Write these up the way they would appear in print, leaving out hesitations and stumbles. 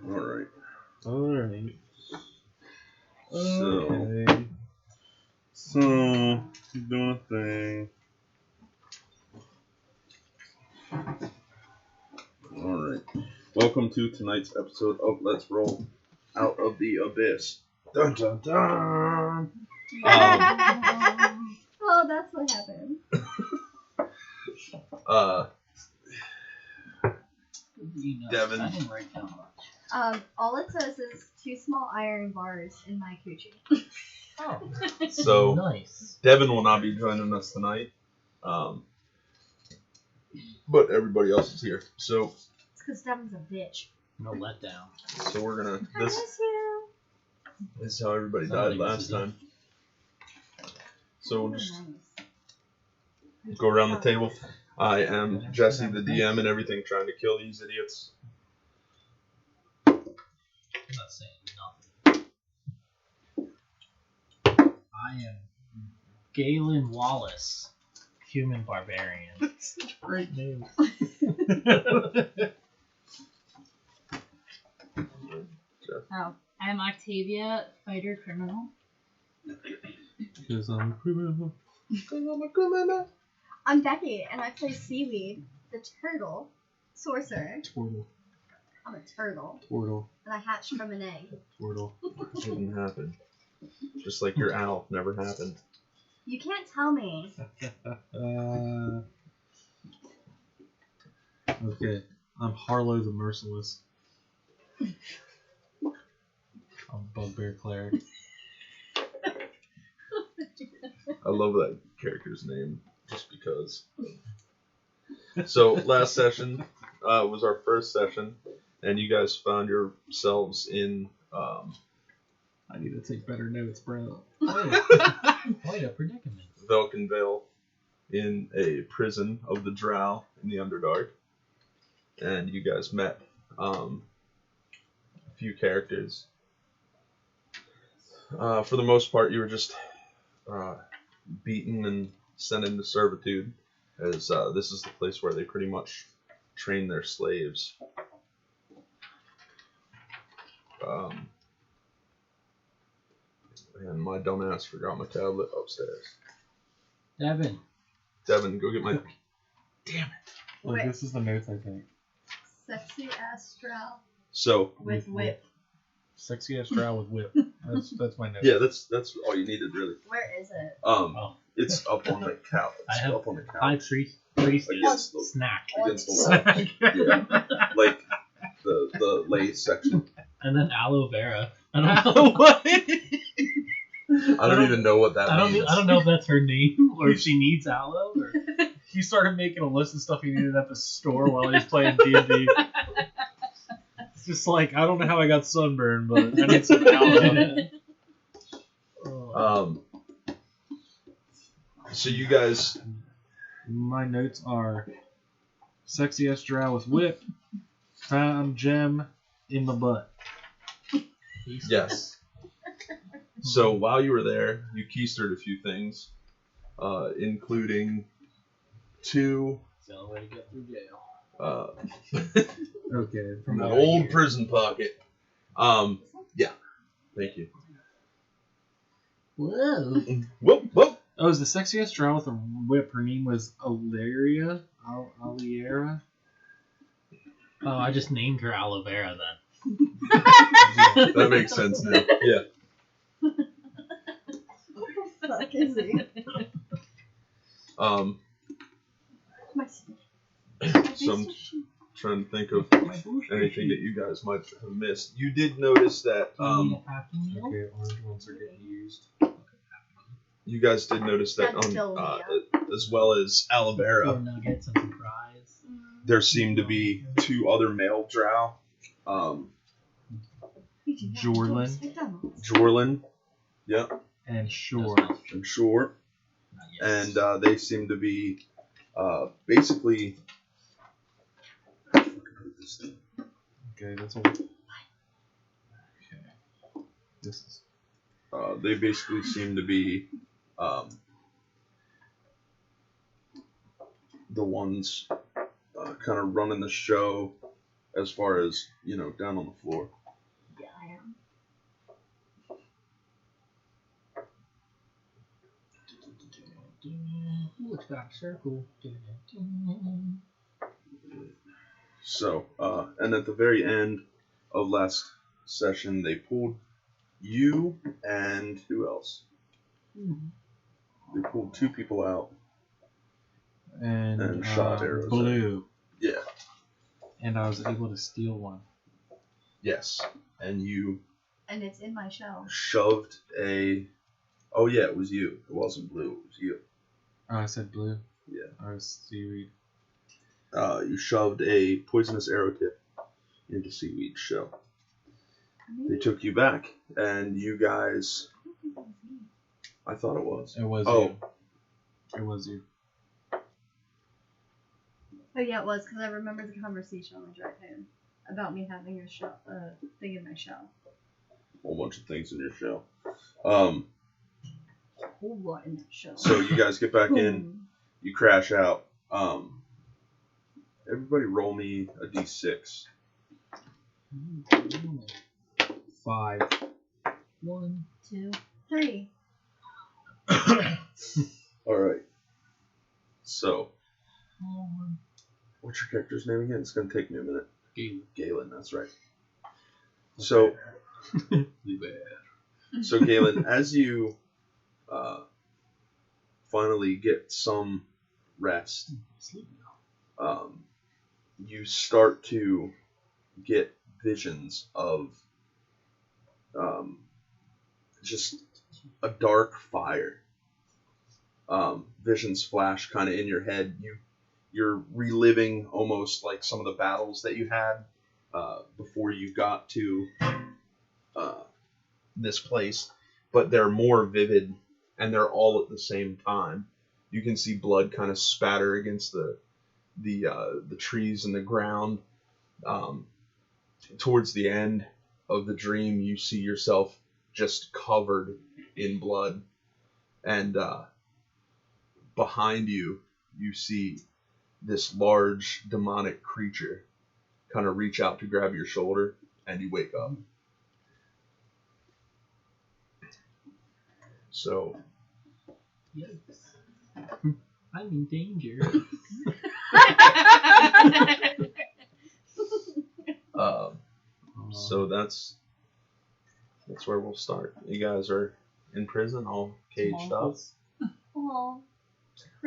Alright. Okay. So, doing a thing. Alright. Welcome to tonight's episode of Let's Roll Out of the Abyss. Dun dun dun! Oh, that's what happened. Devin. I didn't write down much. All it says is 2 small iron bars in my coochie. Oh, So, nice. Devin will not be joining us tonight. But everybody else is here. So, It's because Devin's a bitch. No letdown. so we're gonna. I This miss you. is how everybody Somebody died last misses you. time. So we'll Oh, just nice. go around the table. I am Jesse, the DM, and everything, trying to kill these idiots. I'm not saying nothing. I am Galen Wallace, human barbarian. Great name. Oh. I'm Octavia, fighter criminal. Because I'm a criminal. I'm Becky, and I play Seaweed, the turtle sorcerer. Twirtle. I'm a turtle, Twirtle. and I hatched from an egg. Twirtle. Didn't happen. Just like your owl never happened. You can't tell me. Okay. I'm Harlow the Merciless. I'm Bugbear Cleric. I love that character's name just because. So last session was our first session, and you guys found yourselves in. I need to take better notes, bro. Quite a predicament. Velkenvale, in a prison of the Drow in the Underdark, and you guys met a few characters. For the most part, you were just beaten and sent into servitude, as this is the place where they pretty much train their slaves. And my dumbass forgot my tablet upstairs. Devin. Devin, go get my... Damn it. Like, Wait. this is the notes, I think. Sexy ass drow So, with whip. Sexy ass drow with whip. That's my note. yeah, that's all you needed, really. Where is it? It's up on the couch. I It's have up on the couch. High priest Against the- snack. Against the wall. Yeah. Like the lace section. And then aloe vera. I don't know what. I don't even know what that means. I don't know if that's her name or if she needs aloe. Or... He started making a list of stuff he needed at the store while he was playing D&D. It's just like, I don't know how I got sunburned, but I need some aloe. So you guys, My notes are sexy ass drow with whip, found gem in the butt. yes. So while you were there, you keistered a few things, including 2 It's the only way to get through jail. Okay. from an old prison pocket. Yeah. Thank you. Whoa. Whoop whoop. Oh, is the sexy ass drow with a whip? Her name was Alaria? Aliera? Oh, I just named her aloe vera then. That makes sense now. Yeah. What the fuck is he? My So I'm trying to think of anything that you guys might have missed. You did notice that Need a Happy Meal? Okay, orange ones are getting used. you guys did notice that That's still as well as aloe vera, Or nuggets and some fries. there seemed to be 2 other male drow. Jorlin. Jorlin, yeah, And Shore. and Shore, Yes. and they seem to be basically. Okay, that's all. Okay. This is. They basically seem to be the ones kind of running the show as far as, down on the floor. Yeah, I am. It's got a circle. So, and at the very end of last session, they pulled you and who else? They pulled 2 people out. And shot arrows blue. Yeah. And I was able to steal one. Yes. And you And it's in my shell. shoved a... Oh, yeah, it was you. It wasn't blue. It was you. Oh, I said blue? Yeah. Or was seaweed? You shoved a poisonous arrow tip into Seaweed's shell. They took you back, and you guys... I don't think it was me. I thought it was. It was Oh. you. It was you. Oh yeah, it was because I remember the conversation on the drive home about me having a shell, thing in my shell. A whole bunch of things in your shell. A whole lot in that shell. So you guys get back in. You crash out. Everybody roll me a d6. 5. 1, 2, 3. Alright. So, what's your character's name again? It's going to take me a minute. Galen, that's right. So, Galen, as you finally get some rest, you start to get visions of just a dark fire. Visions flash kind of in your head. You're reliving almost like some of the battles that you had before you got to this place, but they're more vivid and they're all at the same time. You can see blood kind of spatter against the trees and the ground. Towards the end of the dream, you see yourself just covered in blood, and behind you, you see this large demonic creature kind of reach out to grab your shoulder, and you wake up. So, Yikes. I'm in danger. so that's where we'll start. You guys are in prison, all caged up. Oh,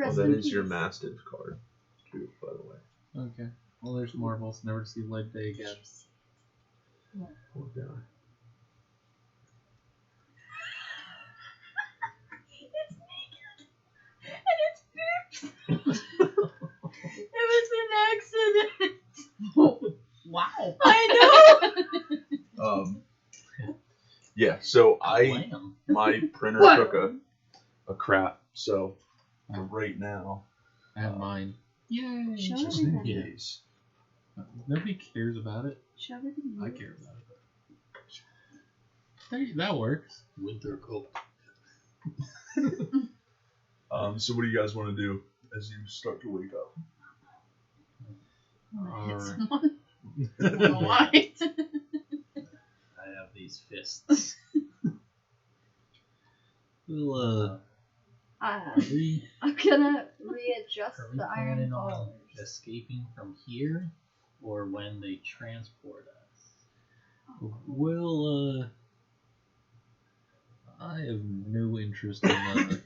Oh, that is your Mastiff card, too, by the way. Okay. Well, there's marbles. Never to see light day again. Poor guy. It's naked. And it's boobs. It was an accident. Wow. I Yeah, so Lamb. my printer What? took a crap, so right now, I have mine. Yay. Show just in everybody. case. Nobody cares about it. Show everybody. I care about it. That works. Winter coat. So what do you guys want to do as you start to wake up? Someone. Why? I have these fists. We'll, I'm gonna readjust Are we the iron planning on bars. escaping from here, or when they transport us? we'll, I have no interest in,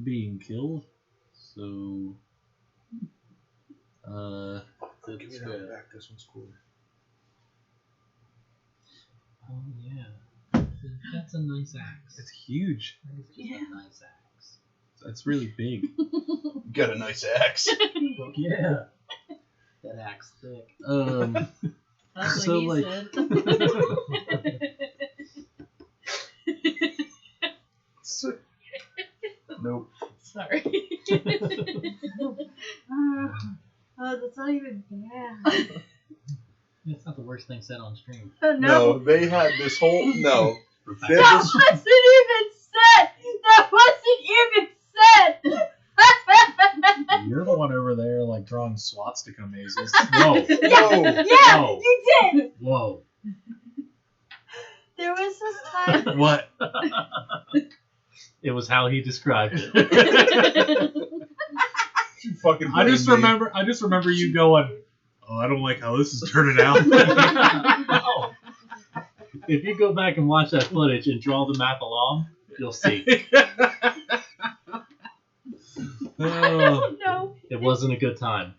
being killed. So, That's good. back. This one's cooler. Oh yeah, that's a nice axe. it's huge. That is just a nice axe. It's really big. You got a nice axe. Fuck yeah. That axe thick. That's So, what he like- said. Nope. Sorry. Oh, that's not even bad. That's not the worst thing said on stream. Oh, No, they had this whole no. They had That this, wasn't even said. That wasn't drawing swastika mazes. Whoa. Yeah, No. you did. Whoa. There was this time. What? It was how he described it. You fucking I just playing me. remember you going, "Oh, I don't like how this is turning out." No. If you go back and watch that footage and draw the map along, you'll see. Oh. No. It wasn't a good time.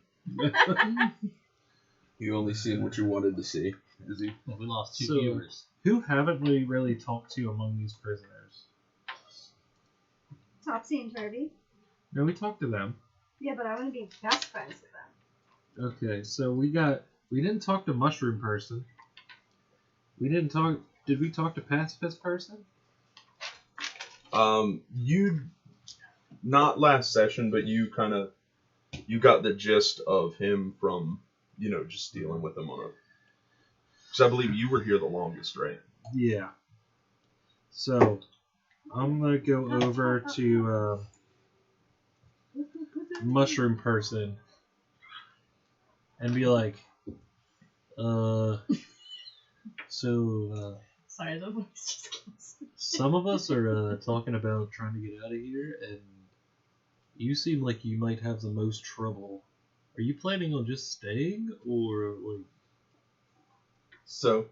You only seen what you wanted to see. Is he? We lost 2 So- viewers. Who haven't we really talked to among these prisoners? Topsy and Turvy. No, we talked to them. Yeah, but I want to be best friends with them. Okay, so we didn't talk to Mushroom Person. Did we talk to Pacifist Person? You, not last session, but you got the gist of him from, just dealing with him on a. Because I believe you were here the longest, right? Yeah. So, I'm gonna go over to Mushroom Person and be like, Sorry, the voice just closed. some of us are talking about trying to get out of here, and you seem like you might have the most trouble. Are you planning on just staying, or like? So,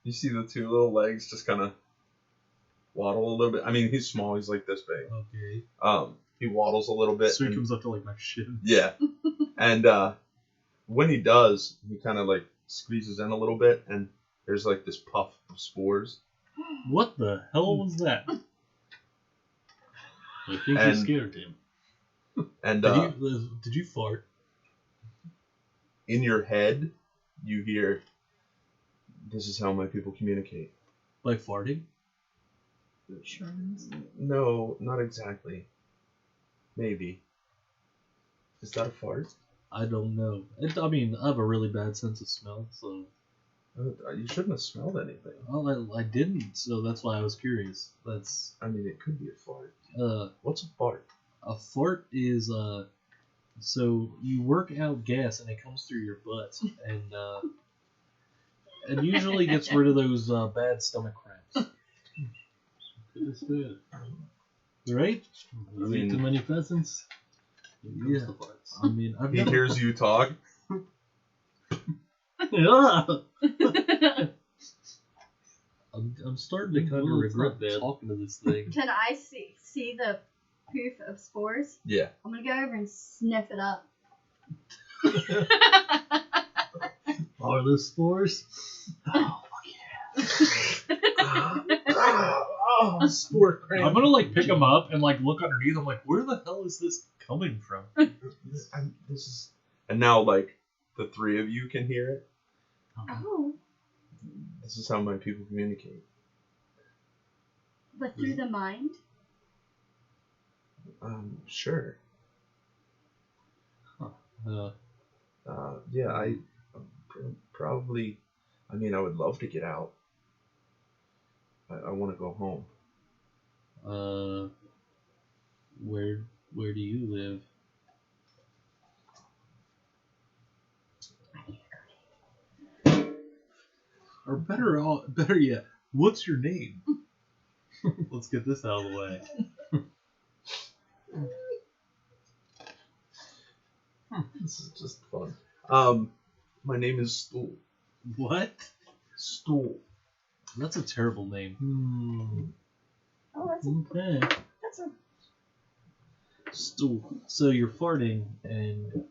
you see the two little legs just kind of waddle a little bit. I mean, he's small. He's like this big. Okay. He waddles a little bit. So he and- comes up to like my shin. Yeah. And when he does, he kind of like squeezes in a little bit, and there's like this puff of spores. What the hell was that? I think you And- scared him. And Did you fart? in your head, you hear, "This is how my people communicate." By farting? Shrooms. No, not exactly. Maybe. Is that a fart? I don't know. I mean, I have a really bad sense of smell, so You shouldn't have smelled anything. well, I didn't, so that's why I was curious. That's I mean, it could be a fart. uh, What's a fart? a fart is so you work out gas and it comes through your butt and usually gets rid of those bad stomach cramps, It's good. right? You eat too many pheasants? Yeah. The parts. I mean, I've He never, hears you talk. Yeah. I'm starting to kind of Well, it's regret not bad. talking to this thing. Can I see the poof of spores? Yeah. I'm gonna go over and sniff it up. Are those spores? Oh, Oh, spore cramp. I'm gonna like pick them up and like look underneath. I'm like, where the hell is this coming from? This is, and now like the three of you can hear it. Oh, This is how my people communicate. but through the mind? Sure. Uh, Yeah, I probably. I mean, I would love to get out. I want to go home. where do you live? Or better yet, what's your name? Let's get this out of the way. This is just fun. My name is Stool. What? Stool. That's a terrible name. Oh, okay. that's a Stool. So you're farting, and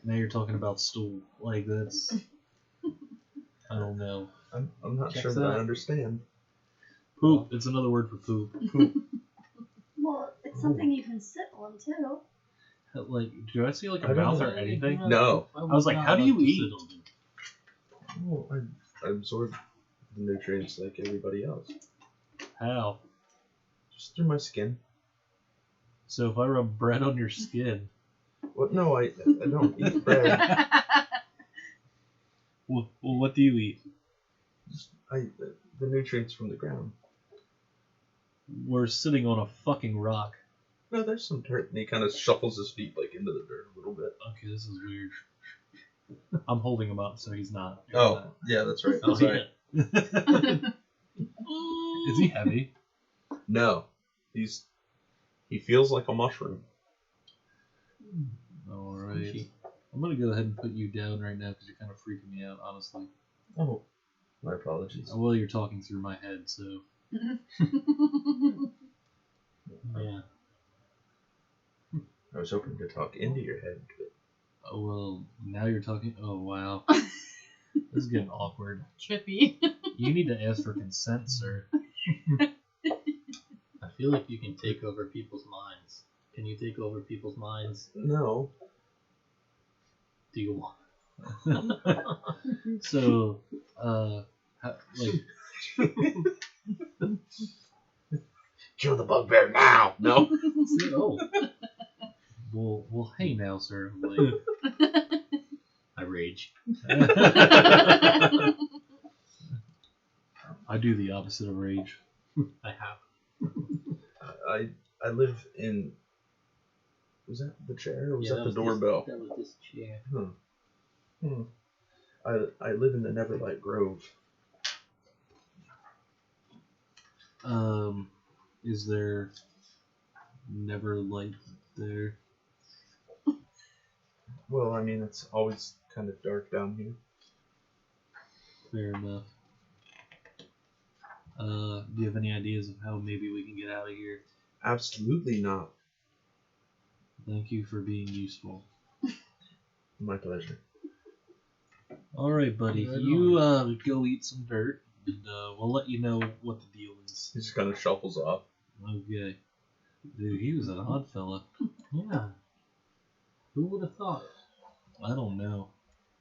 now you're talking about stool. Like that's. I don't know. I'm not Checks sure that I out. understand. Poop. It's another word for poop. well, it's something you can sit on too. Like, do I see like I a don't mouth know. or anything? No. I was like, how do you eat? Oh, I absorb the nutrients like everybody else. How? Just through my skin. So if I rub bread on your skin, What? No, I don't eat bread. well, what do you eat? The nutrients from the ground. We're sitting on a fucking rock. No, there's some dirt. And he kind of shuffles his feet like into the dirt a little bit. Okay, this is weird. I'm holding him up, so he's not. Oh, yeah, that's right. Oh, Sorry. yeah. Is he heavy? No, he feels like a mushroom. All right. I'm gonna go ahead and put you down right now because you're kind of freaking me out, honestly. Oh, my apologies. Well, you're talking through my head, so. Yeah. I was hoping to talk into your head. Oh well, now you're talking. Oh wow, this is getting awkward. Trippy. You need to ask for consent, sir. I feel like you can take over people's minds. Can you take over people's minds? No. Do you want? So, like, Kill the bugbear now! No. Oh, well, hey now, sir. Like, I rage. I do the opposite of rage. I have. I live in. Was that the chair or was Yeah, that the was doorbell? That was this chair. I live in the Neverlight Grove. Is there never light there? Well, I mean, it's always kind of dark down here. Fair enough. Do you have any ideas of how maybe we can get out of here? Absolutely not. Thank you for being useful. My pleasure. All right, buddy. Right You go eat some dirt, and we'll let you know what the deal is. He just kind of shuffles off. Okay. Dude, he was an odd fella. Yeah. Who would have thought? I don't know.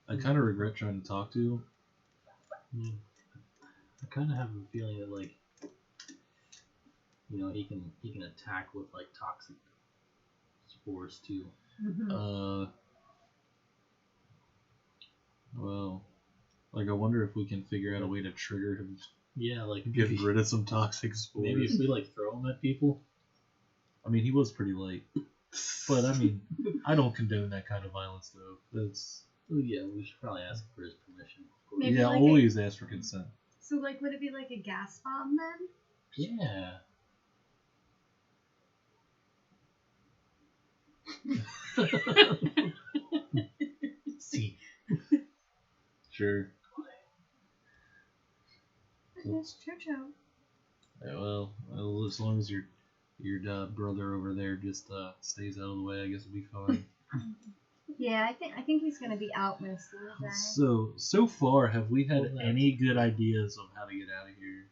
I kind of regret trying to talk to him. I kind of have a feeling that, like, you know, he can attack with like toxic spores too. Well, like I wonder if we can figure out a way to trigger him, Yeah, like get rid of some toxic spores. maybe if we like throw them at people. I mean, he was pretty light, but I mean, I don't condone that kind of violence though. That's Oh yeah, we should probably ask for his permission. Maybe yeah, like always ask for consent. So, like, would it be like a gas bomb then? Yeah. See. Sure. It's Chocho. Yeah, well, as long as your brother over there just stays out of the way, I guess we'll be fine. Yeah, I think he's gonna be out most of the day. So far, have we had Well, any good ideas of how to get out of here?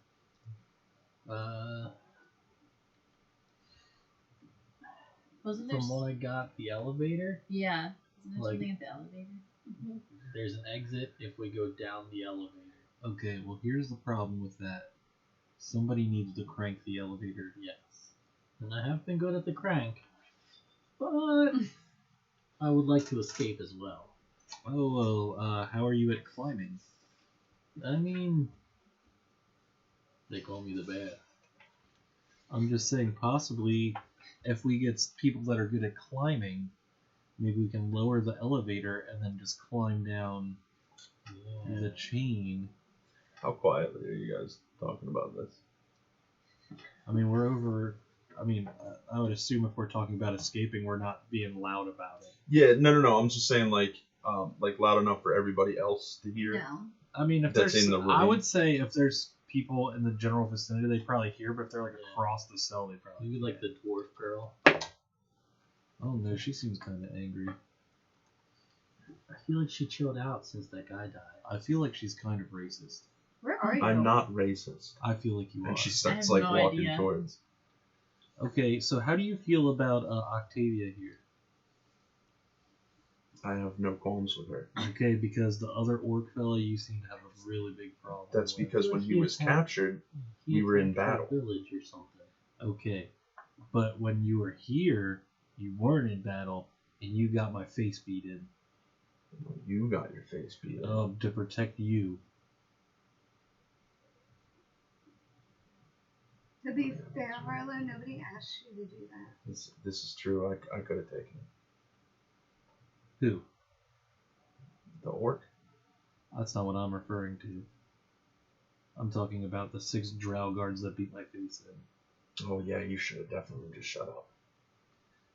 Wasn't there? From what I got, the elevator. Yeah. Isn't there Like- something at the elevator? There's an exit if we go down the elevator. Okay, well here's the problem with that. Somebody needs to crank the elevator. Yes. And I have been good at the crank, but I would like to escape as well. Oh well, how are you at climbing? I mean, they call me the bear. I'm just saying, possibly, if we get people that are good at climbing, maybe we can lower the elevator and then just climb down the chain. How quietly are you guys talking about this? I mean, we're over. I mean, I would assume if we're talking about escaping, we're not being loud about it. Yeah, no. I'm just saying, like loud enough for everybody else to hear. No. I mean, if That's there's, in the room. I would say if there's people in the general vicinity, they probably hear. But if they're like across the cell, they probably Maybe like the dwarf girl. Oh no, she seems kind of angry. I feel like she chilled out since that guy died. I feel like she's kind of racist. Where are you? I'm not racist. I feel like you are. And she I starts have like no walking idea. towards. Okay, so how do you feel about Octavia here? I have no qualms with her. Okay, because the other orc fella you seem to have a really big problem. That's with. because when he was captured, we were in battle. Village or something. Okay, but when you were here, you weren't in battle, and you got my face beat in You got your face beat. to protect you. To be fair, Marlo, nobody asked you to do that. This is true. I could have taken it. Who? The orc? That's not what I'm referring to. I'm talking about the 6 drow guards that beat my face in. Oh yeah, you should have definitely just shut up.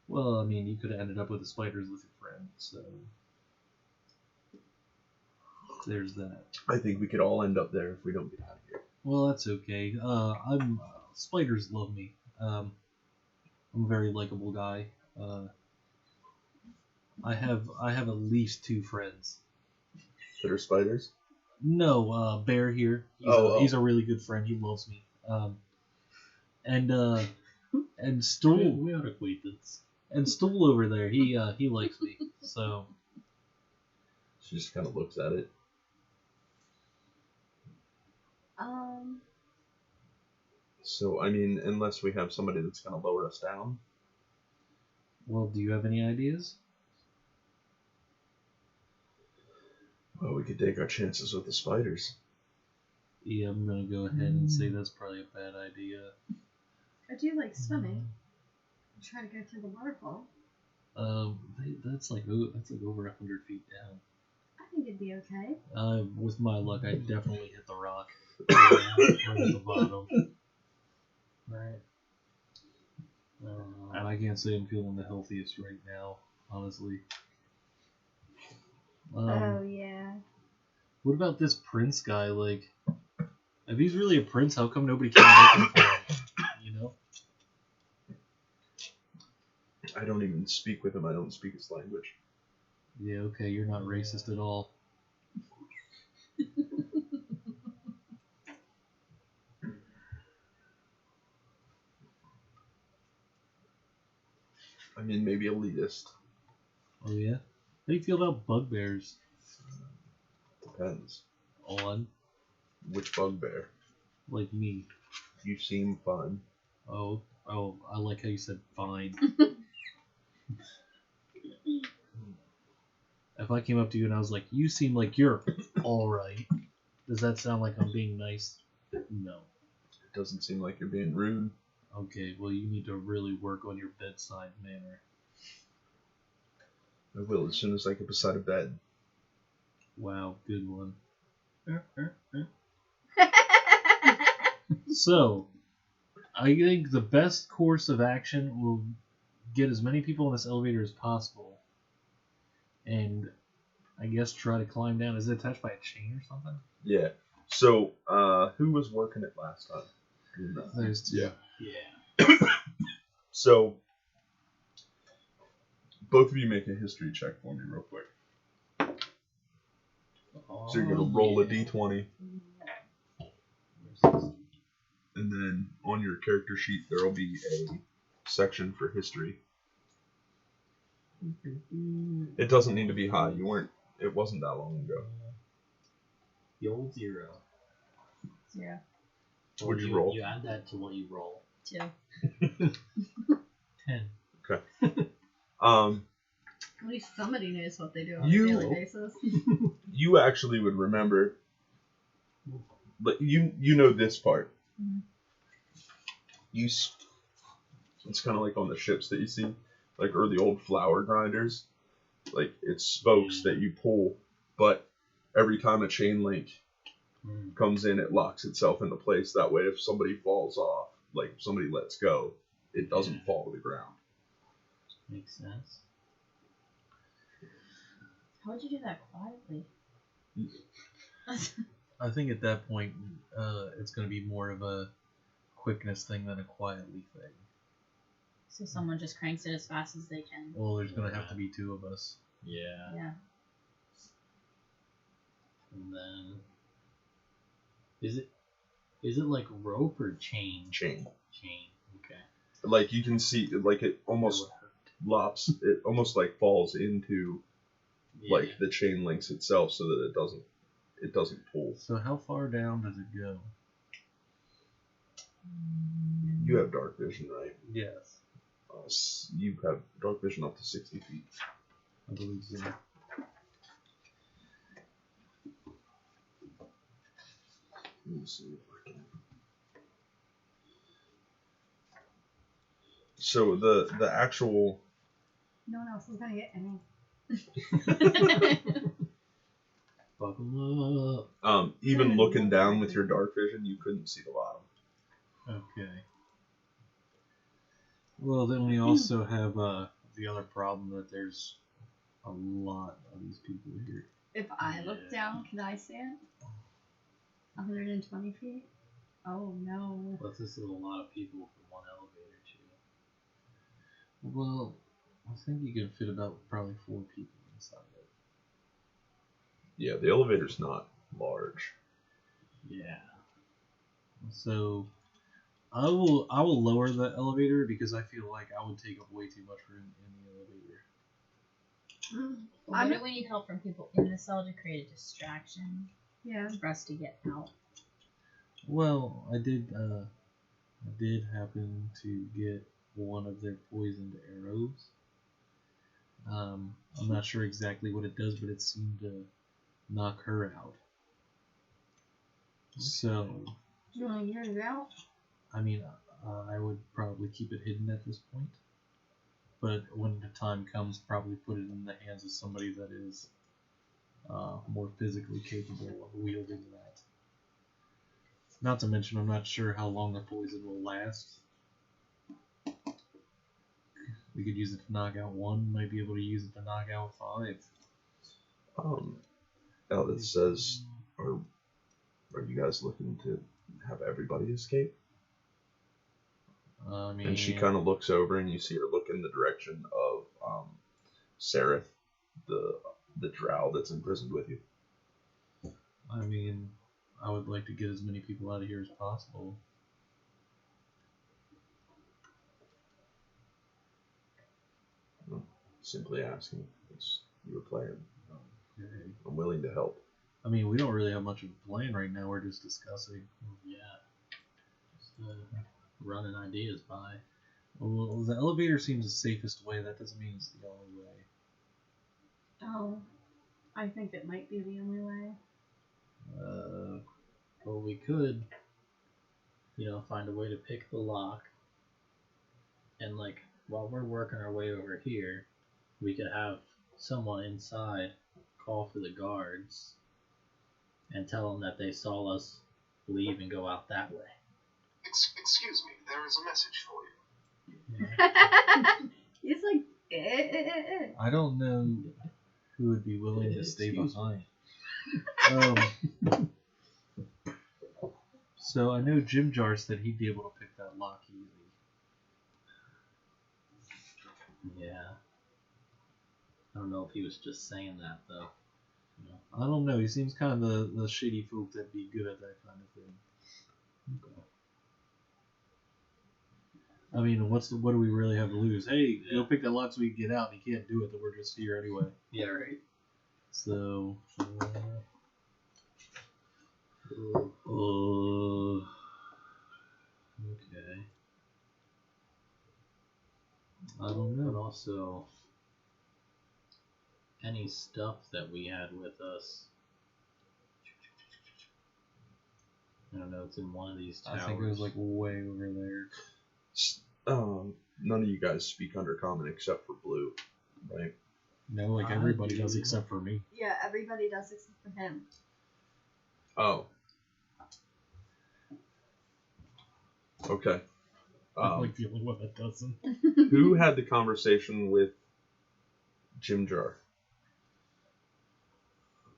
Well, I mean, you could have ended up with the spiders with your friend, so there's that. I think we could all end up there if we don't get out of here. Well, that's okay. Spiders love me. I'm a very likable guy. I have at least 2 friends. That are spiders? No, Bear here. He's a really good friend. He loves me. And Stool. We are acquaintance. And Stool over there, he likes me. So She just kind of looks at it. So, I mean, unless we have somebody that's going to lower us down. well, do you have any ideas? Well, we could take our chances with the spiders. Yeah, I'm gonna go ahead and say that's probably a bad idea. I do like swimming. I'm trying to go through the waterfall. That's like over 100 feet down. I think it'd be okay. With my luck, I definitely hit the rock. Right at the bottom. Right. And I can't say I'm feeling the healthiest right now, honestly. Oh yeah. What about this prince guy? Like, if he's really a prince, how come nobody came looking for him? You know? I don't even speak with him. I don't speak his language. Yeah, okay, you're not racist at all. I mean, maybe elitist. Oh yeah? How do you feel about bugbears? Depends. On, Which bugbear? like me. You seem fun. Oh, I like how you said fine. If I came up to you and I was like, you seem like you're alright, does that sound like I'm being nice? No. It doesn't seem like you're being rude. Okay, well, you need to really work on your bedside manner. I will as soon as I get beside a bed. Wow, good one. So, I think the best course of action will get as many people in this elevator as possible. And I guess try to climb down. Is it attached by a chain or something? Yeah. So, who was working it last time? There's 2. Yeah. Yeah. So, both of you make a history check for me real quick. So you're going to roll a d20, and then on your character sheet there will be a section for history. It doesn't need to be high. It wasn't that long ago. The old 0. 0. What'd you roll? You add that to what you roll. 2. 10. At least somebody knows what they do on You- a daily basis. You actually would remember, but you know this part. Mhm. It's kind of like on the ships that you see, like, or the old flour grinders. Like, it's spokes that you pull, but every time a chain link comes in, it locks itself into place. That way, if somebody falls off, like if somebody lets go, it doesn't fall to the ground. Makes sense. How would you do that quietly? I think at that point, it's going to be more of a quickness thing than a quietly thing. So someone just cranks it as fast as they can. Well, there's going to have to be 2 of us. Yeah. Yeah. And then is it like rope or chain? Chain. Chain. Okay. Like, you can see, like, it almost lops. It almost like falls into like the chain links itself, so that it doesn't pull. So how far down does it go? You have dark vision, right? Yes. You have dark vision up to 60 feet. I believe so. Let me see if I can. So the actual No one else is gonna get any. Buckle up. even looking down with your dark vision, you couldn't see the bottom. Okay. Well, then we also have the other problem that there's a lot of these people here. If I look down, can I see it? 120 feet? Oh no. Plus, this is a lot of people for one elevator, too. Well, I think you can fit about probably 4 people inside it. Yeah, the elevator's not large. Yeah. So I will lower the elevator because I feel like I would take up way too much room in the elevator. What if we need help from people in the cell to create a distraction Yeah. for us to get out? Well, I did happen to get one of their poisoned arrows. I'm not sure exactly what it does, but it seemed to knock her out. So, You want to get it out? I mean, I would probably keep it hidden at this point. But when the time comes, probably put it in the hands of somebody that is more physically capable of wielding that. Not to mention, I'm not sure how long the poison will last. We could use it to knock out 1, might be able to use it to knock out 5. Eldith says, are you guys looking to have everybody escape? I mean, And she kind of looks over, and you see her look in the direction of Seraph, the drow that's imprisoned with you. I mean, I would like to get as many people out of here as possible. Simply asking. It's your plan. Okay. I'm willing to help. I mean, we don't really have much of a plan right now. We're just discussing. Yeah. Just running ideas by. Well, the elevator seems the safest way. That doesn't mean it's the only way. Oh. I think it might be the only way. Well, we could, find a way to pick the lock. And, while we're working our way over here, we could have someone inside call for the guards and tell them that they saw us leave and go out that way. Excuse me, there is a message for you. He's like, I don't know who would be willing to stay behind. So I know Jim Jar said he'd be able to pick that lock easy. Yeah. I don't know if he was just saying that, though. I don't know. He seems kind of the shady folk that'd be good at that kind of thing. Okay. I mean, what do we really have to lose? Hey, go pick that lock so we can get out. And he can't do it, then we're just here anyway. Yeah, right. So, Okay. I don't But know. also, any stuff that we had with us. I don't know, it's in one of these towers. I think it was like way over there. None of you guys speak Undercommon except for Blue, right? No, like everybody does except for me. yeah, everybody does except for him. Oh. Okay. I'm like the only one that doesn't. Who had the conversation with Jim Jar?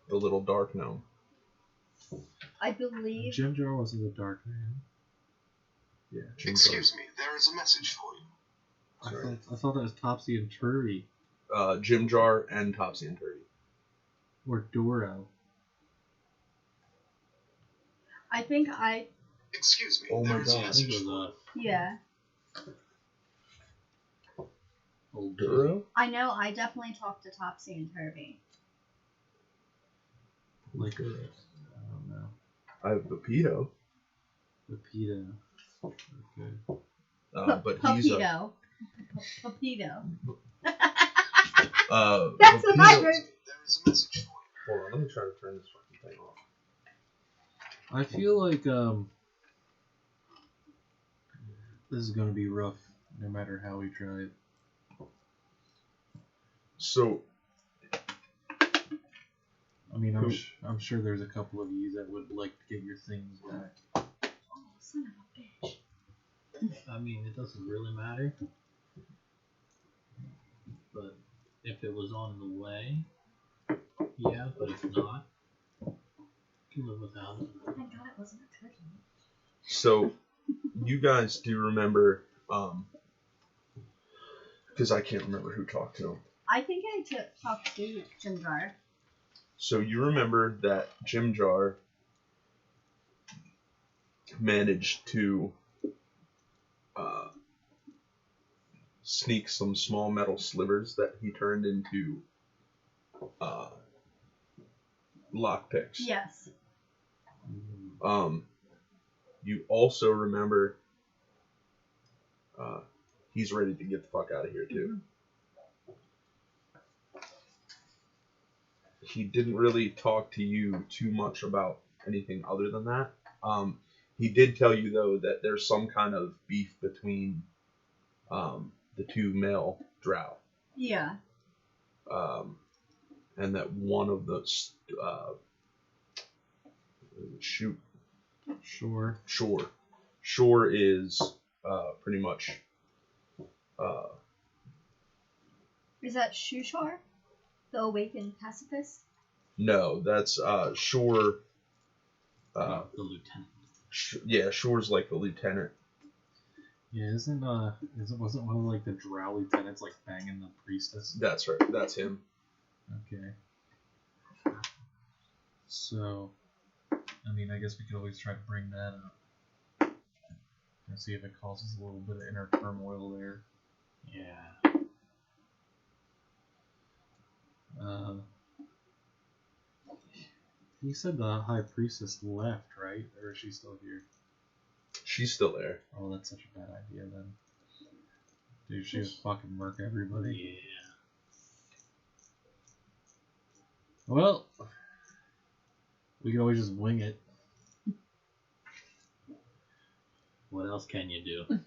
The little dark gnome. I believe. Jim Jar was in the dark man. Yeah, Jim Excuse me, there is a message for you. Sorry. I thought that was Topsy and Turvy. Jar. Jim Jar and Topsy and Turvy. Or Doro. I think I. Excuse me, Oh my there is a God. I think message it for you. was Yeah. old Duro? I know I definitely talked to Topsy and Turvy. Like, I don't know. I have Pepito. Pepito. Okay. But he's a... Papito. Papito. That's what I heard. There is a message for you. Hold on, let me try to turn this fucking thing off. I feel like this is gonna be rough no matter how we try it. So, I mean, I'm sure there's a couple of you that would like to get your things back. Oh, son of a bitch. I mean, it doesn't really matter. But if it was on the way, yeah. But if not, you can live without it. Thank God it wasn't a cookie. so you guys do remember, because I can't remember who talked to him. I think I talked to Jim Jar. So you remember that Jim Jar managed to sneak some small metal slivers that he turned into lockpicks. Yes. You also remember he's ready to get the fuck out of here too. He didn't really talk to you too much about anything other than that. He did tell you though that there's some kind of beef between the two male drow. Yeah. And that one of the Shore is pretty much Is that Shushar? The awakened pacifist? no, that's Shore. The lieutenant. Shore's like the lieutenant. Yeah, wasn't one of like the drow lieutenants like banging the priestess? That's right. That's him. Okay. So, I mean, I guess we could always try to bring that up and see if it causes a little bit of inner turmoil there. Yeah. You said the high priestess left, right? Or is she still here? She's still there. Oh, that's such a bad idea then. Dude, she just fucking murk everybody. Yeah. Well, we can always just wing it. What else can you do?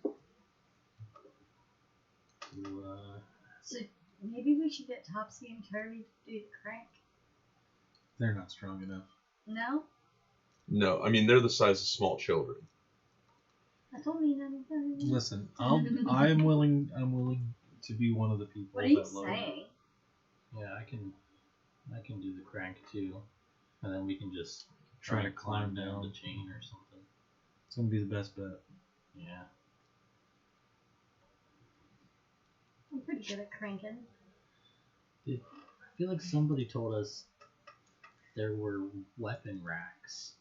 So maybe we should get Topsy and Turvy to do the crank. They're not strong enough. No? No, I mean they're the size of small children. That don't mean anything. Listen, I'm willing to be one of the people. What are you that load. saying? Yeah, I can do the crank too, and then we can just Try to and climb down the down. chain or something. It's gonna be the best bet. Yeah. I'm pretty good at cranking. I feel like somebody told us there were weapon racks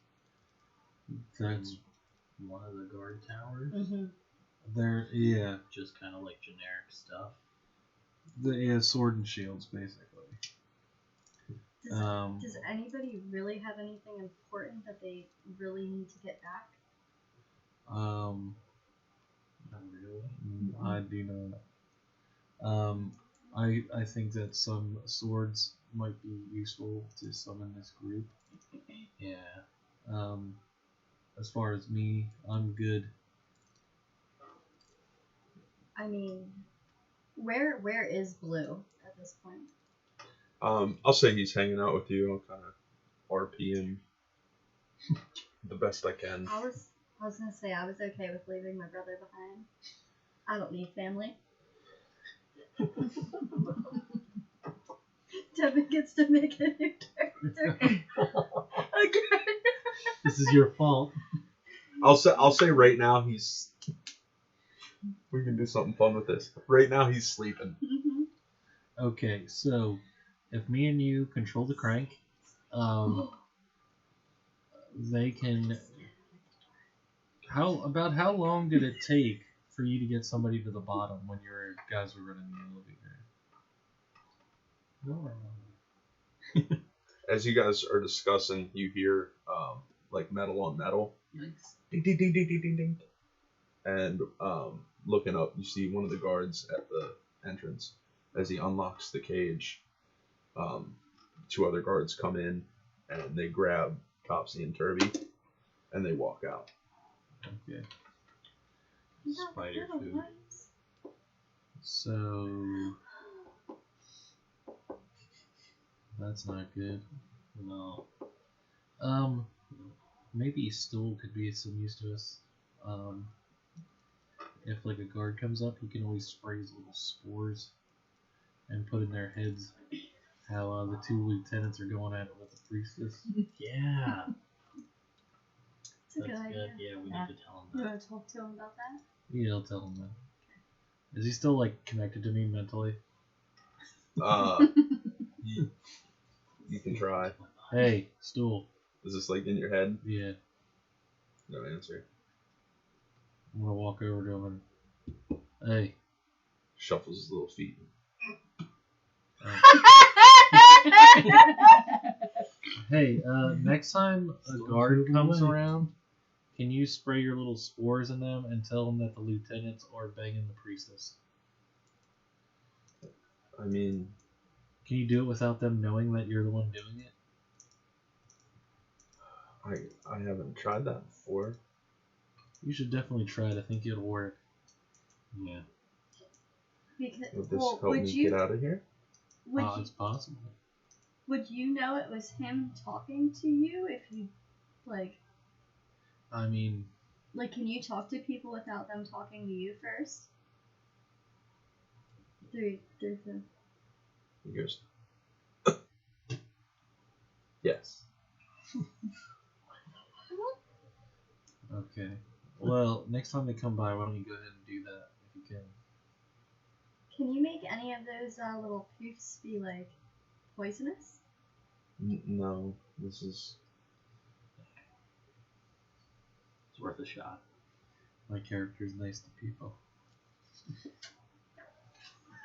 That's in one of the guard towers. Mm-hmm. there. Yeah, Just kind of like generic stuff. sword and shields basically. Does anybody really have anything important that they really need to get back? Not really. I do not. I think that some swords might be useful to some in this group. Yeah. As far as me, I'm good. I mean, where is Blue at this point? I'll say he's hanging out with you. I'll kind of RP him the best I can. I was gonna say I was okay with leaving my brother behind. I don't need family. Devin gets to make a new character. Okay. This is your fault. I'll say right now he's. We can do something fun with this. Right now he's sleeping. Mm-hmm. Okay, so if me and you control the crank, they can. How long did it take for you to get somebody to the bottom when your guys were running the elevator? As you guys are discussing, you hear like metal on metal. Yikes. Ding ding ding ding ding ding ding. And looking up, you see one of the guards at the entrance. As he unlocks the cage, two other guards come in and they grab Topsy and Turvy and they walk out. Okay. Spider food. So that's not good. No. Maybe stool could be some use to us. If like a guard comes up, he can always spray his little spores and put in their heads how the two lieutenants are going at it with the priestess. Yeah. It's a good That's idea. good. Yeah, we Yeah. need to tell him You that. want to talk to him about that? Yeah, I'll tell him that. Is he still like connected to me mentally? You can try. Hey, stool. Is this like in your head? Yeah, No answer. I'm gonna walk over to him and hey. Shuffles his little feet. Hey, next time a guard comes around, can you spray your little spores in them and tell them that the lieutenants are banging the priestess? I mean, Can you do it without them knowing that you're the one doing it? I haven't tried that before. You should definitely try it. I think it'll work. Yeah. Because, Would this well, help me get out of here? would you It's possible. would you know it was him talking to you if you like I mean, can you talk to people without them talking to you first? Through the He goes, yes. okay. Well, next time they come by, why don't you go ahead and do that if you can? Can you make any of those little poofs be like poisonous? No, this is. It's worth a shot. My character's nice to people.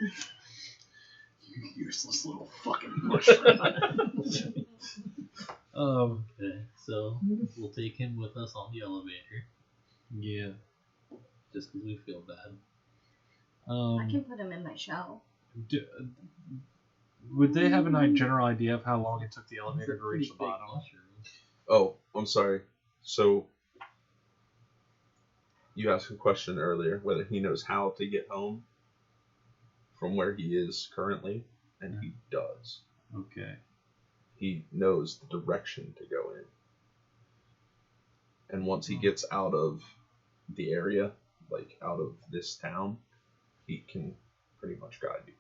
You useless little fucking mushroom. Okay, so we'll take him with us on the elevator, Yeah. just because we feel bad. I can put him in my shell. Would they have a general idea of how long it took the elevator to reach the bottom? Oh, I'm sorry. So, you asked a question earlier whether he knows how to get home from where he is currently, and he does. Okay. He knows the direction to go in. And once he gets out of the area, like out of this town, he can pretty much guide you.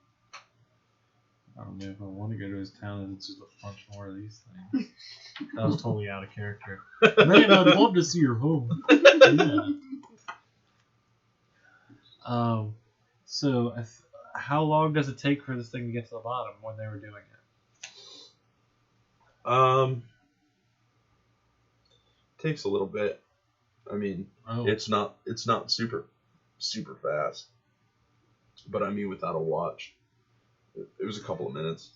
I don't know if I want to go to his town and it's just a bunch more of these things. That was totally out of character. Man, I'd love to see your home. Yeah. So how long does it take for this thing to get to the bottom when they were doing it? Takes a little bit. I mean, it's not super fast. But I mean, without a watch, it was a couple of minutes.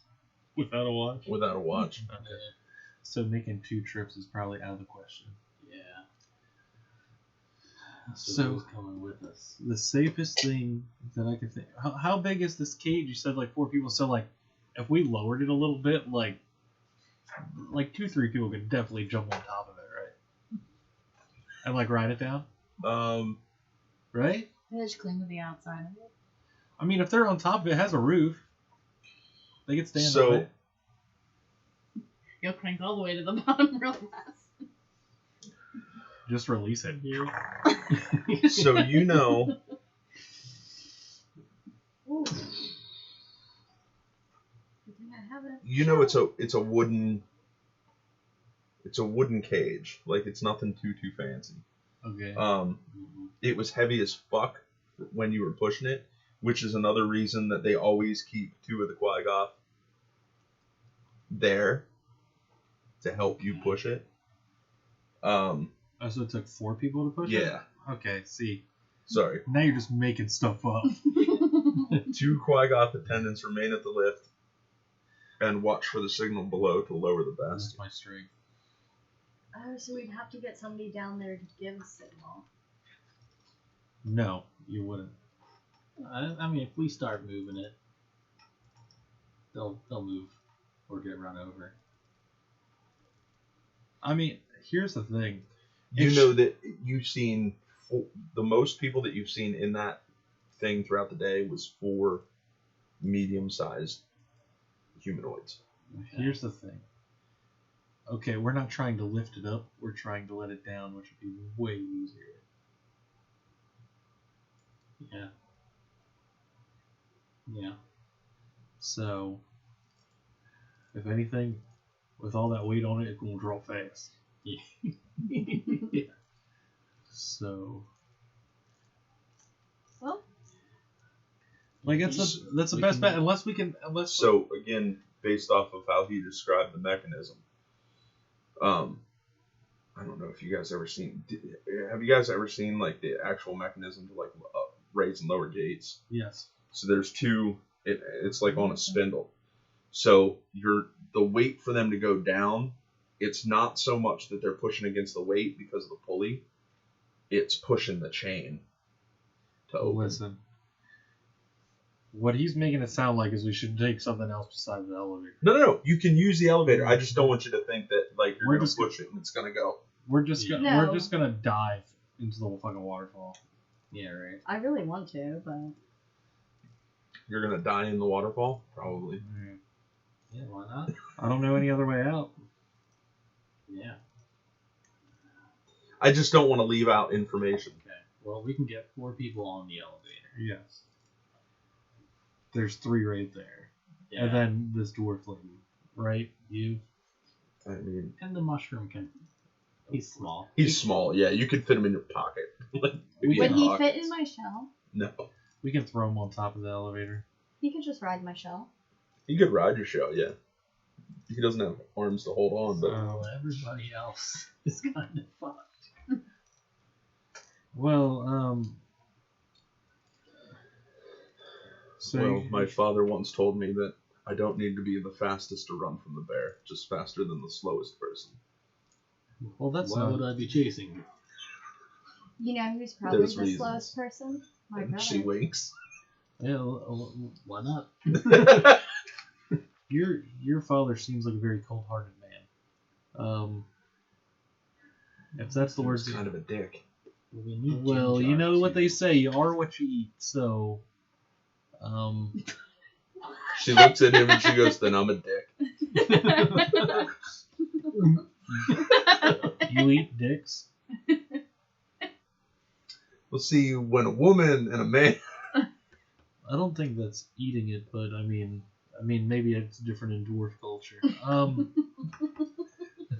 Without a watch? Without a watch. Okay. So making 2 trips is probably out of the question. Yeah. So who's coming with us? the safest thing that I could think. How big is this cage? You said like 4 people. So like, if we lowered it a little bit, like 2-3 people could definitely jump on top of it, right? And like ride it down. Right? They just clean to the outside of it. I mean, if they're on top of it, it has a roof. They could stand So- on it. You'll crank all the way to the bottom real fast. Just release it. So you know, Ooh. Good thing I have it. it's a wooden cage. Like, it's nothing too fancy. Okay. It was heavy as fuck when you were pushing it, which is another reason that they always keep 2 of the Quagoth there to help you push it. So it took 4 people to push it? Yeah. Okay, see. Sorry. Now you're just making stuff up. 2 Quagoth attendants remain at the lift and watch for the signal below to lower the That's basket. my strength. Oh, so we'd have to get somebody down there to give a signal. No, you wouldn't. I mean, if we start moving it, they'll move or get run over. I mean, here's the thing. You know that you've seen the most people that you've seen in that thing throughout the day was for medium-sized humanoids. Here's the thing. Okay, we're not trying to lift it up. We're trying to let it down, which would be way easier. Yeah. Yeah. So, if anything, with all that weight on it, it's gonna draw fast. Yeah. So, Well, like that's the We best can- bet. Unless So again, based off of how he described the mechanism, I don't know if you guys ever seen. Have you guys ever seen like the actual mechanism to like raise and lower gates? yes, So there's two. It's like on a spindle. So the weight for them to go down. It's not so much that they're pushing against the weight because of the pulley. It's pushing the chain to open. listen. What he's making it sound like is we should take something else besides the elevator. No. You can use the elevator. I just don't want you to think that like you're We're gonna just- push it and it's gonna go. We're just gonna No. we're just gonna dive into the fucking waterfall. Yeah, right. I really want to, but You're gonna die in the waterfall, probably. Yeah, why not? I don't know any other way out. Yeah. I just don't want to leave out information. Okay. Well, we can get 4 people on the elevator. Yes. There's 3 right there, Yeah. and then this dwarf lady, right? You. I mean, And the mushroom can. He's small. he's small. Yeah, you could fit him in your pocket. Like, if you would had he pockets. fit in my shell? No, We can throw him on top of the elevator. He could just ride my shell. he could ride your show. Yeah, he doesn't have arms to hold on, but Well, everybody else is kind of fucked. Well, so well, my father once told me that I don't need to be the fastest to run from the bear, just faster than the slowest person. well, that's Why not. would I be chasing you? You know who's probably There's the reasons. slowest person? My And brother. she winks. Yeah, Why not? your father seems like a very cold-hearted man. If that's the words. He's kind of a dick. We need Well, Jim you know Jar what to- they say. You are what you eat. So, She looks at him and she goes, "Then I'm a dick." you eat dicks. We'll see when a woman and a man. I don't think that's eating it, but I mean, maybe it's different in dwarf culture.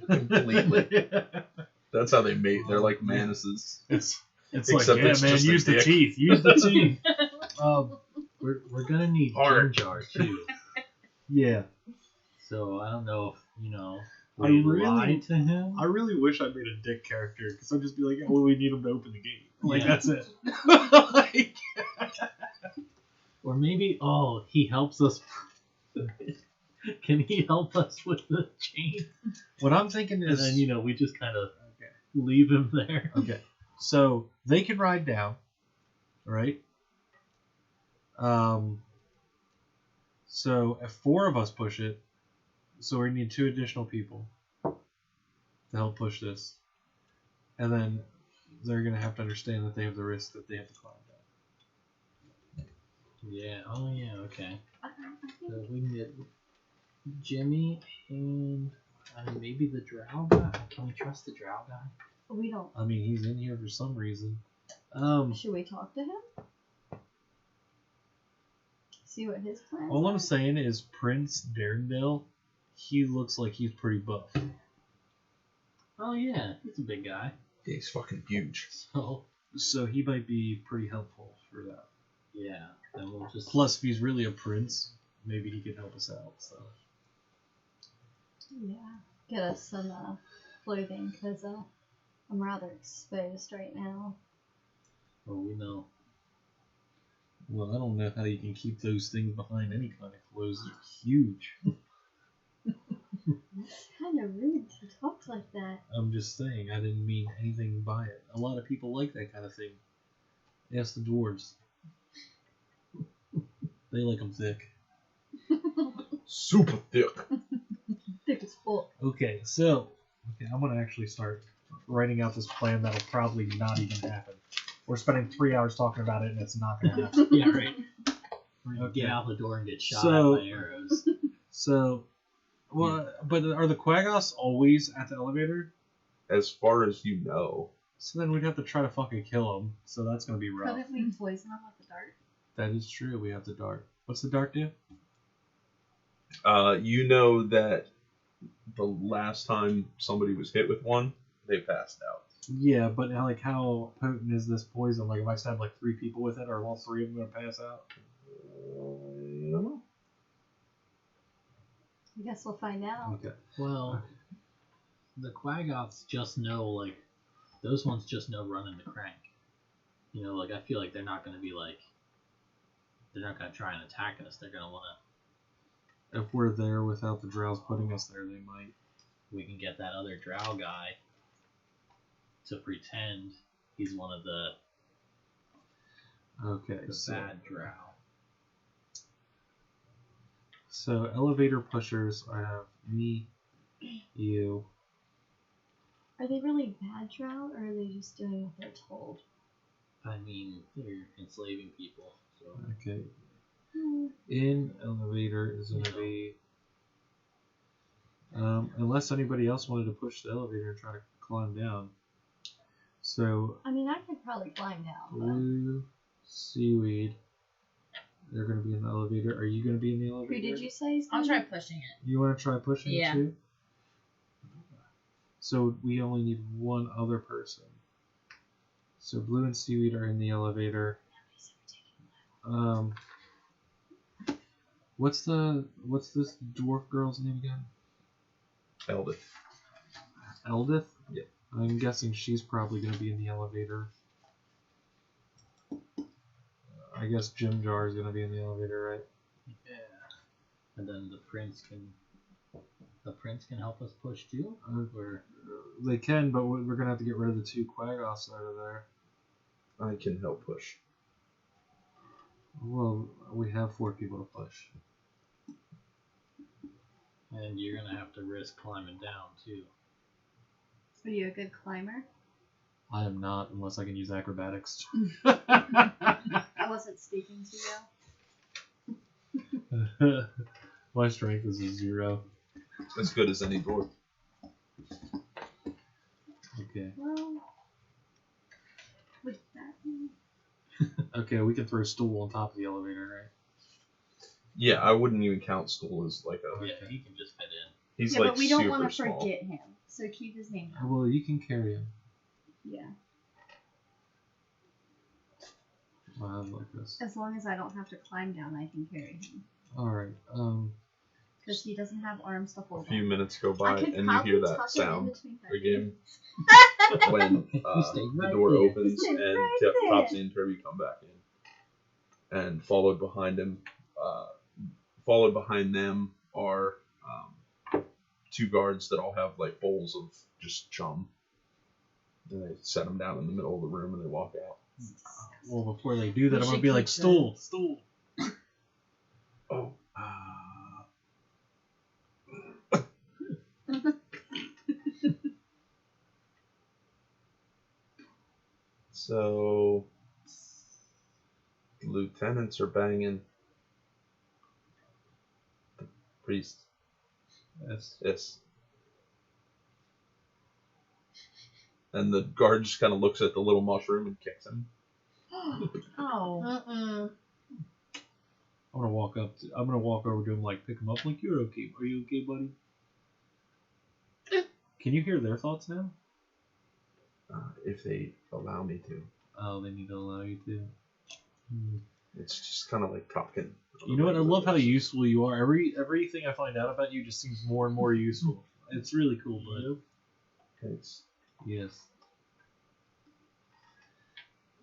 Completely. That's how they mate. They're like manises. It's Except like, yeah, it's man, just a use the dick. teeth. Use the teeth. We're gonna need Hard. Jim Jar too. Yeah. So I don't know if I we really- lie to him. I really wish I made a dick character because I'd just be like, well, we need him to open the gate. Like, Yeah. that's it. Like, Or maybe he helps us. Can he help us with the chain? what I'm thinking And is, then we just kind of leave him there. okay, so they can ride down, right? So if 4 of us push it, so we need 2 additional people to help push this, and then they're gonna have to understand that they have the risk that they have to climb down. Yeah. Oh yeah. Okay. So we can get Jimmy and maybe the drow guy. Can we trust the drow guy? We don't. I mean, he's in here for some reason. Should we talk to him? See what his plans All are? I'm saying is Prince Darendale, he looks like he's pretty buff. Oh yeah, he's a big guy. Yeah, he's fucking huge. So he might be pretty helpful for that. Yeah. Then we'll just. Plus, if he's really a prince, maybe he can help us out. So Yeah. Get us some clothing because I'm rather exposed right now. Oh, we know. well, I don't know how you can keep those things behind any kind of clothes. They're huge. It's kind of rude to talk like that. I'm just saying, I didn't mean anything by it. A lot of people like that kind of thing. Ask the dwarves. They like them thick. Super thick. Thick as fuck. Okay, so I'm gonna actually start writing out this plan that'll probably not even happen. we're spending 3 hours talking about it and it's not gonna happen. Yeah, right. Okay. Get out the door and get shot So- at by arrows. So, well, but are the Quaggoths always at the elevator? As far as you know. So then we'd have to try to fucking kill them. So that's gonna be rough. Couldn't we poison them with the dart? That is true. We have the dart. What's the dart do? You know that the last time somebody was hit with one, they passed out. Yeah, but like, how potent is this poison? Like, if I stab like 3 people with it, are all 3 of them gonna pass out? I don't know. I guess we'll find out. Okay. Well, the Quaggoths just know, like, those ones just know running the crank. You know, like, I feel like they're not going to be like, they're not going to try and attack us. They're going to want If we're there without the drows putting us there, they might. we can get that other drow guy to pretend he's one of the Okay. So, bad drow. so elevator pushers. I have me, you. Are they really bad drow, or are they just doing what they're told? I mean, they're enslaving people, so Okay. In elevator is gonna be. Unless anybody else wanted to push the elevator and try to climb down. So I mean, I could probably climb down, but blue, seaweed. They're gonna be in the elevator. Are you gonna be in the elevator? who did you say? is I'll gonna try pushing it. You want to try pushing Yeah. it too? So we only need one other person. So blue and seaweed are in the elevator. What's this dwarf girl's name again? Eldith. Eldith? Yeah. I'm guessing she's probably going to be in the elevator. I guess Jim Jar is going to be in the elevator, right? yeah. And then the prince can help us push too, or They can, but we're going to have to get rid of the 2 Quaggoths out of there. I can help push. Well, we have 4 people to push. and you're gonna have to risk climbing down too. Are you a good climber? I am not, unless I can use acrobatics. I wasn't speaking to you. My strength is a 0. As good as any dwarf. Okay. Well, with that, Okay, we can throw a stool on top of the elevator, right? Yeah, I wouldn't even count Stool as like a. Yeah, he can just fit in. He's yeah, like but we don't super want to small. forget him, so keep his name out. Well, you can carry him. Yeah, I'll have like this. as long as I don't have to climb down, I can carry him Alright, because he doesn't have arms to A hold. few him. minutes go I by could and you probably hear tuck that him in sound between her again knees. when stay the right door there. opens Stay and right there. Topsy and Turvy come back in. And followed behind them are 2 guards that all have like bowls of just chum. And they set them down in the middle of the room and they walk out. well, before they do that, We I'm gonna should be like, keep stool, stool. Oh. So, lieutenants are banging the priest. Yes. Yes. And the guard just kind of looks at the little mushroom and kicks him. Oh. I'm gonna walk over to him, like, pick him up, like, you're okay. Are you okay, buddy? Can you hear their thoughts now? If they allow me to. Oh, they need to allow you to. It's just kind of like talking. You know what? I love how useful you are. Everything I find out about you just seems more and more useful. It's really cool, bud. Thanks. Yes.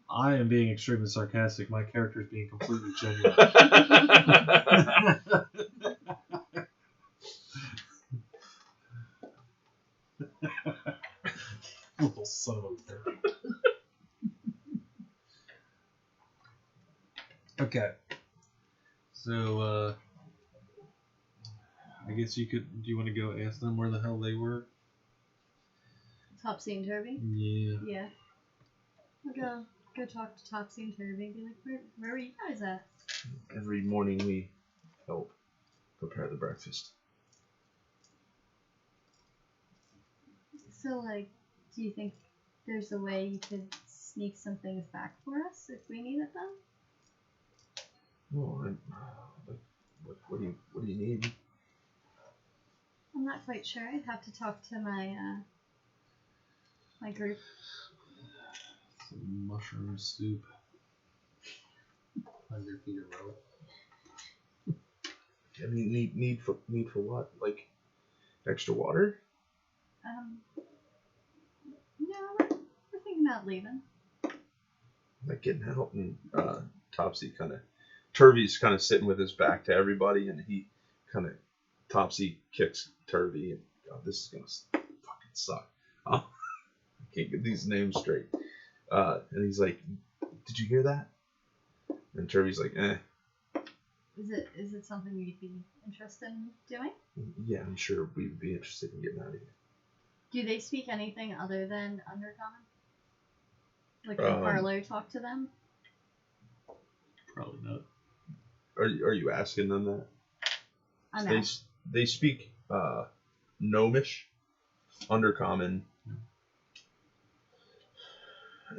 I am being extremely sarcastic. My character is being completely genuine. Little son of a bitch. Okay. So, I guess you could. Do you want to go ask them where the hell they were? Topsy and Turvy? Yeah. Yeah. I'll go. go talk to Topsy and Turvy and be like, where were you guys at? Every morning we help prepare the breakfast. So, like, do you think there's a way you could sneak some things back for us if we needed them? Well, what do you need? I'm not quite sure. I'd have to talk to my my group. Some mushroom soup. 100 feet of rope. I mean, need for what? Like extra water? No, we're thinking about leaving. Like getting out, and Topsy Turvy's kind of sitting with his back to everybody, and he kind of Topsy kicks Turvy, and God, this is gonna fucking suck. I can't get these names straight. And he's like, "Did you hear that?" And Turvy's like, "Eh." Is it something you'd be interested in doing? Yeah, I'm sure we'd be interested in getting out of here. Do they speak anything other than Undercommon? Like when Harlow talked to them? Probably not. Are you asking them that? I'm They asking. they speak Gnomish, Undercommon,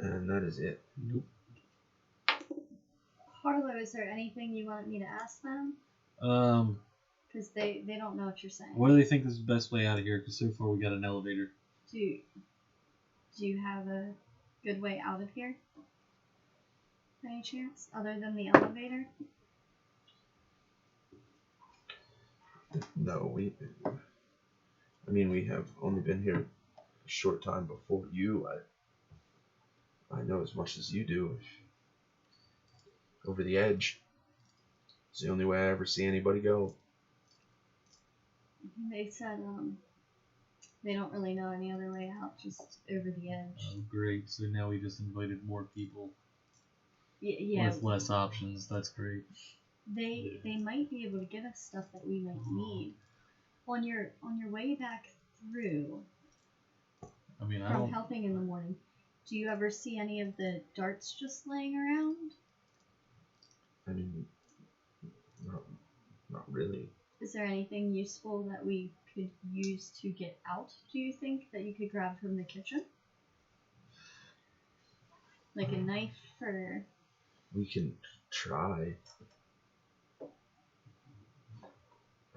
and that is it. Nope. Harlow, is there anything you want me to ask them? Because they don't know what you're saying. What do they think is the best way out of here? Because so far we got an elevator. Do you have a good way out of here? By any chance? Other than the elevator? No, we have only been here a short time before you. I know as much as you do. Over the edge. It's the only way I ever see anybody go. They said they don't really know any other way out, just over the edge. Oh, great. So now we just invited more people Yeah. with less options. That's great. They might be able to get us stuff that we might need. On your way back through I mean, I from don't. helping in the morning, do you ever see any of the darts just laying around? I mean, not really. Is there anything useful that we could use to get out, do you think, that you could grab from the kitchen? Like a knife or... We can try.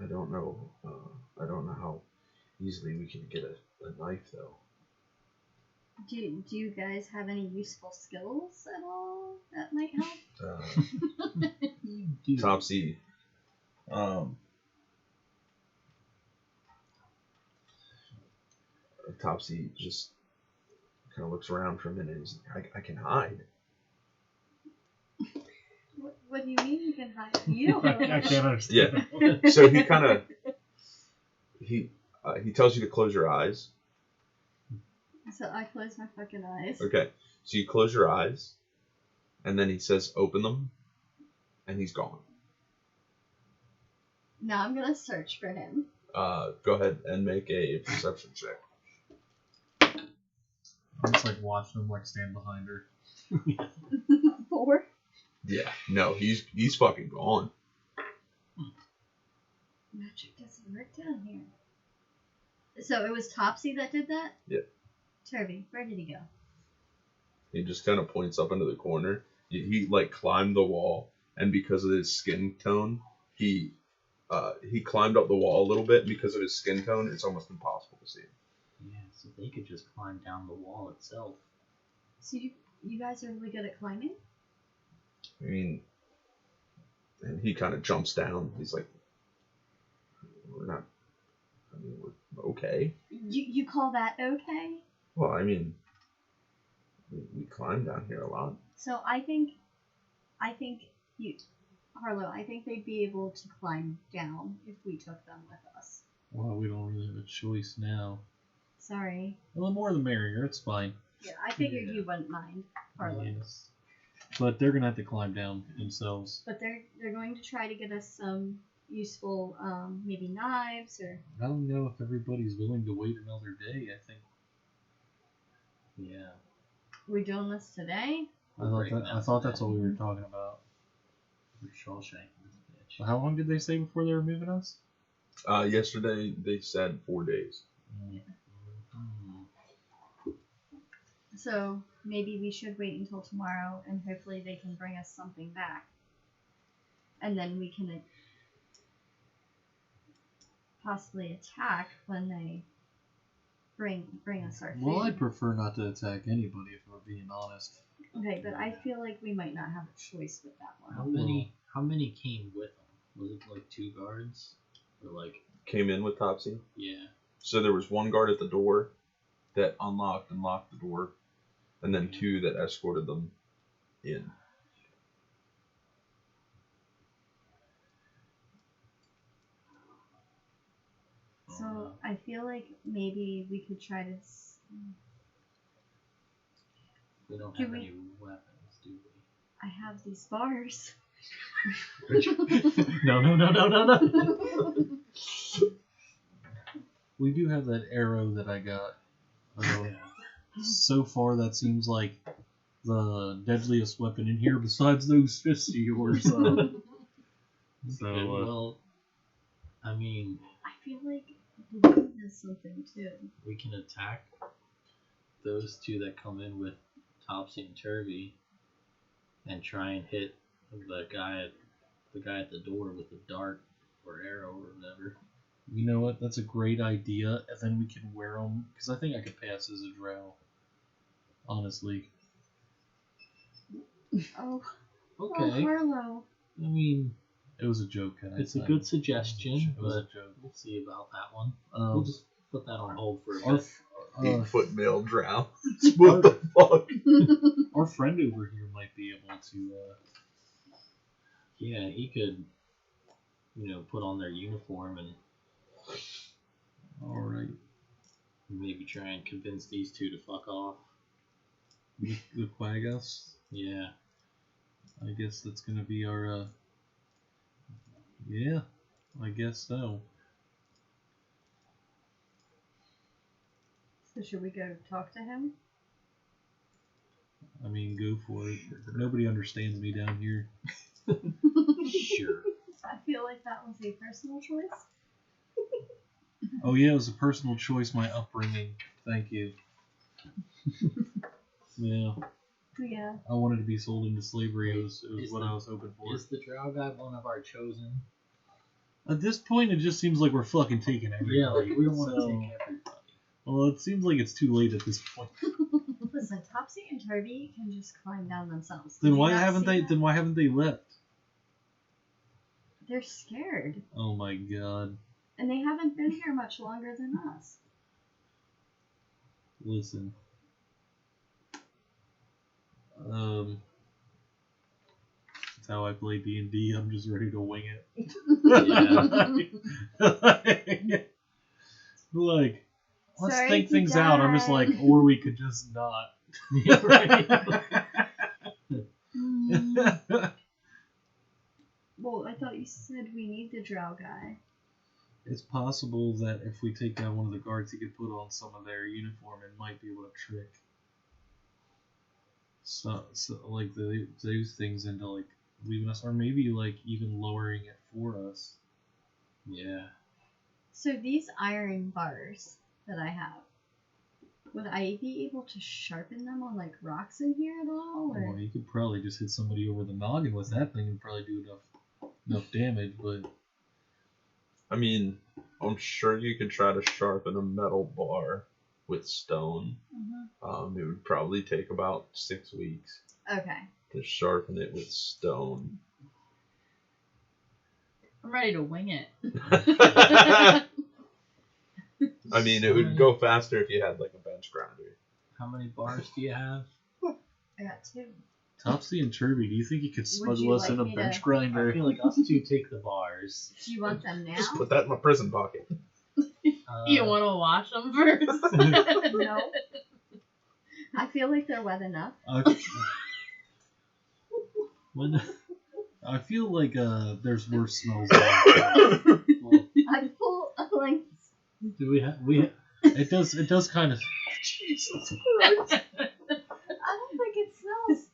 I don't know how easily we can get a knife, though. Do you guys have any useful skills at all that might help? Topsy. Topsy just kind of looks around for a minute. He's like, I can hide. What do you mean you can hide? You I can't understand. Yeah. So he kind of he tells you to close your eyes. So I close my fucking eyes. Okay. So you close your eyes, and then he says, "Open them," and he's gone. Now I'm gonna search for him. Go ahead and make a perception check. I'm just like watching him like stand behind her. 4. Yeah. No, he's fucking gone. Magic doesn't work down here. So it was Topsy that did that? Yep. Turvy, where did he go? He just kind of points up into the corner. He like climbed the wall, and because of his skin tone, he climbed up the wall a little bit. Because of his skin tone, it's almost impossible to see him. Yeah, so they could just climb down the wall itself. So you guys are really good at climbing? I mean, and he kind of jumps down. He's like, we're okay. You call that okay? Well, I mean, we climb down here a lot. So I think you, Harlow, I think they'd be able to climb down if we took them with us. Well, we don't really have a choice now. Sorry. Well, the more the merrier. It's fine. Yeah, I figured Yeah. you wouldn't mind, Harlow. Yes. But they're gonna have to climb down themselves. But they're going to try to get us some useful, maybe knives or... I don't know if everybody's willing to wait another day. I think. Yeah. We're doing this today? I thought that's what we were talking about. We're Shawshanking this bitch. How long did they say before they were moving us? Yesterday they said 4 days. So maybe we should wait until tomorrow, and hopefully they can bring us something back, and then we can possibly attack when they bring us our food. Well, I prefer not to attack anybody if we're being honest. Okay, but I feel like we might not have a choice with that one. How many came with them? Was it like 2 guards? Or like Came in with Topsy. yeah. So there was one guard at the door that unlocked and locked the door, and then 2 that escorted them in. So I feel like maybe we could try to. We don't Do have we- any weapons, do we? I have these bars. No. We do have that arrow that I got. So far, that seems like the deadliest weapon in here, besides those fists of yours. Okay, So, well, I mean, I feel like blue has something too. we can attack those 2 that come in with Topsy and Turvy, and try and hit the guy at the door with a dart or arrow or whatever. you know what? That's a great idea, and then we can wear them, because I think I could pass as a drow. Honestly. Oh, Okay, Harlow. I mean, it was a joke. it's a good suggestion, It was a but joke. we'll see about that one. We'll just put that on hold for a Our, bit. 8-foot male drow. What the fuck? our friend over here might be able to. Yeah, he could, put on their uniform and All right. maybe try and convince these 2 to fuck off. The Quaggas. Yeah. I guess that's gonna be our. Yeah, I guess so. So should we go talk to him? I mean, go for it. Nobody understands me down here. Sure. I feel like that was a personal choice. Oh yeah, it was a personal choice. My upbringing. Thank you. Yeah, Yeah. I wanted to be sold into slavery. It was Is what the- I was hoping for. Is the drow guy one of our chosen? At this point, it just seems like we're fucking taking everybody. Yeah, like we don't want to So- take everybody. Well, it seems like it's too late at this point. Listen, Topsy and Turvy can just climb down themselves. Did Then you why not haven't see they? that? Then why haven't they left? They're scared, Oh my god! and they haven't been here much longer than us. Listen. That's how I play D&D. I'm just ready to wing it. Like, let's Sorry think to things out. I'm just die. like, or we could just not. Well, I thought you said we need the drow guy. It's possible that if we take down one of the guards, he could put on some of their uniform and might be able to trick so like those things into like leaving us, or maybe like even lowering it for us. Yeah. So these iron bars that I have, would I be able to sharpen them on like rocks in here at all? Or? Well, you could probably just hit somebody over the noggin with that thing and probably do enough damage, but I mean, I'm sure you could try to sharpen a metal bar with stone. Mhm. It would probably take about 6 weeks Okay. to sharpen it with stone. I'm ready to wing it. I mean, it would go faster if you had like a bench grinder. How many bars do you have? I got 2. Topsy and Turvy, do you think you could Would smuggle you us like in a me bench to- I grinder? feel like us 2 take the bars. Do you want them now? Just put that in my prison pocket. You want to wash them first? No. I feel like they're wet enough. I feel like there's worse smells. I pull a length. Do we have It does kind of. Jesus I don't think it smells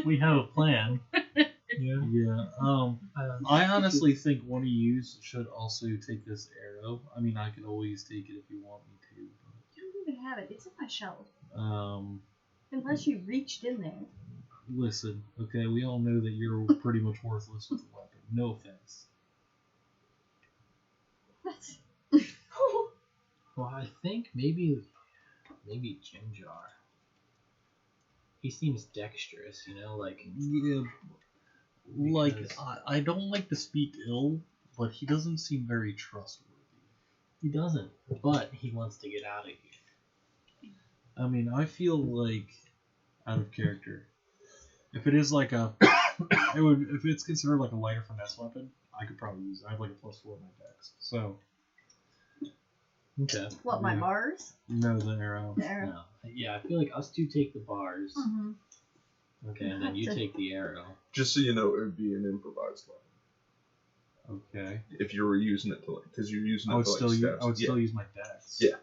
we have a plan. Yeah. Yeah. I honestly think one of you should also take this arrow. I mean, I can always take it if you want me to. You don't even have it. It's in my shelf. But, Unless you reached in there. listen, okay, we all know that you're pretty much worthless with a weapon. No offense. What? Well, I think maybe Jimjar. He seems dexterous, you know, like Yeah. Like, Because- I don't like to speak ill, but he doesn't seem very trustworthy. he doesn't, but he wants to get out of here. I mean, I feel like out of character. If it is like a, if it's considered like a lighter finesse weapon, I could probably use it. I have like a +4 in my dex. So Okay. What, my Yeah. bars? no, the arrow. The arrow. No. Yeah, I feel like us two take the bars. Mm-hmm. Okay, and then you take the arrow. Just so you know, it would be an improvised weapon Okay. if you were using it to like, because you're using it I would to like still use. stab. I would Yeah. still use my dex. Yeah.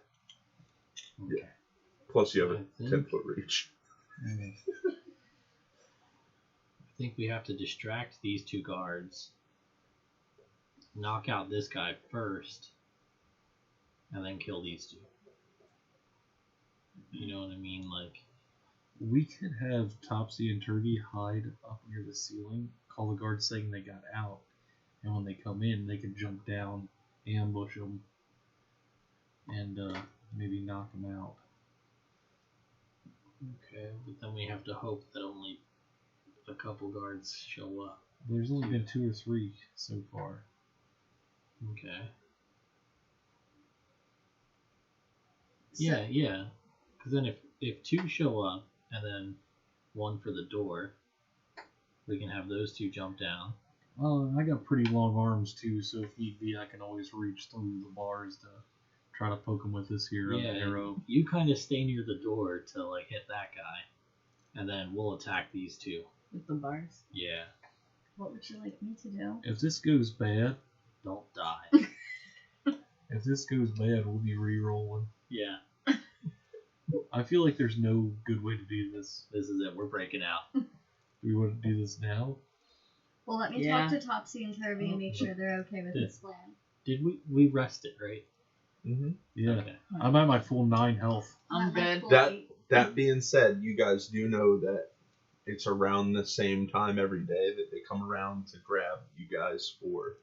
Okay. Plus, you have I a think- 10-foot reach. Mm. I think we have to distract these two guards, knock out this guy first, and then kill these two. You know what I mean? Like, We could have Topsy and Turvy hide up near the ceiling, call the guards saying they got out, and when they come in, they can jump down, ambush them, and maybe knock them out. okay, but then we have to hope that only a couple guards show up. There's only been 2 or 3 so far. Okay. Yeah, yeah. Because then if two show up and then one for the door, we can have those two jump down. I got pretty long arms too, so if need be, I can always reach through the bars to try to poke him with this here Yeah, arrow. you kind of stay near the door to like hit that guy, and then we'll attack these two. With the bars. Yeah, What would you like me to do? If this goes bad, don't die. we'll be re-rolling. Yeah, I feel like there's no good way to do this. this is it. We're breaking out. Do we want to do this now? Well, let me Yeah. talk to Topsy and Turvy and make sure they're okay with Yeah. this plan. Did we rest it right? Mm-hmm. Yeah. Okay. I'm at my full 9 health. I'm Not like good. full That- eight. That being said, you guys do know that it's around the same time every day that they come around to grab you guys for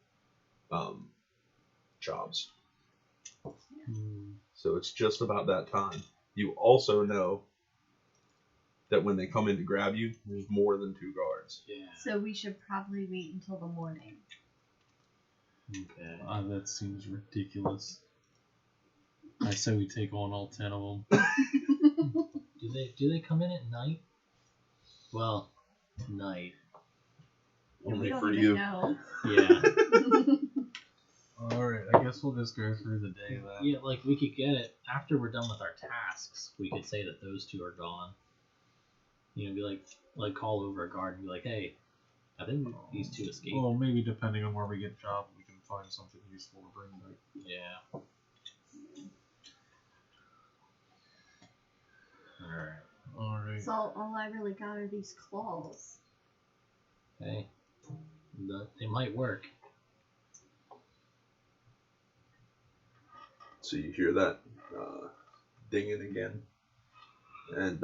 jobs. So it's just about that time. You also know that when they come in to grab you, there's more than 2 guards. Yeah. So we should probably wait until the morning. Okay. That seems ridiculous. I say we take on all 10 of them. Do they come in at night? Well, night. We Only don't for even you. know. Yeah. Alright, I guess we'll just go through the day then. Yeah, like we could get it after we're done with our tasks. We could say that those two are gone. You know, be like call over a guard and be like, hey, I think these two escaped. Well, maybe depending on where we get job, we can find something useful to bring back. Yeah. Alright. Alright. So all I really got are these claws. Hey, they might work. So you hear that dinging again, and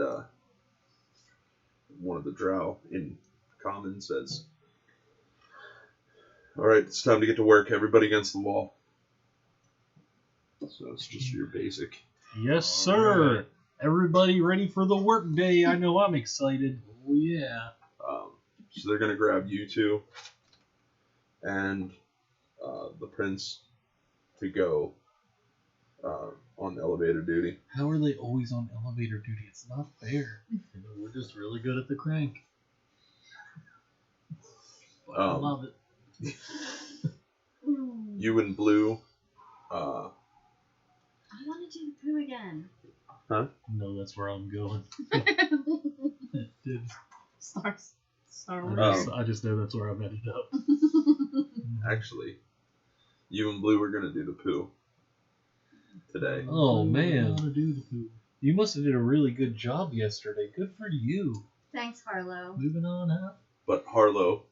one of the drow in common says, "All right, it's time to get to work. Everybody against the wall." So it's just your basic. Yes, sir! Alright. Everybody ready for the work day. I know I'm excited. Oh yeah. So they're gonna grab you two and the prince to go on elevator duty. How are they always on elevator duty? It's not fair. We're just really good at the crank. I Um, love it. You and Blue. I want to do the poo again. No, that's where I'm going. Star Wars. Um, I just know that's where I'm headed up. Actually, you and Blue are gonna do the poo today. Oh, I don't know man. how to do the poo. You must have did a really good job yesterday. Good for you. Thanks, Harlow. Moving on up. But Harlow,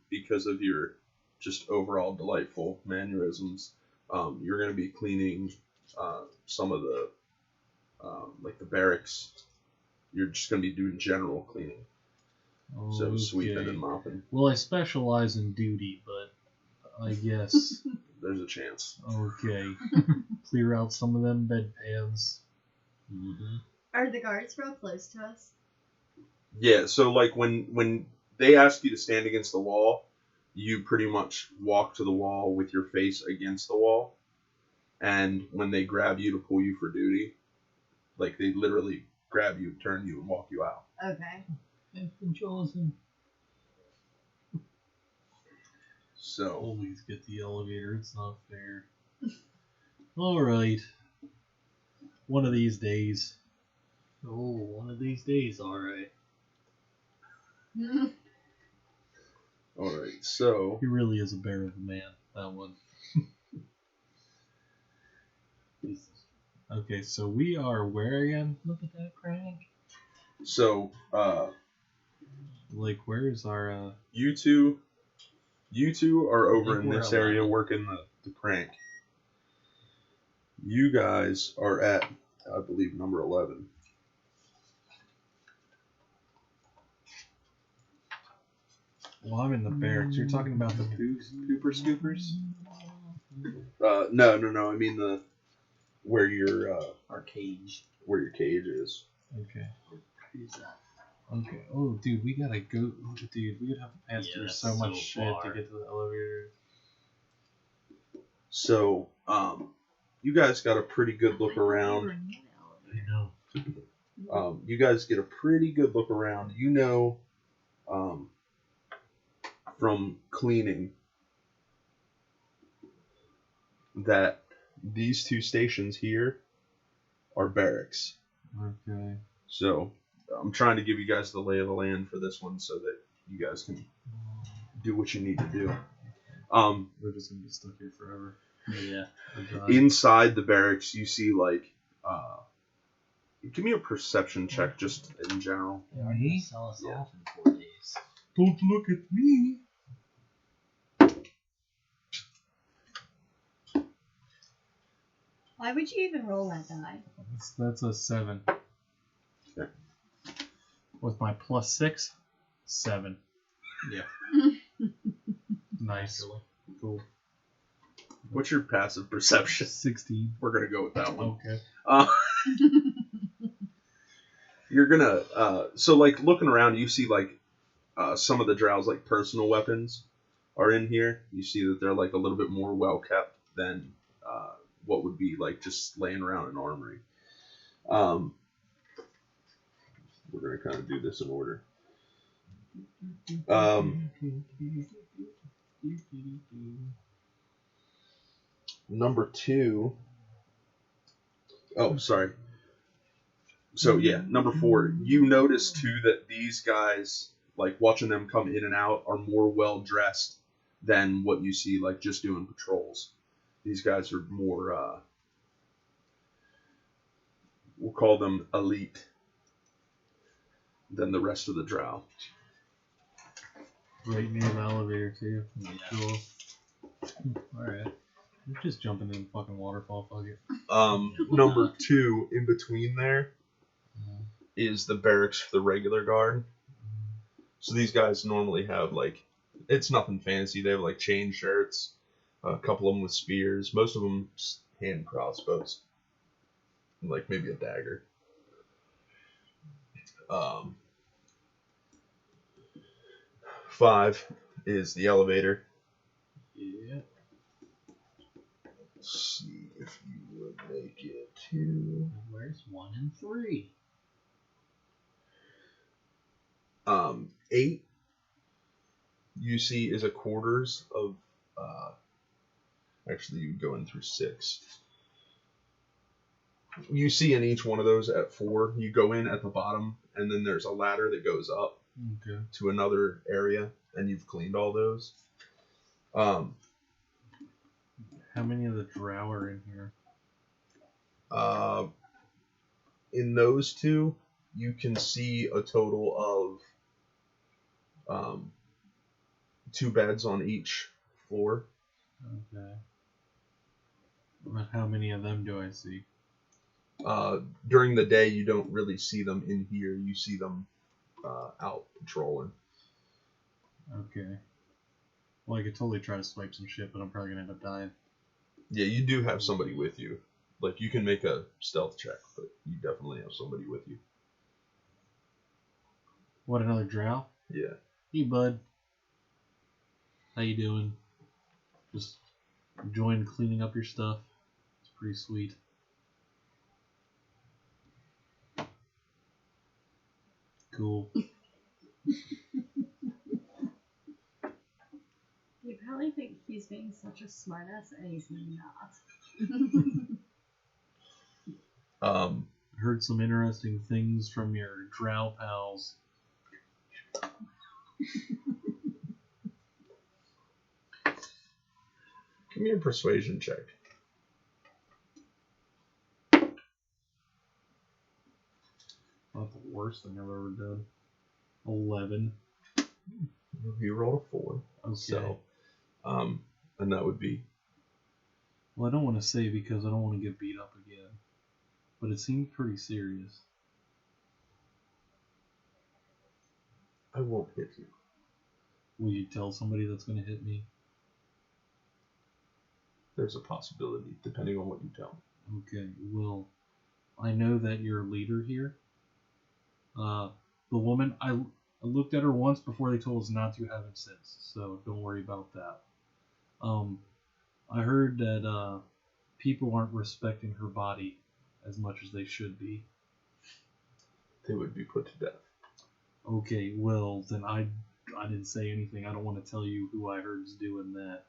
because of your just overall delightful mannerisms, you're going to be cleaning some of the, like the barracks. You're just going to be doing general cleaning. So sweeping and mopping. Well, I specialize in duty, but I guess... There's a chance. Okay. Clear out some of them bedpans. Mm-hmm. Are the guards real close to us? Yeah, so like when they ask you to stand against the wall, you pretty much walk to the wall with your face against the wall. And when they grab you to pull you for duty, like they literally grab you, turn you, and walk you out. Okay. I've been chosen. So Always get the elevator. It's not fair. Alright. One of these days. Oh, one of these days, alright. alright, so He really is a bear of a man, that one. Okay, so we are where again? Look at that crank. so Like, where is our, you two are over think in we're this area 11. working the crank. You guys are at, I believe, number 11. well, I'm in the barracks. You're talking about the pooper scoopers? No. I mean where your Our cage. where your cage is. Okay. Who's that? Okay. Oh, dude, we gotta go. Dude, we would have to pass Yeah, through that's so much so shit far. to get to the elevator. So, you guys got a pretty good look around. I know. You guys get a pretty good look around. You know, from cleaning that these two stations here are barracks. Okay. So, I'm trying to give you guys the lay of the land for this one so that you guys can do what you need to do. We're just gonna be stuck here forever. Yeah. Or die. Inside the barracks, you see like, give me a perception check just in general. They are gonna sell us Yeah. off in 4 days. Don't look at me. Why would you even roll that die? That's a 7. Okay. With my +6, 7. Yeah. Nice. Cool. What's your passive perception? 16. We're gonna go with that one. Okay. You're gonna so like looking around, you see like some of the Drow's like personal weapons are in here. You see that they're like a little bit more well kept than what would be like just laying around an armory. We're gonna kind of do this in order. Number 2. Oh, sorry. So yeah, number 4. You notice too that these guys, like watching them come in and out, are more well dressed than what you see like just doing patrols. These guys are more, we'll call them elite than the rest of the Drow. Right near the elevator, too. Yeah. Cool. Alright. We're just jumping in the fucking waterfall, fuck it. Number 2 in between there is the barracks for the regular guard. So these guys normally have like, it's nothing fancy. They have like chain shirts, a couple of them with spears, most of them hand crossbows, and like maybe a dagger. 5 is the elevator. Yeah. Let's see if you would make it to. Where's 1 and 3? 8 you see is a quarters of. Actually, you would go in through 6. You see in each one of those at 4, you go in at the bottom, and then there's a ladder that goes up Okay. to another area, and you've cleaned all those. How many of the drow are in here? In those 2, you can see a total of 2 beds on each floor. Okay. But how many of them do I see? During the day, you don't really see them in here. You see them out patrolling. Okay. Well, I could totally try to swipe some shit, but I'm probably gonna end up dying. Yeah, you do have somebody with you. Like, you can make a stealth check, but you definitely have somebody with you. What, another drow? Yeah. Hey, bud. How you doing? Just enjoying cleaning up your stuff. It's pretty sweet. Cool. You probably think he's being such a smartass, and he's not. Heard some interesting things from your drow pals. Give me a persuasion check. Not the worst thing I've ever done. 11. You rolled a 4. Okay. So, and that would be. Well, I don't want to say because I don't want to get beat up again. But it seemed pretty serious. I won't hit you. Will you tell somebody that's going to hit me? There's a possibility, depending on what you tell me. Okay, well, I know that you're a leader here. The woman, I looked at her once before they told us not to, haven't since, so don't worry about that. I heard that people aren't respecting her body as much as they should be. They would be put to death. Okay, well, then I didn't say anything. I don't want to tell you who I heard is doing that.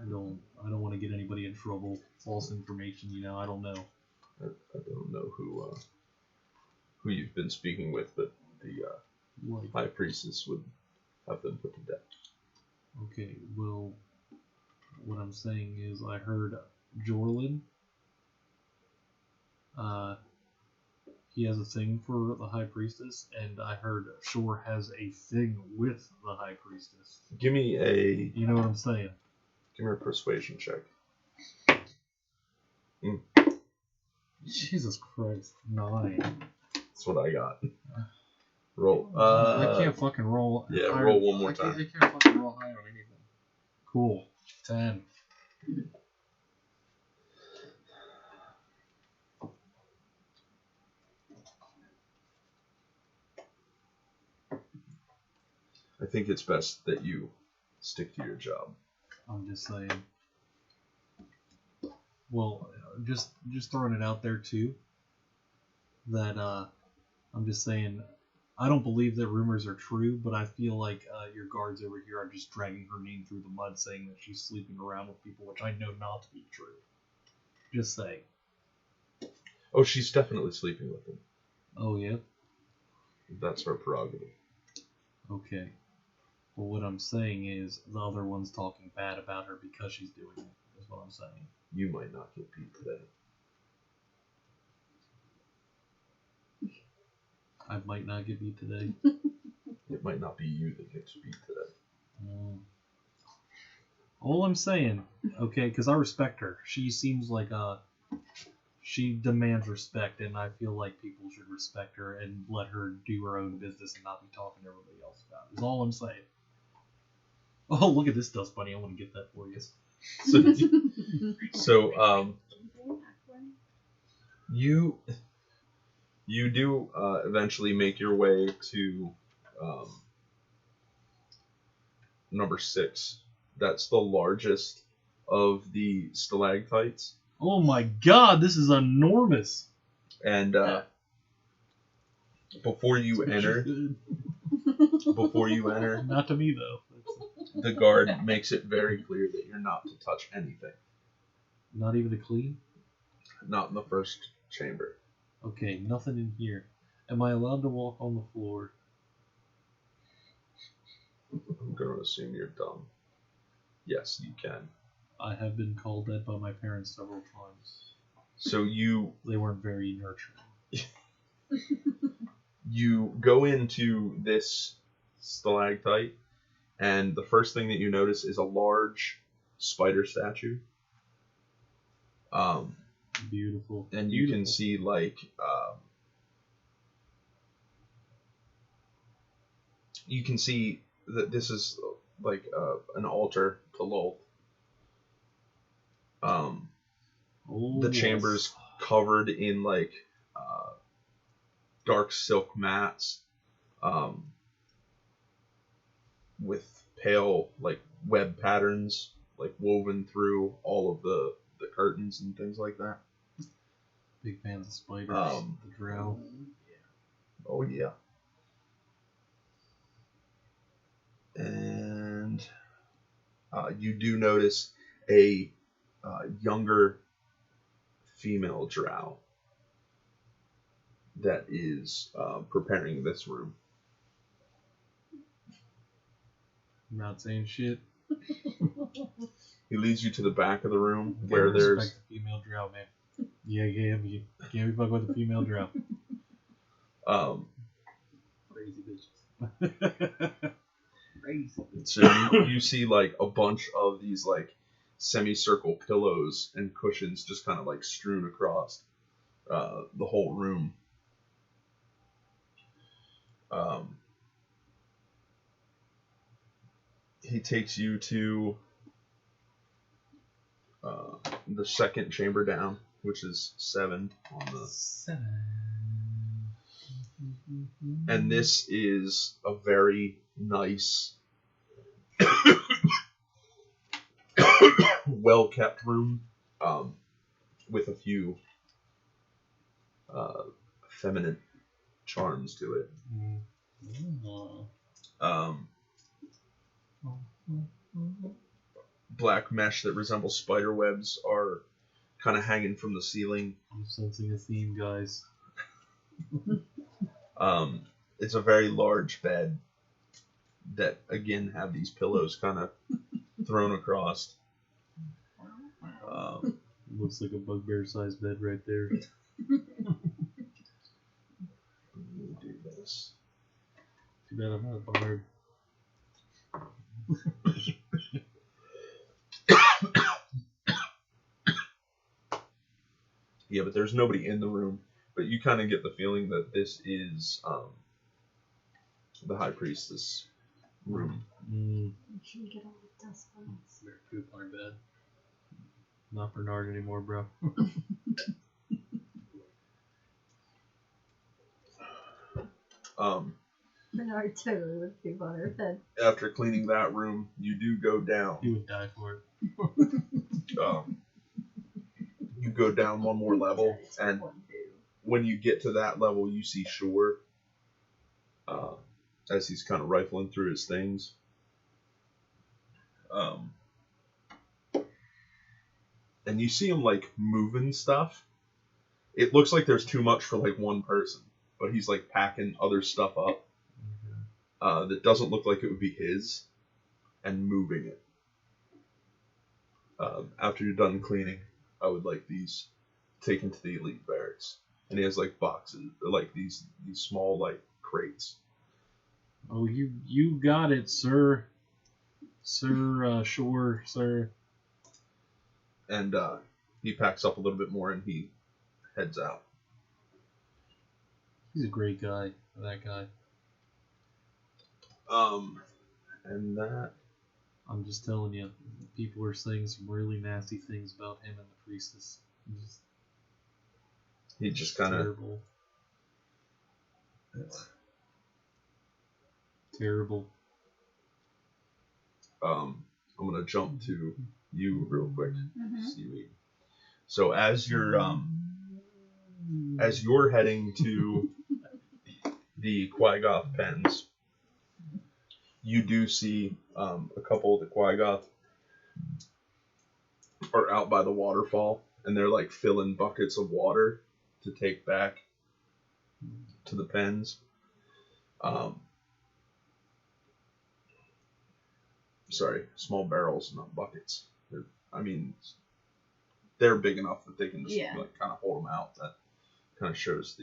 I don't want to get anybody in trouble. False information, I don't know. I don't know who you've been speaking with, but the high priestess would have them put to death. Okay, well, what I'm saying is I heard Jorlin, he has a thing for the high priestess, and I heard Shore has a thing with the high priestess. Give me a... You know what I'm saying? Give me a persuasion check. Jesus Christ, 9. That's what I got. Roll. I can't fucking roll. Yeah, higher. roll one more time. I can't fucking roll higher on anything. Cool. 10. I think it's best that you stick to your job. I'm just saying. Well, just throwing it out there too. That I'm just saying, I don't believe that rumors are true, but I feel like your guards over here are just dragging her name through the mud, saying that she's sleeping around with people, which I know not to be true. Just saying. Oh, she's definitely sleeping with them. Oh yeah. That's her prerogative. Okay. Well, what I'm saying is the other one's talking bad about her because she's doing it. Is what I'm saying. You might not get beat today. I might not get beat today. It might not be you that gets beat today. All I'm saying, okay, because I respect her. She seems like she demands respect, and I feel like people should respect her and let her do her own business and not be talking to everybody else about it. Is all I'm saying. Oh, look at this dust bunny! I want to get that for you. So you do eventually make your way to number 6. That's the largest of the stalactites. Oh my God, this is enormous! And before you enter, not to me though. the guard makes it very clear that you're not to touch anything. Not even to clean? Not in the first chamber. Okay, nothing in here. Am I allowed to walk on the floor? I'm going to assume you're dumb. Yes, you can. I have been called that by my parents several times. So you... They weren't very nurturing. You go into this stalactite, and the first thing that you notice is a large spider statue. Beautiful. And you can see like you can see that this is like an altar to Lolth. The chamber's covered in like dark silk mats with pale like web patterns like woven through all of the curtains and things like that. Big fans of spiders. The drow. Oh yeah. And you do notice a younger female drow that is preparing this room. I'm not saying shit. He leads you to the back of the room where Respect there's the female drow, man. Yeah, you can't be fucking with the female drow. Crazy bitches. Crazy. So you see like a bunch of these like semicircle pillows and cushions just kind of like strewn across the whole room. He takes you to the second chamber down, which is 7 on the. 7. And this is a very nice, well-kept room with a few feminine charms to it. Black mesh that resembles spider webs are kind of hanging from the ceiling. I'm sensing a theme, guys. It's a very large bed that again have these pillows kind of thrown across. Looks like a bugbear-sized bed right there. Do this. Too bad I'm not a bard. Yeah, but there's nobody in the room. But you kind of get the feeling that this is the High Priestess room. Make sure you get all the dust bunnies. Better poop on her bed. Not Bernard anymore, bro. Bernard totally would poop on her bed. After cleaning that room, you do go down. He would die for it. You go down one more level, and when you get to that level, you see Shore as he's kind of rifling through his things. And you see him like moving stuff. It looks like there's too much for like one person, but he's like packing other stuff up that doesn't look like it would be his, and moving it. After you're done cleaning, I would like these taken to the elite barracks. And he has like boxes, like these small like crates. Oh, you got it, sir. Sir, Shore, sir. And he packs up a little bit more and he heads out. He's a great guy, that guy. And that. I'm just telling you, people are saying some really nasty things about him and the priestess. He just kind of. Terrible. I'm gonna jump to you real quick. Mm-hmm. Seaweed. So as you're heading to the Quaggoth pens, you do see a couple of the Quaggoth are out by the waterfall, and they're like filling buckets of water to take back to the pens. Sorry, small barrels, not buckets. They're big enough that they can just like kind of hold them out. That kind of shows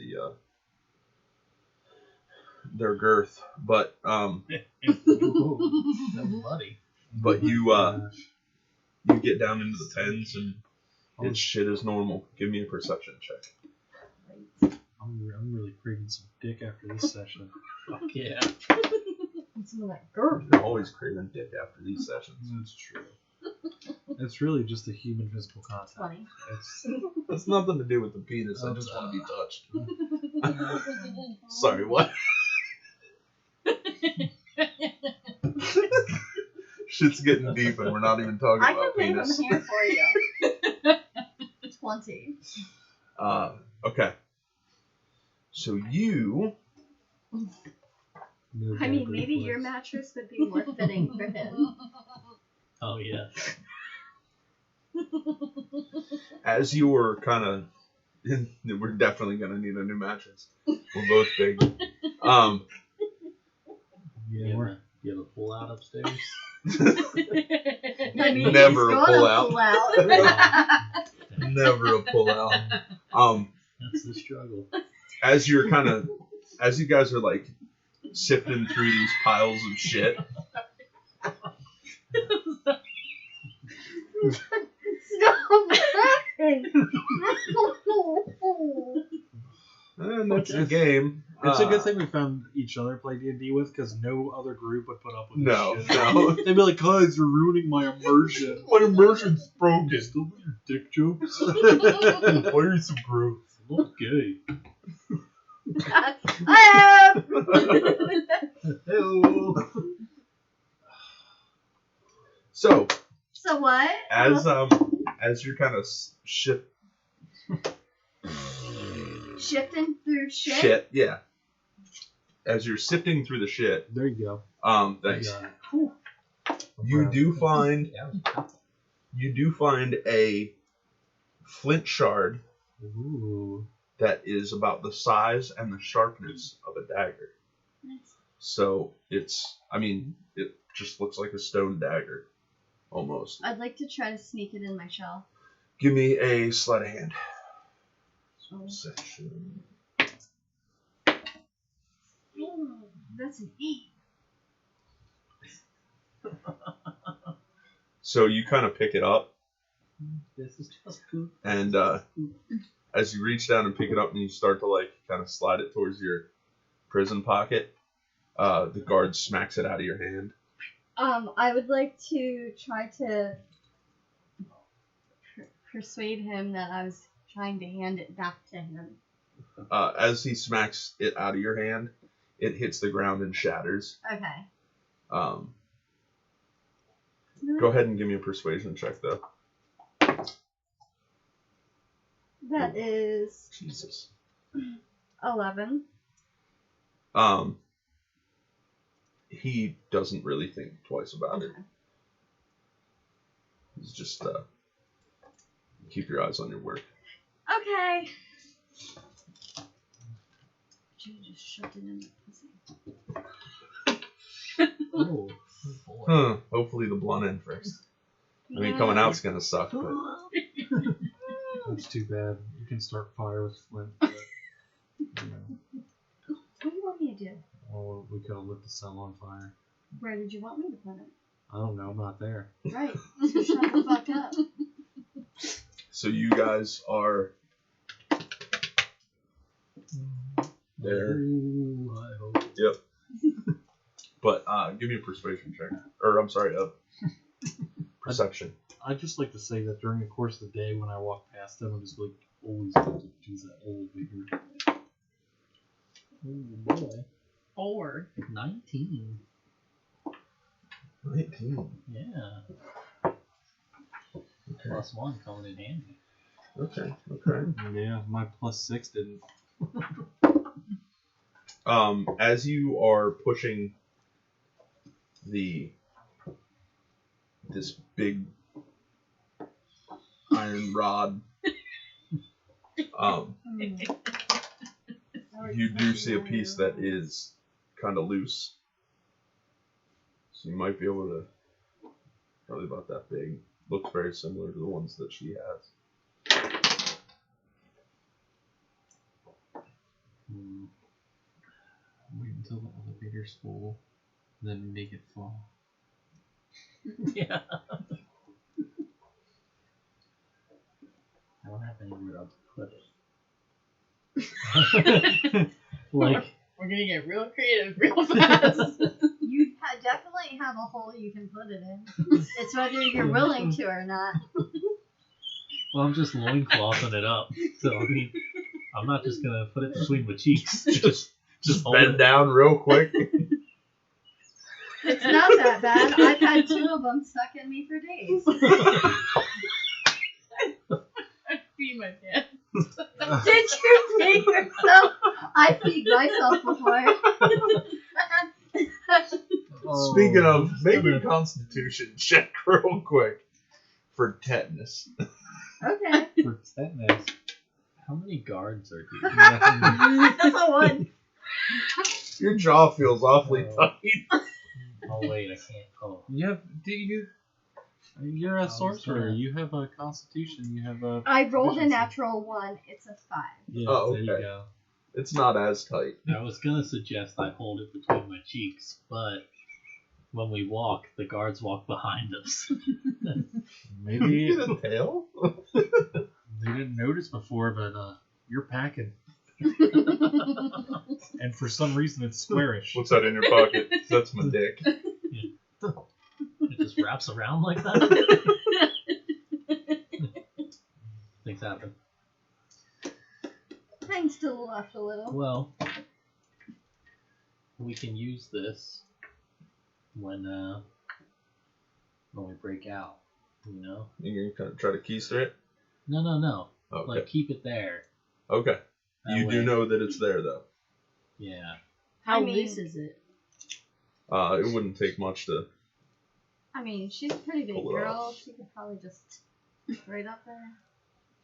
their girth, but Ooh, that's bloody. but you get down into the tens and it's shit is normal. Give me a perception check. I'm really craving some dick after this session. Fuck yeah. And some of that girth. You're always craving dick after these sessions. That's true. It's really just a human physical contact. 20. That's nothing to do with the penis. I just want to be touched. Sorry, what? Shit's getting deep and we're not even talking I can about leave penis. them here for you. 20. Okay. So you No I mean, bad maybe your reflex. mattress would be more fitting for him. Oh yeah. as you were kind of, we're definitely gonna need a new mattress. We're both big. Yeah, You we're have a pull out upstairs? I mean, Never he's a gonna pull out. pull out. Never a pull out. That's the struggle. As you're kind of, as you guys are like sifting through these piles of shit, Stop laughing. and that's the game. It's a good thing we found each other to play D&D with, because no other group would put up with No, this shit. no. They'd be like, guys, you're ruining my immersion. My immersion's broken. Still with your dick jokes? Why are you so gross? Okay. I am. Hello. So So what? as you're kind of Shifting through shit. yeah. As you're sifting through the shit, There you go. thanks. Yeah. Whew. You do find Yeah. a flint shard Ooh. that is about the size and the sharpness of a dagger. Nice. So it just looks like a stone dagger, almost. I'd like to try to sneak it in my shell. Give me a sleight of hand. Oh. Section. Ooh, that's an 8. So you kind of pick it up, This is just poop. and as you reach down and pick it up and you start to like kind of slide it towards your prison pocket, the guard smacks it out of your hand. I would like to try to persuade him that I was trying to hand it back to him. As he smacks it out of your hand, it hits the ground and shatters. Okay. Go ahead and give me a persuasion check, though. That is Jesus. 11. He doesn't really think twice about it. Okay. He's just keep your eyes on your work. Okay. Should have just shoved it in the pussy. Oh. Huh. Hopefully the blunt end first. I mean, coming out's gonna suck, but That's too bad. You can start fire with flint. But, you know, What do you want me to do? well, we could have lit the cell on fire. Where did you want me to put it? I don't know. I'm not there. Right. So shut the fuck up. so you guys are there. Ooh, I hope. Yep. But give me a persuasion check, or I'm sorry, perception. I'd just like to say that during the course of the day, when I walk past them, I'm just like always like to use that elevator. Ooh, boy. 4. 19. 19. Yeah. +1 coming in handy. Okay. Yeah, my +6 didn't. As you are pushing this big iron rod, you do see a piece that is kind of loose. So you might be able to, probably about that big. Looks very similar to the ones that she has. Wait until the elevator's full, then make it fall. Yeah. I don't have anywhere else to put it. Like, We're gonna get real creative real fast. You definitely have a hole you can put it in. It's whether you're willing to or not. well, I'm just loinclothing it up. So, I mean, I'm not just gonna put it between my cheeks. Just hold bend it. down real quick. It's not that bad. I've had 2 of them stuck in me for days. I pee my pants. Did you feed yourself? I feed myself before. Speaking of, just make gonna- a constitution check real quick for tetanus. Okay. For tetanus. How many guards are here? One. Your jaw feels awfully Oh. tight. Oh, wait, I can't. Oh. You're a was sorcerer. gonna- You have a constitution. You have a. I rolled a proficiency. natural 1. It's a 5. Yeah, Oh, there you okay. go. It's not as tight. I was gonna suggest I hold it between my cheeks, but when we walk, the guards walk behind us. Maybe You get a tail? they didn't notice before, but you're packing, and for some reason it's squarish. What's that in your pocket? That's my dick. It just wraps around like that. Things happen. Mine still left a little. Well, we can use this when we break out. You know? You can kind of try to keister it? No. Okay. Like keep it there. Okay. That You do way- know that it's there, though. Yeah. How I mean- loose is it? It wouldn't take much to. I mean, she's a pretty big Pull it girl. off. She could probably just right up there.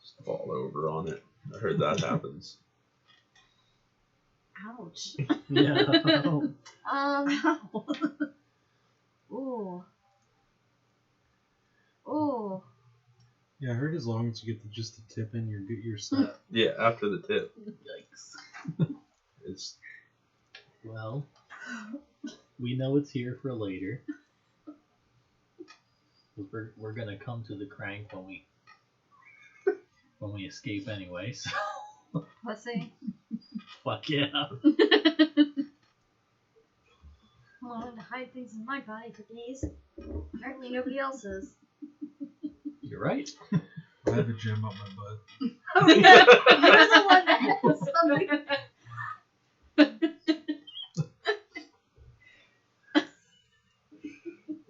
Just fall over on it. I heard that happens. Ouch. Yeah. Ooh. Ooh. Yeah, I heard as long as you get just the tip in, you're set. Yeah, after the tip. Yikes. It's Well, we know it's here for later. 'Cause we're gonna come to the crank when we escape anyway. So Pussy. fuck yeah. Well, I wanted to hide things in my body for days. Apparently nobody else is. You're right. I have a gem up my butt. Oh, yeah. You're the one that has something.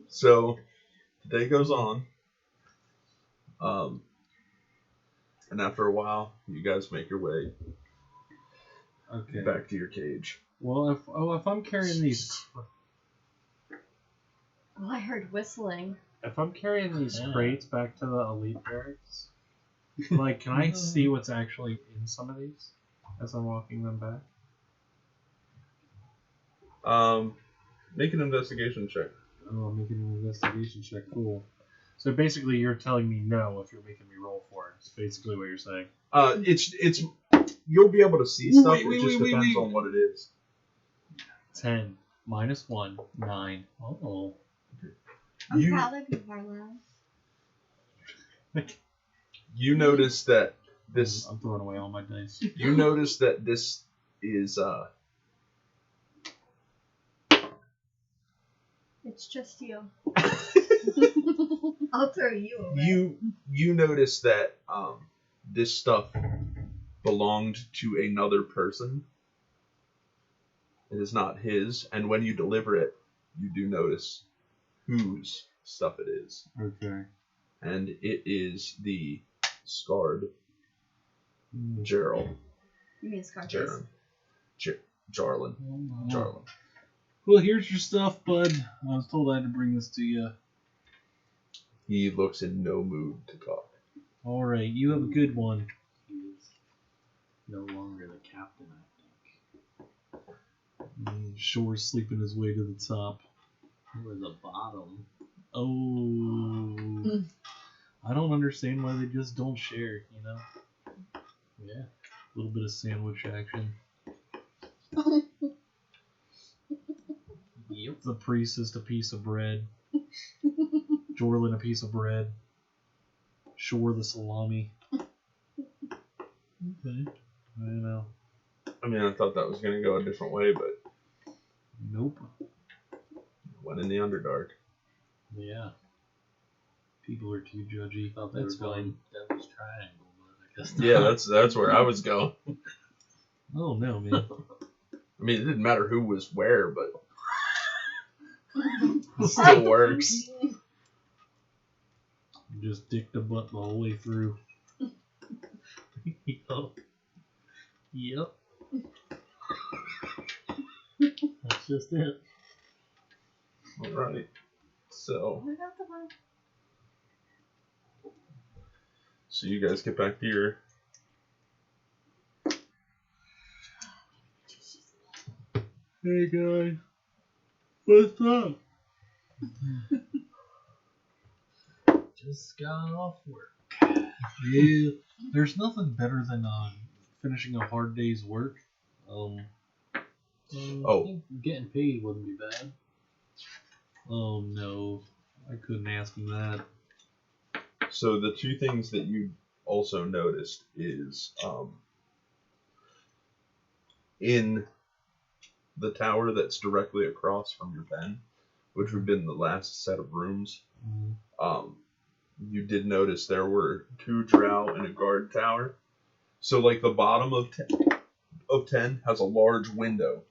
so the day goes on. And after a while, you guys make your way Okay. back to your cage. Well, if I'm carrying these, Oh, I heard whistling. if I'm carrying these Yeah. crates back to the elite barracks, like, can I see what's actually in some of these as I'm walking them back? Make an investigation check. Oh, I'm making an investigation check. Cool. So basically, you're telling me no if you're making me roll for it. It's basically what you're saying. It's you'll be able to see stuff. It just depends on what it is. 10 minus 1, 9. Oh. I'm You proud of you, Harlan. you notice that this I'm throwing away all my dice. you notice that this is It's just you. I'll throw you away. you notice that this stuff belonged to another person. It is not his, and when you deliver it, you do notice whose stuff it is, Okay. and it is the scarred Gerald. You mean Scarface? Jaren. Jarlin. Jarlin. Well, here's your stuff, bud. I was told I had to bring this to you. He looks in no mood to talk. All right, you have a good one. He is no longer the captain, I Shore's sleeping his way to the top. think. We're the bottom. Oh. I don't understand why they just don't share, you know? Yeah. A little bit of sandwich action. Yep. The priestess a piece of bread. Jorlin a piece of bread. Shore the salami. Okay. I don't know. I mean, I thought that was going to go a different way, but Nope. went in the Underdark. Yeah. People are too judgy. Thought they That's were going fine. Devil's Triangle, but I guess Yeah, not. that's where I was going. Oh no, man. I mean, it didn't matter who was where, but it still works. Just dick the butt the whole way through. Yep. Yep. That's just it. All right. So, What about the one? so you guys get back to your. Hey guys, what's up? Just got off work. Yeah, there's nothing better than finishing a hard day's work. Oh. I think getting paid wouldn't be bad. Oh no, I couldn't ask him that. So the two things that you also noticed is in the tower that's directly across from your pen, which would have been the last set of rooms. You did notice there were 2 drow in a guard tower. So like the bottom of 10 has a large window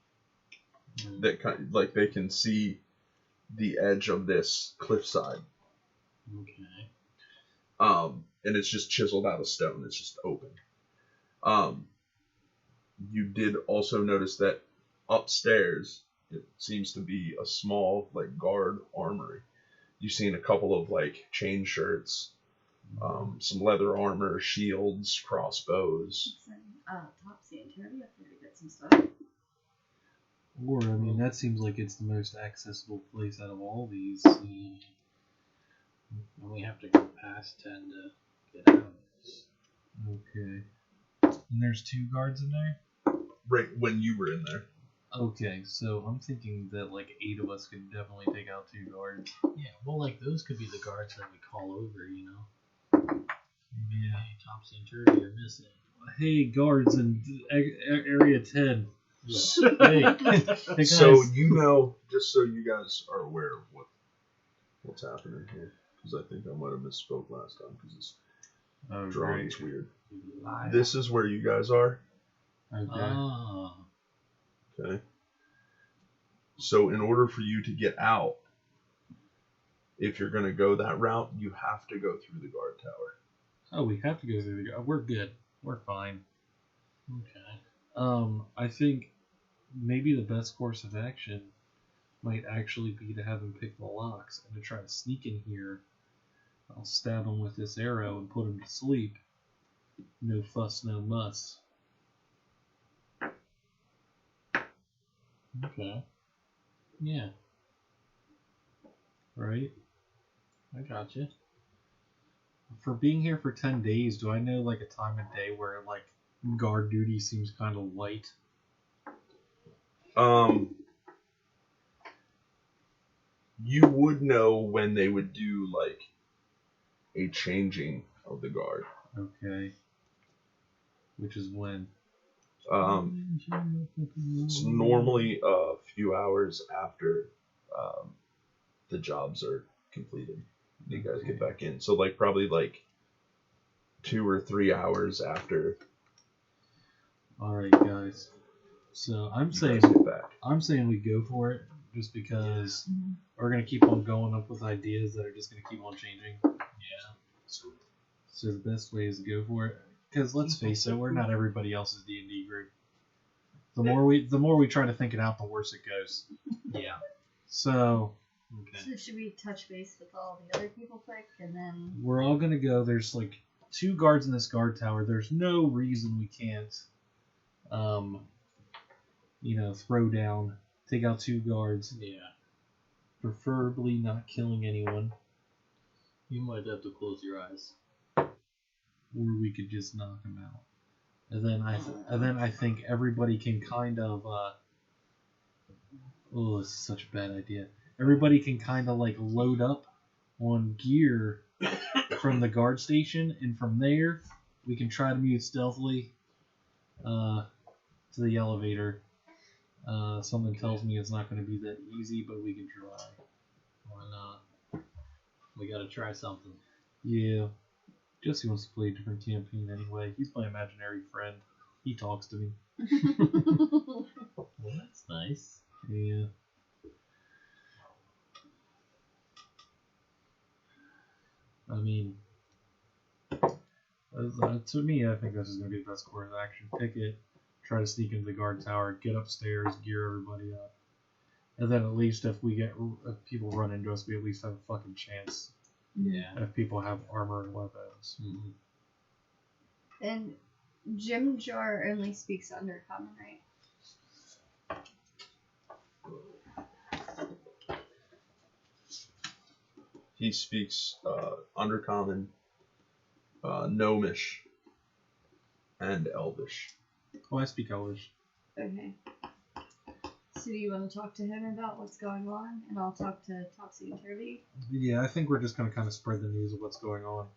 that kind of, like they can see the edge of this cliffside. Okay. And it's just chiseled out of stone. It's just open. You did also notice that upstairs it seems to be a small like guard armory. You've seen a couple of like chain shirts, some leather armor, shields, crossbows. Topsy and Turvy up there to get some stuff. Or I mean, that seems like it's the most accessible place out of all these. And we have to go past 10 to get out. Okay. And there's 2 guards in there? Right when you were in there. Okay, so I'm thinking that like 8 of us could definitely take out 2 guards. Yeah, well, like those could be the guards that we call over, you know. Yeah. Hey, Topsy and Turvy are missing. Hey, guards in area 10. Yeah. Hey, hey guys. So you know, just so you guys are aware of what's happening here, because I think I might have misspoke last time because this drawing is weird. This is where you guys are. Okay. Ah. Okay. So in order for you to get out, if you're going to go that route, you have to go through the guard tower. Oh, we have to go through the. We're good. We're fine. Okay. I think maybe the best course of action might actually be to have him pick the locks and to try to sneak in here. I'll stab him with this arrow and put him to sleep. No fuss, no muss. Okay. Yeah, Right? I got you. For being here for 10 days, do I know like a time of day where like guard duty seems kind of light? You would know when they would do like a changing of the guard. Okay. Which is when? It's normally a few hours after the jobs are completed. You guys get back in. So like probably like 2 or 3 hours after Alright, guys. So I'm you saying guys get back. we go for it just because we're gonna keep on going up with ideas that are just gonna keep on changing. Yeah. So the best way is to go for it. Because let's face it, we're not everybody else's D&D group. The more we try to think it out, the worse it goes. Yeah. So Okay. So should we touch base with all the other people quick and then? we're all gonna go. There's like 2 guards in this guard tower. There's no reason we can't, throw down, take out 2 guards. Yeah. Preferably not killing anyone, You might have to close your eyes. or we could just knock them out. And then I think everybody can kind of oh, this is such a bad idea. Everybody can kind of like load up on gear from the guard station, and from there we can try to move stealthily to the elevator. Something tells me it's not going to be that easy, but we can try. Why not? We gotta try something. Yeah. Jesse wants to play a different campaign anyway. He's my imaginary friend. He talks to me. Well, that's nice. Yeah. I mean, to me, I think this is going to be the best course of action. Pick it, try to sneak into the guard tower, get upstairs, gear everybody up. And then at least if people run into us, we at least have a fucking chance. Yeah. If people have armor and weapons. Mm-hmm. And Jim Jar only speaks Undercommon, right? He speaks Undercommon, Gnomish, and Elvish. Oh, I speak Elvish. Okay. So do you want to talk to him about what's going on? And I'll talk to Topsy and Turvy? Yeah, I think we're just going to kind of spread the news of what's going on.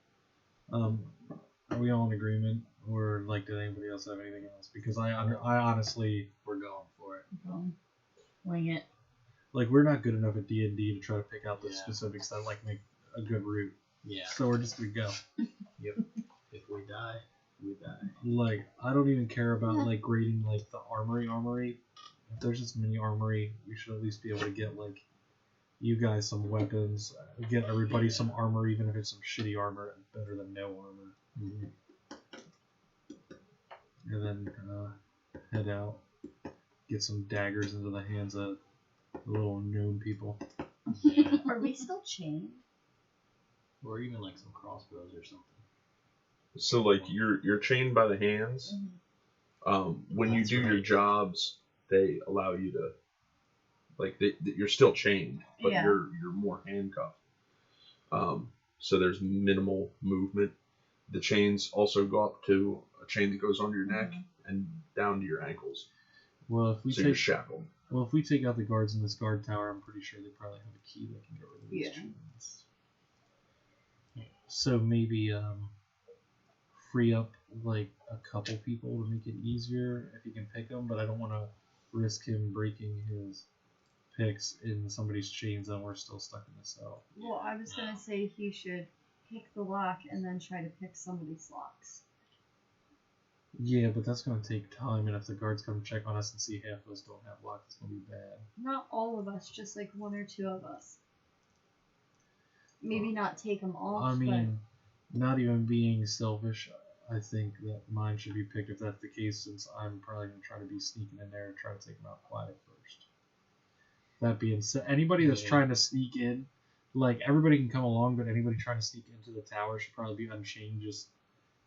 Are we all in agreement? Or, like, did anybody else have anything else? Because I honestly... We're going for it. Wing it. Like, we're not good enough at D&D to try to pick out the Yeah. specifics that, like, make a good route. Yeah. So we're just going to go. Yep. If we die, we die. Like, I don't even care about, like, grading, like, the armory. If there's just mini armory, we should at least be able to get, like, you guys some weapons, get everybody some armor, even if it's some shitty armor, better than no armor. Mm-hmm. And then head out, get some daggers into the hands of the little gnome people. Yeah. Are we still chained? Or even like some crossbows or something. So like you're chained by the hands. When you That's do your right. jobs, they allow you to, like, you're still chained, but Yeah. you're more handcuffed. So there's minimal movement. The chains also go up to a chain that goes on your neck and down to your ankles. Well, if we So you're take shackled. out the guards in this guard tower, I'm pretty sure they probably have a key that can get rid of these Yeah. chains. So maybe free up like a couple people to make it easier if you can pick them, but I don't want to risk him breaking his picks in somebody's chains and we're still stuck in the cell. Well, I was going to say he should pick the lock and then try to pick somebody's locks. Yeah, but that's going to take time, and if the guards come check on us and see half of us don't have locks, it's going to be bad. Not all of us, just like one or two of us. Maybe not take them off, I mean, not even being selfish, I think that mine should be picked if that's the case, since I'm probably going to try to be sneaking in there and try to take them out quiet first. That being said, anybody that's trying to sneak in, like, everybody can come along, but anybody trying to sneak into the tower should probably be unchained just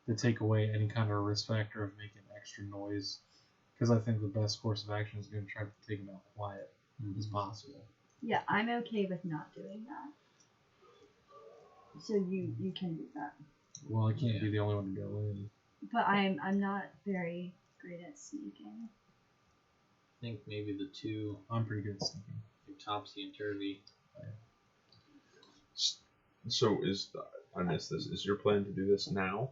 to take away any kind of risk factor of making extra noise. Because I think the best course of action is going to try to take them out quiet as possible. yeah, I'm okay with not doing that. So you can do that. Well, I can't be the only one to go in. But I'm not very great at sneaking. I think maybe the two, I'm pretty good at sneaking. like Topsy and Turvy. So I missed this. Is your plan to do this now?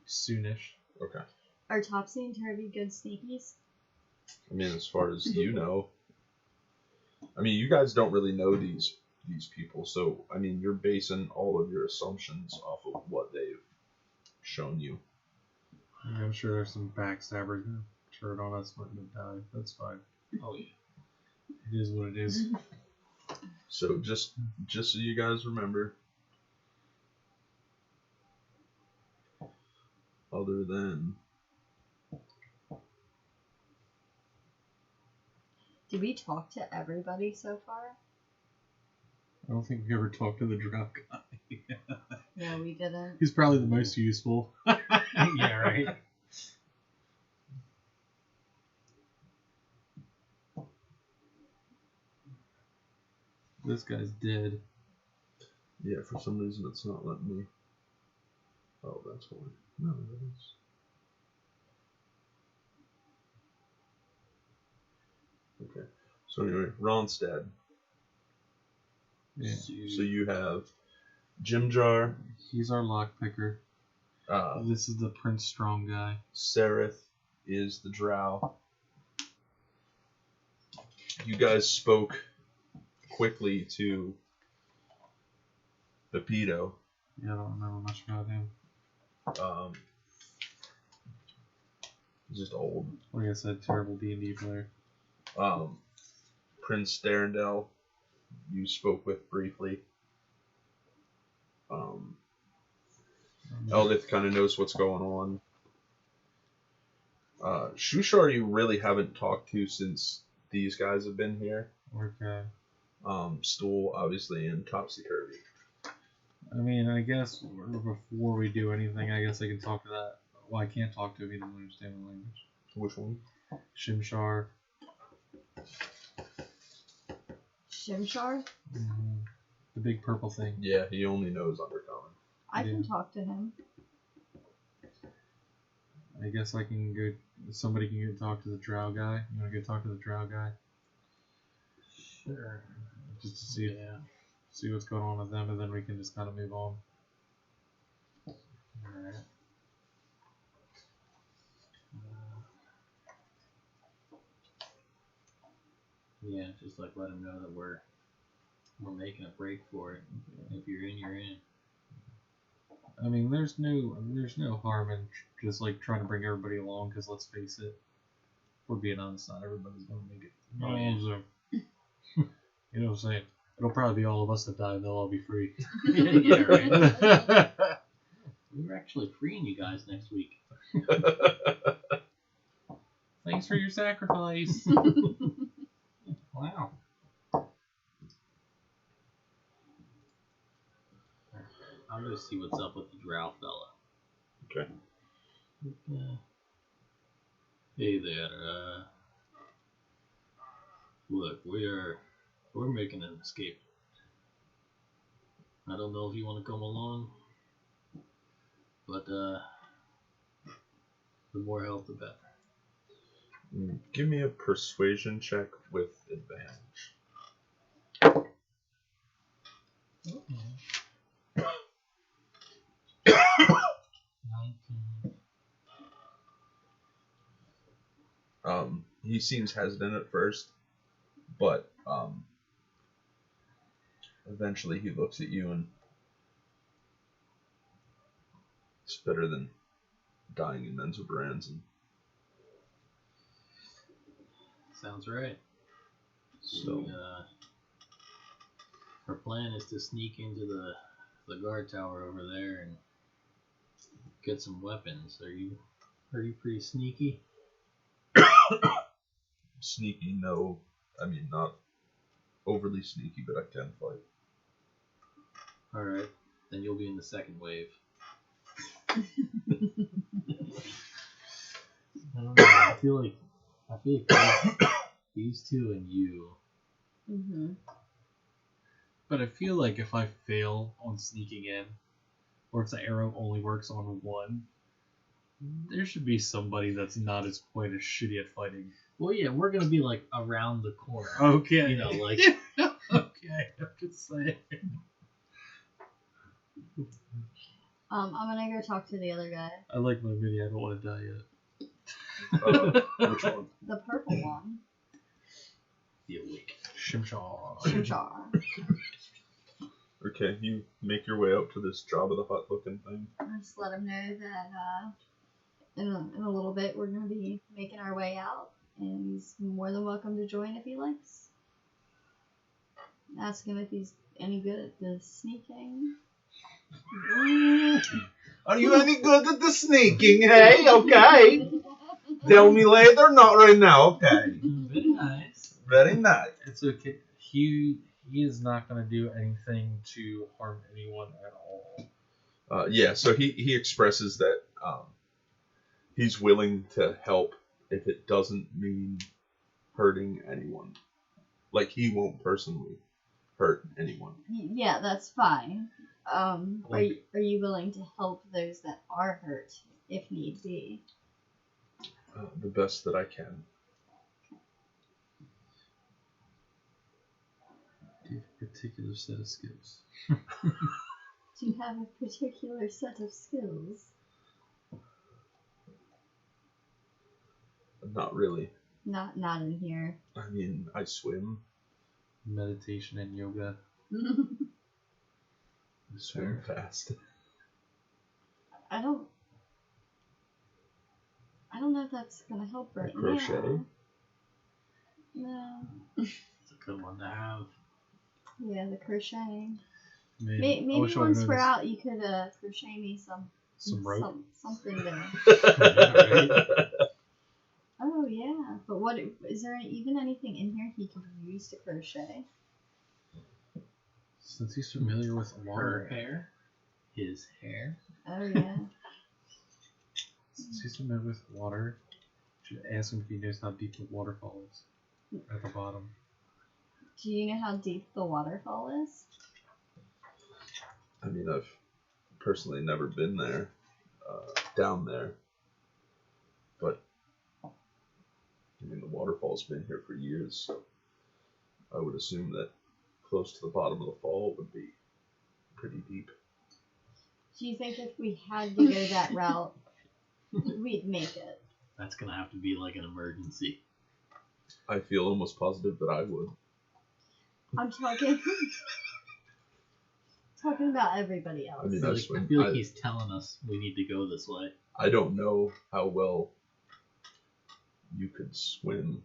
Soonish. Okay. Are Topsy and Turvy good sneakies? I mean, as far as you know. I mean, you guys don't really know these people, so I mean, you're basing all of your assumptions off of what they've shown you. Yeah, I'm sure there's some backstabbers gonna turn on us wanting to die. That's fine. Oh yeah. It is what it is. So just so you guys remember, other than Did we talk to everybody so far? I don't think we ever talked to the drop guy. No, we didn't. He's probably the most useful. Yeah, right. This guy's dead. yeah, for some reason it's not letting me. Oh, that's why. No, that is. Okay. So anyway, Ronstadt. Yeah. So you have Jim Jar. He's our lockpicker. This is the Prince Strong guy. Sereth is the Drow. You guys spoke quickly to Pepito. Yeah, I don't remember much about him. He's just old. Like I said, terrible D&D player. Prince Darendel, you spoke with briefly. Eldith kind of knows what's going on. Shushar you really haven't talked to since these guys have been here. Okay. Stool, obviously, and Topsy-Turvy. I mean, I guess before we do anything, I guess I can talk to that. Well, I can't talk to him. He doesn't understand the language. Which one? Shimshar. Shimshar? Mm-hmm. The big purple thing. Yeah, he only knows Undercommon. I can talk to him. I guess I can go. Somebody can go talk to the Drow guy. You want to go talk to the Drow guy? Sure. Just to see what's going on with them, and then we can just kind of move on. Alright. Yeah, just like let him know that we're making a break for it. If you're in, you're in. I mean, there's no harm in just like trying to bring everybody along, because let's face it, if we're being honest, not everybody's gonna make it. Oh, yeah. So, you know what I'm saying? It'll probably be all of us that die, and they'll all be free. Yeah, right. We're actually freeing you guys next week. Thanks for your sacrifice. Wow. I'll go see what's up with the Drow fella. Okay. Hey there. Look, we're making an escape. I don't know if you want to come along, but the more help, the better. Give me a persuasion check with advantage. 19. He seems hesitant at first, but eventually he looks at you and it's better than dying in Menzoberranzan. And Sounds right. so Our plan is to sneak into the guard tower over there and get some weapons. Are you pretty sneaky? sneaky, no. I mean, not overly sneaky, but I can fight. Alright, then you'll be in the second wave. I don't know, I feel like these two and you. Mm-hmm. But I feel like if I fail on sneaking in, or if the arrow only works on one, there should be somebody that's not as quite as shitty at fighting. Well, yeah, we're gonna be like around the corner. Okay. You know, like. Okay, I'm just saying. I'm gonna go talk to the other guy. I like my mini, I don't want to die yet. Which one? The purple one. The awake. Shimshar. Shimshar. Okay, you make your way out to this Jabba the Hutt looking thing. I'll just let him know that in a little bit we're gonna be making our way out, and he's more than welcome to join if he likes. Ask him if he's any good at the sneaking. Are you any good at the sneaking, hey? Okay. Tell me later, not right now, okay. Very nice. Very nice. It's okay. He is not going to do anything to harm anyone at all. Yeah, so he expresses that he's willing to help if it doesn't mean hurting anyone. Like, he won't personally hurt anyone. Yeah, that's fine. Are you willing to help those that are hurt if need be? The best that I can. Do you have a particular set of skills? Do you have a particular set of skills? Not really. Not in here. I mean, I swim. Meditation and yoga. I swim fast. I don't know if that's gonna help right Crochet? now. No. It's a good one to have. Yeah, the crocheting. Maybe Maybe once we're out, you could crochet me some rope. something there. Right? Oh yeah, but what is there even anything in here he could use to crochet? Since he's familiar with Her water, hair. His hair. Oh yeah. since he's familiar with water, you should ask him if he knows how deep the waterfall is at the bottom. Do you know how deep the waterfall is? I mean, I've personally never been there, down there. But, I mean, the waterfall's been here for years, so I would assume that close to the bottom of the fall would be pretty deep. Do you think if we had to go that route, we'd make it? That's gonna have to be like an emergency. I feel almost positive that I would. I'm talking about everybody else. I mean, I swim. feel like he's telling us we need to go this way. I don't know how well you could swim.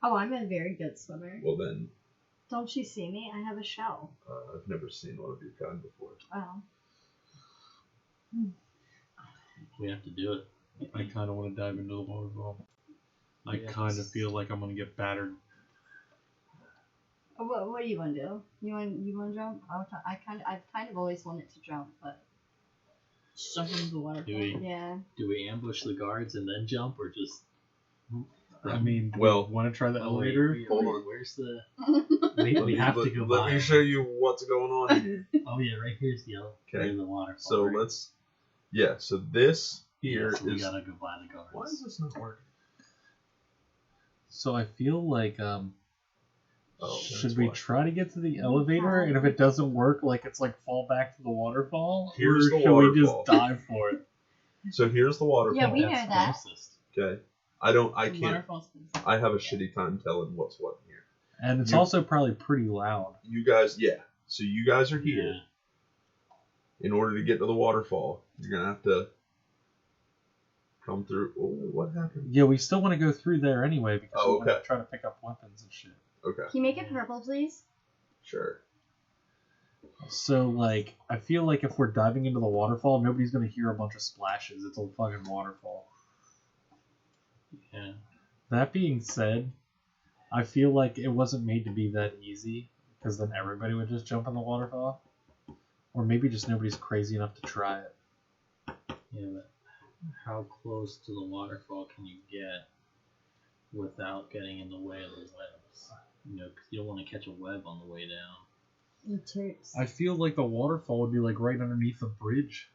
Oh, I'm a very good swimmer. Well, then, Don't you see me? I have a shell. I've never seen one of your kind before. Oh. We have to do it. I kind of want to dive into the waterfall. I Yeah, kind of it's- feel like I'm gonna get battered. What do you want to do? You want to jump? I've kind of always wanted to jump, but Jump into the waterfall. Do we yeah. do we ambush the guards and then jump, or just? I mean, Well- want to try the Oh, wait, elevator? Hold on. Where's the? We have to go by. Let me show you what's going on here. Oh yeah, right here's the Okay. the waterfall. So right? let's. Yeah. So this here Yeah, so we is. gotta go by the guards. Why is this not working? So I feel like Oh, should that's we why. try to get to the elevator, and if it doesn't work, like it's like fall back to the waterfall, Here's or the should we waterfall. just dive for it? So here's the waterfall. Yeah, we know That's that. closest. Okay. I The can't. waterfall's I have a shitty time telling what's what here. And it's You- also probably pretty loud. You guys, yeah. So you guys are here. Yeah. In order to get to the waterfall, you're gonna have to come through. Oh, what happened? Yeah, we still want to go through there anyway because Oh, we want to okay. try to pick up weapons and shit. Okay, Can you make it purple, please? sure. So like, I feel like if we're diving into the waterfall, nobody's gonna hear a bunch of splashes. It's a fucking waterfall. Yeah. That being said, I feel like it wasn't made to be that easy because then everybody would just jump in the waterfall, or maybe just nobody's crazy enough to try it. Yeah, but how close to the waterfall can you get without getting in the way of the webs? You know, 'cause you don't want to catch a web on the way down. It hurts. I feel like the waterfall would be like right underneath the bridge.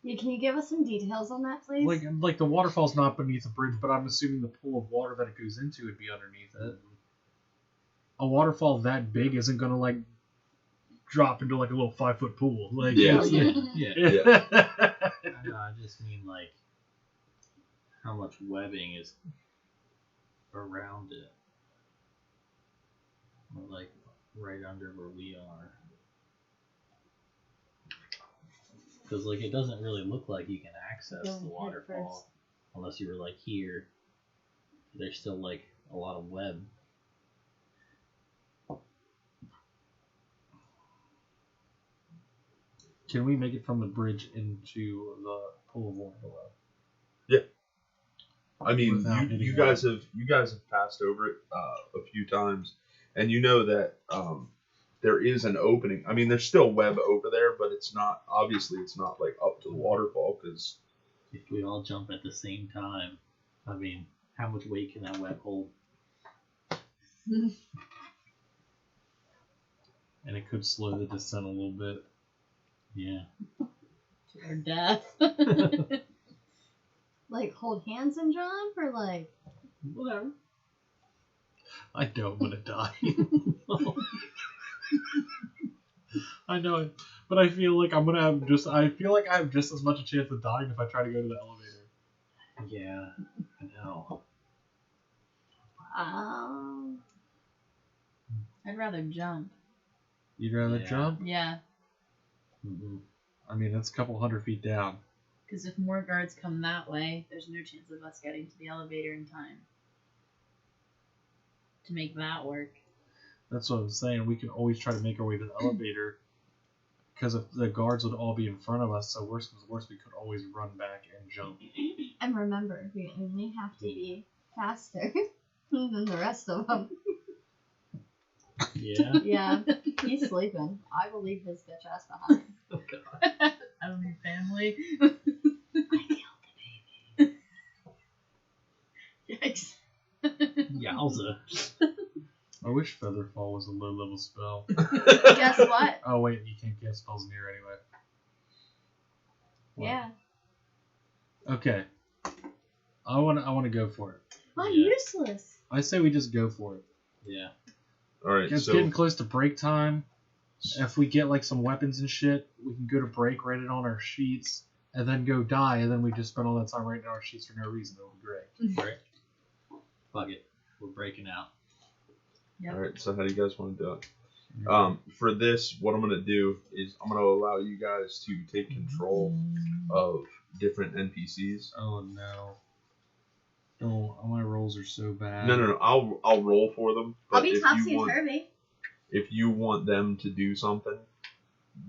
Yeah, can you give us some details on that, please? Like the waterfall's not beneath the bridge, but I'm assuming the pool of water that it goes into would be underneath it. A waterfall that big isn't gonna like drop into like a little 5-foot pool. Like Yeah. Yeah. I just mean like how much webbing is around it. Or like right under where we are. Because like it doesn't really look like you can access Go the head waterfall first. unless you were like here. There's still like a lot of web. Can we make it from the bridge into the pool of water below? I mean, Without you hitting guys have passed over it a few times, and you know that there is an opening. I mean, there's still web over there, but it's not like up to the waterfall because If we all jump at the same time, I mean, how much weight can that web hold? And it could slow the descent a little bit. Yeah. Or death. Like hold hands and jump, or like Whatever. I know I'm gonna die. I know it, but I feel like I'm gonna have just. I feel like I have just as much a chance of dying if I try to go to the elevator. Yeah, I know. I'd rather jump. You'd rather Yeah. jump? Yeah, Mm-hmm. I mean, that's a couple hundred feet down. because if more guards come that way, there's no chance of us getting to the elevator in time to make that work. That's what I'm saying. We can always try to make our way to the elevator. Because if the guards would all be in front of us, so worst comes to worst, we could always run back and jump. And remember, we only have to be faster than the rest of them. Yeah. Yeah, he's sleeping. I will leave his bitch ass behind. Oh god. I don't need family. I killed the baby. Yikes. Yowza. I wish Featherfall was a low-level spell. Guess what? Oh wait, you can't cast spells near anyway. Wow. Yeah. Okay. I want to go for it. I'm Yeah. useless. I say we just go for it. Yeah. All right, It's so getting close to break time. If we get like some weapons and shit, we can go to break, write it on our sheets, and then go die, and then we just spend all that time writing on our sheets for no reason. It'll be great. Right. Fuck it. We're breaking out. Yep. all right. So how do you guys want to do it? For this, what I'm gonna do is I'm gonna allow you guys to take control of different NPCs. Oh no. Oh, all my rolls are so bad. No. I'll roll for them. But I'll be if topsy you want, turvy. if you want them to do something,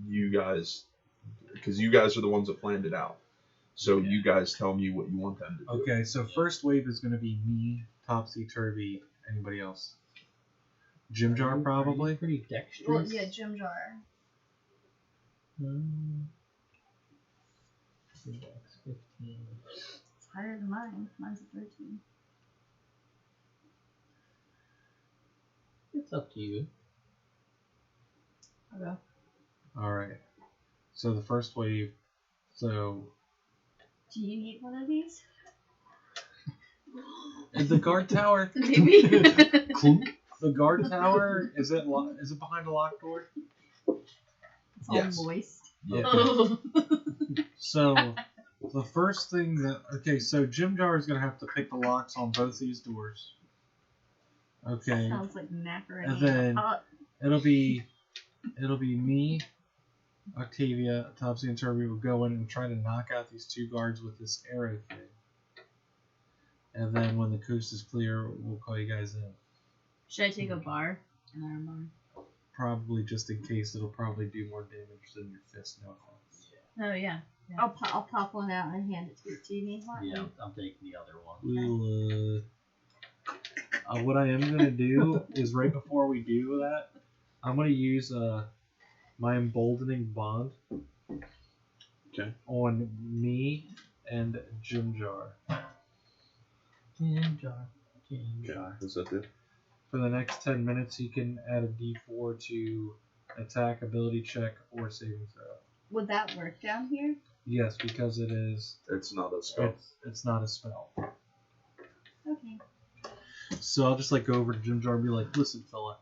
you guys, because you guys are the ones that planned it out. So Yeah. you guys tell me what you want them to do. Okay, so first wave is going to be me, Topsy Turvy, anybody else? Jim Jar, probably? Pretty dexterous. Well, yeah, Jim Jar. Dex 15. It's higher than mine. Mine's a 13. It's up to you. Okay. Alright. So the first wave, so... Do you need one of these? Is the guard tower... Maybe. Clunk. The guard tower, is it behind a locked door? It's all Yes. moist. Yeah. Oh. So, the first thing that... Okay, so Jim Jar is going to have to pick the locks on both these doors. Okay. Sounds like macaroni. And then- in a pot. It'll be me, Octavia, Topsy, and Turby will go in and try to knock out these two guards with this arrow thing. And then when the coast is clear, we'll call you guys in. Should I take a bar? An iron bar? Probably just in case it'll probably do more damage than your fist. No offense. Oh, yeah. I'll pop one out and hand it to you. Do you need one? Yeah, I'm taking the other one. We'll, what I am gonna do is right before we do that, I'm gonna use my emboldening bond. Okay. On me and Jim Jar. Jim Jar. Jim Okay. Jar. What's that do? For the next 10 minutes, you can add a D4 to attack, ability check, or saving throw. Would that work down here? Yes, because it is. It's not a spell. It's not a spell. Okay. So I'll just like go over to Jim Jar and be like, "Listen, fella,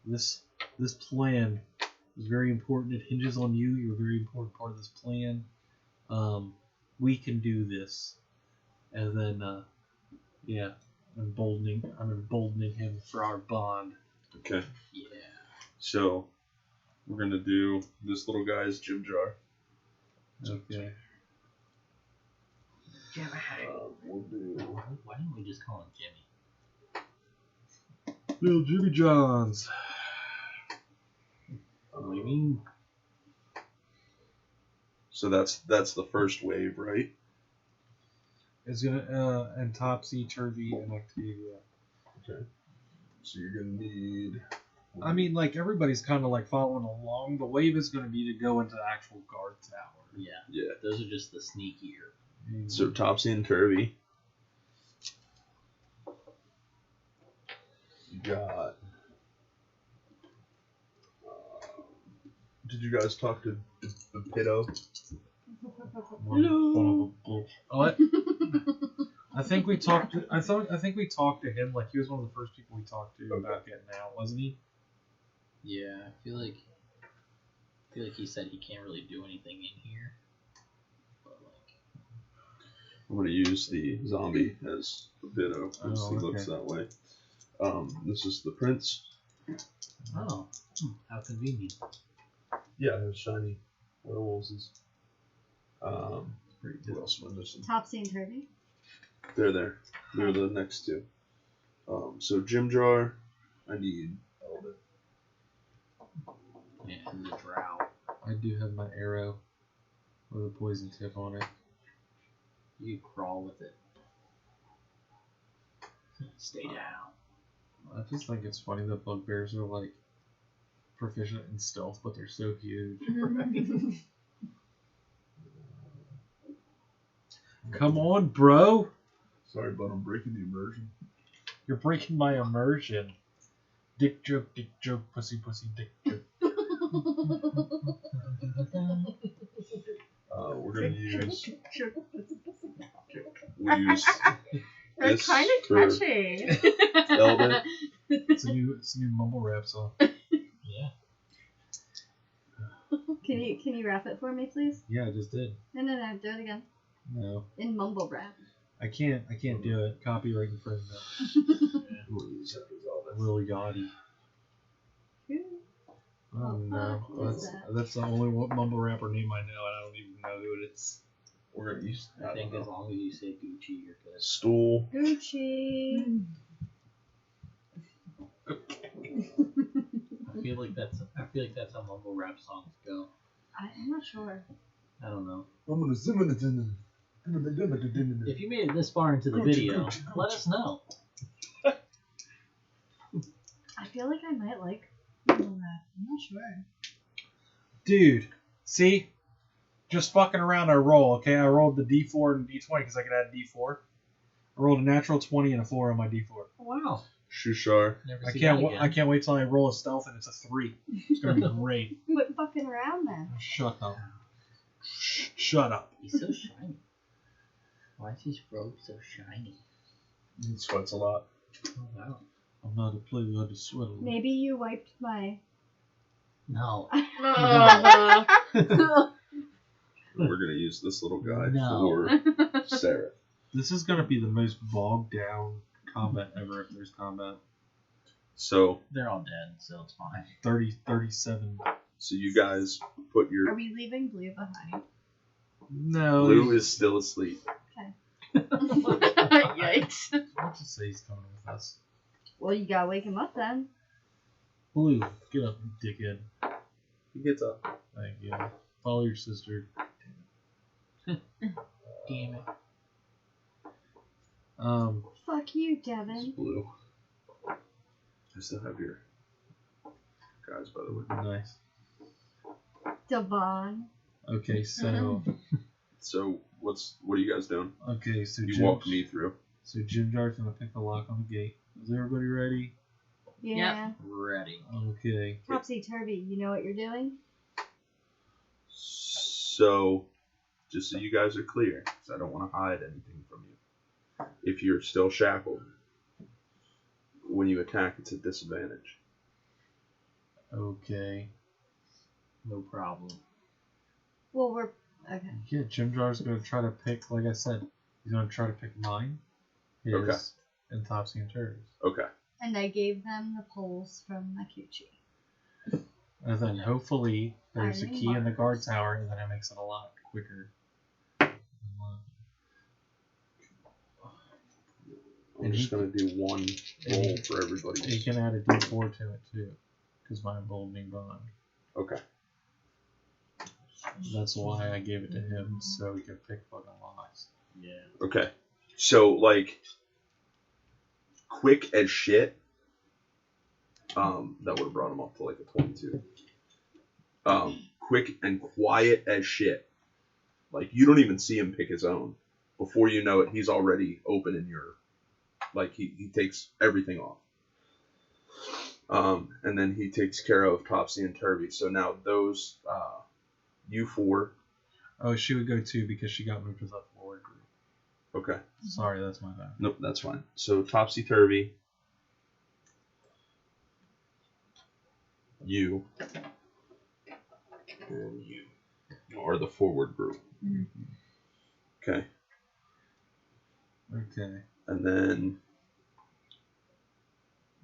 this plan is very important. It hinges on you. You're a very important part of this plan. We can do this." And then, yeah, I'm emboldening him for our bond. Okay. Yeah. So we're gonna do this little guy's Jim Jar. Okay. We'll do. Why don't we just call him Jimmy? Little Jimmy Johns. What do you mean? So that's the first wave, right? Is gonna and Topsy, Turvy, and Octavia. Okay. So you're gonna need. I mean, like everybody's kind of like following along. The wave is gonna be to go into the actual guard tower. Yeah. Yeah. Those are just the sneakier. So Topsy and Turvy. You got. Did you guys talk to the Pitto? What? I think we talked. I think we talked to him. Like he was one of the first people we talked to about getting out, wasn't he? Yeah, I feel like he said he can't really do anything in here. But like, I'm gonna use the zombie as a bit of Oh, he looks that way. This is the prince. oh, how convenient. Yeah, there's shiny werewolves. What else am I missing? Topsy and Turvy. They're there. They're the next two. So Jim Jar, I need Eldon. And the drow. I do have my arrow with a poison tip on it. You crawl with it. Stay down. I just think it's funny that bugbears are like proficient in stealth, but they're so huge. Come on, bro! Sorry, but I'm breaking the immersion. You're breaking my immersion. Dick joke, pussy, dick joke. We're gonna use. We They're use this kind of for catchy. Eldon. It's a new mumble rap song. Yeah. Can you rap it for me, please? Yeah, I just did. No, do it again. No, In mumble rap. I can't do it. Copyright infringement. We'll use that as Eldon. Really gaudy. Oh no, fuck is that? that's the only mumble rapper name I know, and I don't even know who it is. We're gonna use. I think as long as you say Gucci, you're good. Stool. Gucci. I feel like that's how mumble rap songs go. I'm not sure. I don't know. I'm gonna zoom If you made it this far into the video, let us know. I feel like I might like mumble rap. I'm not sure. Dude, see? Just fucking around I roll, okay? I rolled the D4 and D20 because I could add D4. I rolled a natural 20 and a 4 on my D4. Wow. Shushar. Never I see can't that again. I can't wait till I roll a stealth and it's a 3. It's gonna be great. Quit fucking around then. Shut up. Shut up. He's so shiny. Why is his robe so shiny? He sweats a lot. Oh wow. I'm not a player, I just sweat a lot. Maybe you wiped my. No. We're gonna use this little guy No. for Sarah. This is gonna be the most bogged down combat ever if there's combat. So They're all dead, so it's fine. 37. so you guys put Are your we leaving Blue behind? No. Blue is still asleep. Yikes. Let's just say he's coming with us. Well, you gotta wake him up then. Blue, get up, you dickhead. He gets up. Thank you. Follow your sister. Damn it. Fuck you, It's Devin. Blue. I still have your guys, by the way. Nice. Devon. Okay, so So what are you guys doing? so You walked me through. So Jim Jar's gonna pick the lock on the gate. Is everybody ready? Yeah. Ready. Okay. Topsy Turvy, you know what you're doing? So, just so you guys are clear, because I don't want to hide anything from you. If you're still shackled, when you attack, it's a disadvantage. Okay. No problem. Well, we're. Okay. Yeah, Jim Jar's gonna try to pick, like I said, he's gonna try to pick mine, his, Okay. and Topsy and Turvey's. Okay. And I gave them the poles from Makuchi. And then hopefully there's a Iron key in the guard bars. tower, and then it makes it a lot quicker. I'm And just he- going to do one and roll he- for everybody. You can add a D4 to it too, because mine rolled me bond. Okay. That's why I gave it to him, so he could pick fucking locks. Yeah. Okay. So, like, quick as shit. That would have brought him up to like a 22. Quick and quiet as shit. Like, you don't even see him pick his own. Before you know it, he's already opening your. Like, he takes everything off. And then he takes care of Topsy and Turvy. So now those, you four. Oh, she would go too because she got moved to the forward group. Okay. Sorry, that's my bad. Nope, that's fine. So topsy-turvy. You. And you are the forward group. Okay. Okay. And then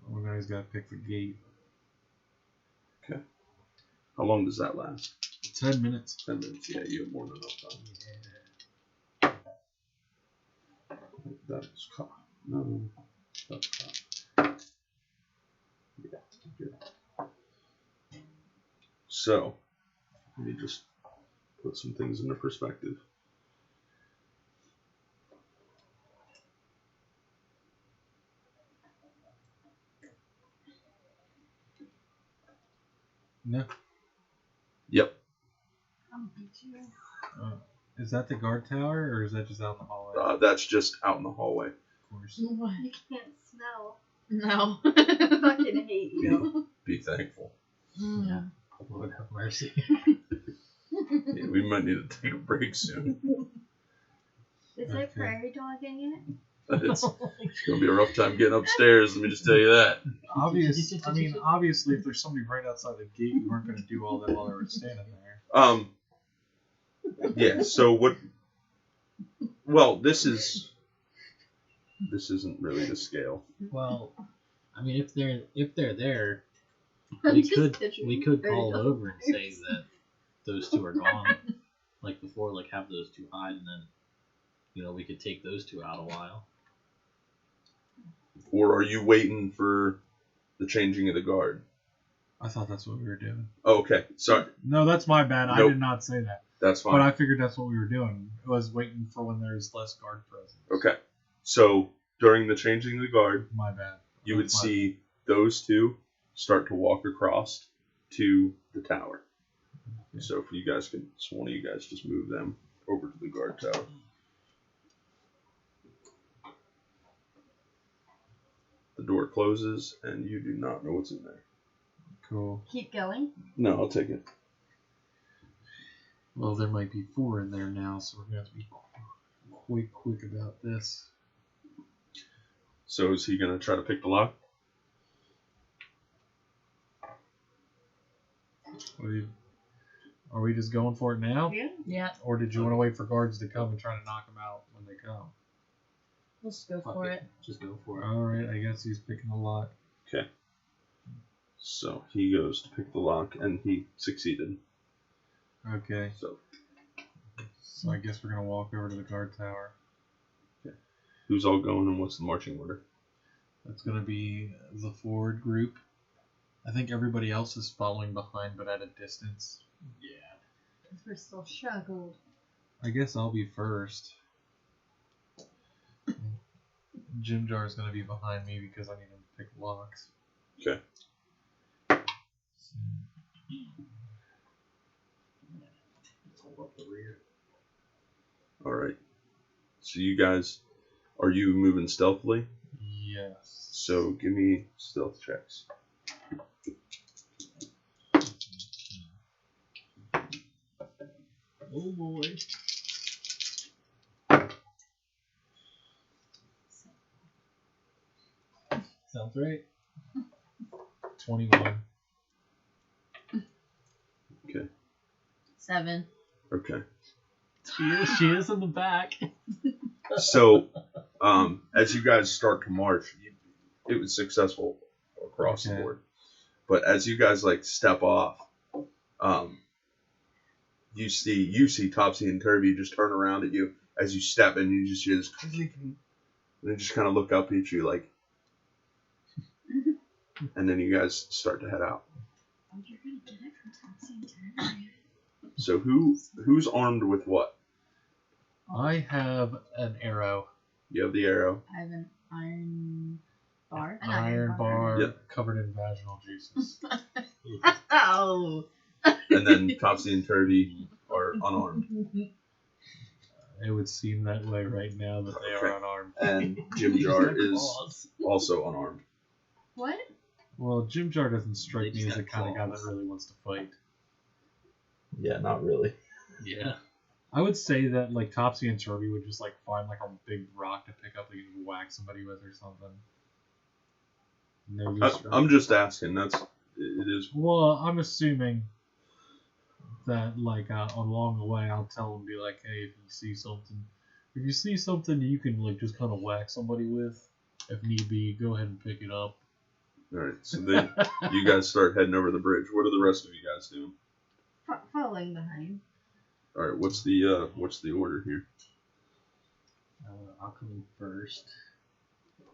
One guy's got to pick the gate. how long does that last? 10 minutes. 10 minutes. Yeah, you have more than enough time. That's no. That's yeah. Good. So let me just put some things into perspective. No. Yep. Is that the guard tower, or is that just out in the hallway? That's just out in the hallway. Of course. What? You can't smell. No. I fucking hate you. Be thankful. Yeah. Lord have mercy. Yeah, we might need to take a break soon. Is Okay. it prairie dogging it? It's gonna be a rough time getting upstairs. Let me just tell you that. Obviously, if there's somebody right outside the gate, we weren't going to do all that while they were standing there. Yeah. So what? Well, this isn't really the scale. Well, I mean, if they're there, I'm we just could picturing call prairie over and say doggers. that those two are gone, like before, like have those two hide, and then we could take those two out a while. Or are you waiting for the changing of the guard? I thought that's what we were doing. Oh, okay. Sorry. No, that's my bad. I Nope. did not say that. That's fine. But I figured that's what we were doing. I was waiting for when there's less guard presence. Okay. So during the changing of the guard, My bad. you would That's my see those two start to walk across to the tower. Okay. So if you guys can, so one of you guys just move them over to the guard tower. The door closes, and you do not know what's in there. Cool. Keep going. No, I'll take it. Well, there might be 4 in there now, so we're going to have to be quite quick about this. So is he going to try to pick the lock? Are we just going for it now? Yeah. Yeah. Or did you want to wait for guards to come and try to knock them out when they come? Let's go Fuck for it. Just go for it. Alright, I guess he's picking the lock. Okay. So he goes to pick the lock, and he succeeded. Okay, So I guess we're going to walk over to the guard tower. who's all going, and what's the marching order? That's going to be the forward group. I think everybody else is following behind, but at a distance. Yeah. Because we're still struggled. I guess I'll be first. Jim Jar's going to be behind me because I need him to pick locks. Okay. Let's hold up the rear. All right. So you guys, are you moving stealthily? Yes. So give me stealth checks. Oh boy. Sounds right. 21. 7. Okay. She is in the back. So, as you guys start to march, it was successful across the Okay. board. But as you guys step off, you see Topsy and Turvy just turn around at you as you step in. You just hear this, and they just kind of look up at you and then you guys start to head out. Oh, you're gonna get it from Topsy and Turvy. So who's armed with what? I have an arrow. You have the arrow. I have an iron bar. An Iron bar Yep. covered in vaginal juices. Oh. And then Topsy and Turvy are unarmed. It would seem that way right now that they Okay. are unarmed. And Jim Jar is Claws. also unarmed. What? Well, Jim Jar doesn't strike They me just as the have kind of guy claws. that really wants to fight. Yeah, not really. Yeah. I would say that like Topsy and Turvy would just like find like a big rock to pick up and whack somebody with or something. And they're just I'm just asking. It is. Well, I'm assuming that like along the way I'll tell them, be like, hey, if you see something you can like just kind of whack somebody with, if need be, go ahead and pick it up. All right. So then you guys start heading over the bridge. What are the rest of you guys doing? Following behind. All right. What's the order here? I'll come in first,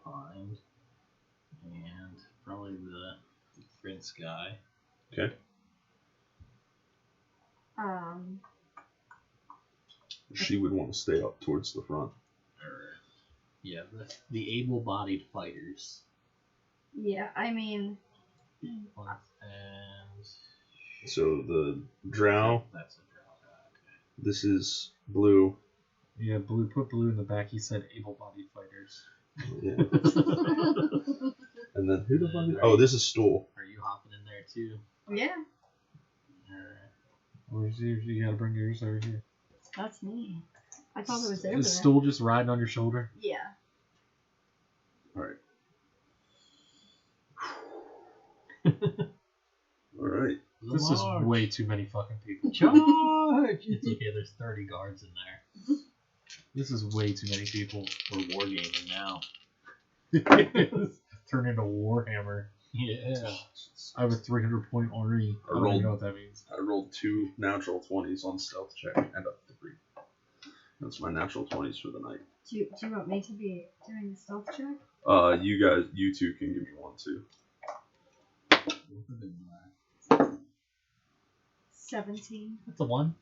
behind, and probably the prince guy. Okay. She would want to stay up towards the front. Yeah, the able-bodied fighters. Yeah, I mean. And So the drow. that's a drow guy. This is blue. Yeah, put blue in the back. He said able-bodied fighters. Yeah. And then who the fuck? Oh, this is Stool. Are you hopping in there too? Yeah, Alright. Where's yours? You gotta bring yours over here. that's me. I thought it was over Is there. Stool just riding on your shoulder? Yeah. All right. All right. This is way too many fucking people. Charge! It's okay, there's 30 guards in there. This is way too many people. We're wargaming now. Turn into Warhammer. Yeah. I have a 300-point RE. I don't even know what that means. I rolled 2 natural 20s on stealth check and a 3. That's my natural 20s for the night. Do you want me to be doing the stealth check? You two can give me 1 too. 17. That's a 1.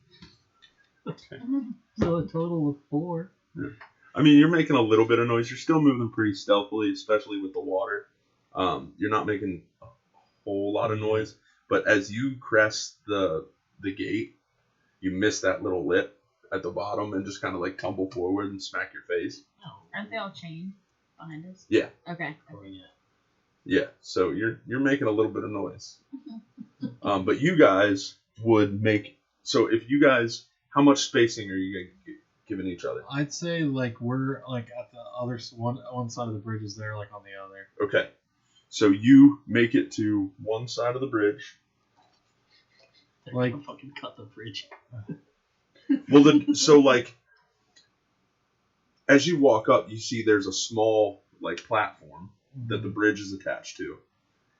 Okay. So a total of 4. Yeah. I mean, you're making a little bit of noise. You're still moving pretty stealthily, especially with the water. You're not making a whole lot of noise, but as you crest the gate, you miss that little lip at the bottom and just kind of like tumble forward and smack your face. Oh, aren't they all chained behind us? Yeah. Okay. Oh, yeah. Yeah, so you're making a little bit of noise. But you guys would make, so if you guys, how much spacing are you giving each other? I'd say like we're like at the other one side of the bridge is there, like on the other. Okay, so you make it to one side of the bridge. They're Like- gonna fucking cut the bridge. Well, so like, as you walk up, you see there's a small like platform that the bridge is attached to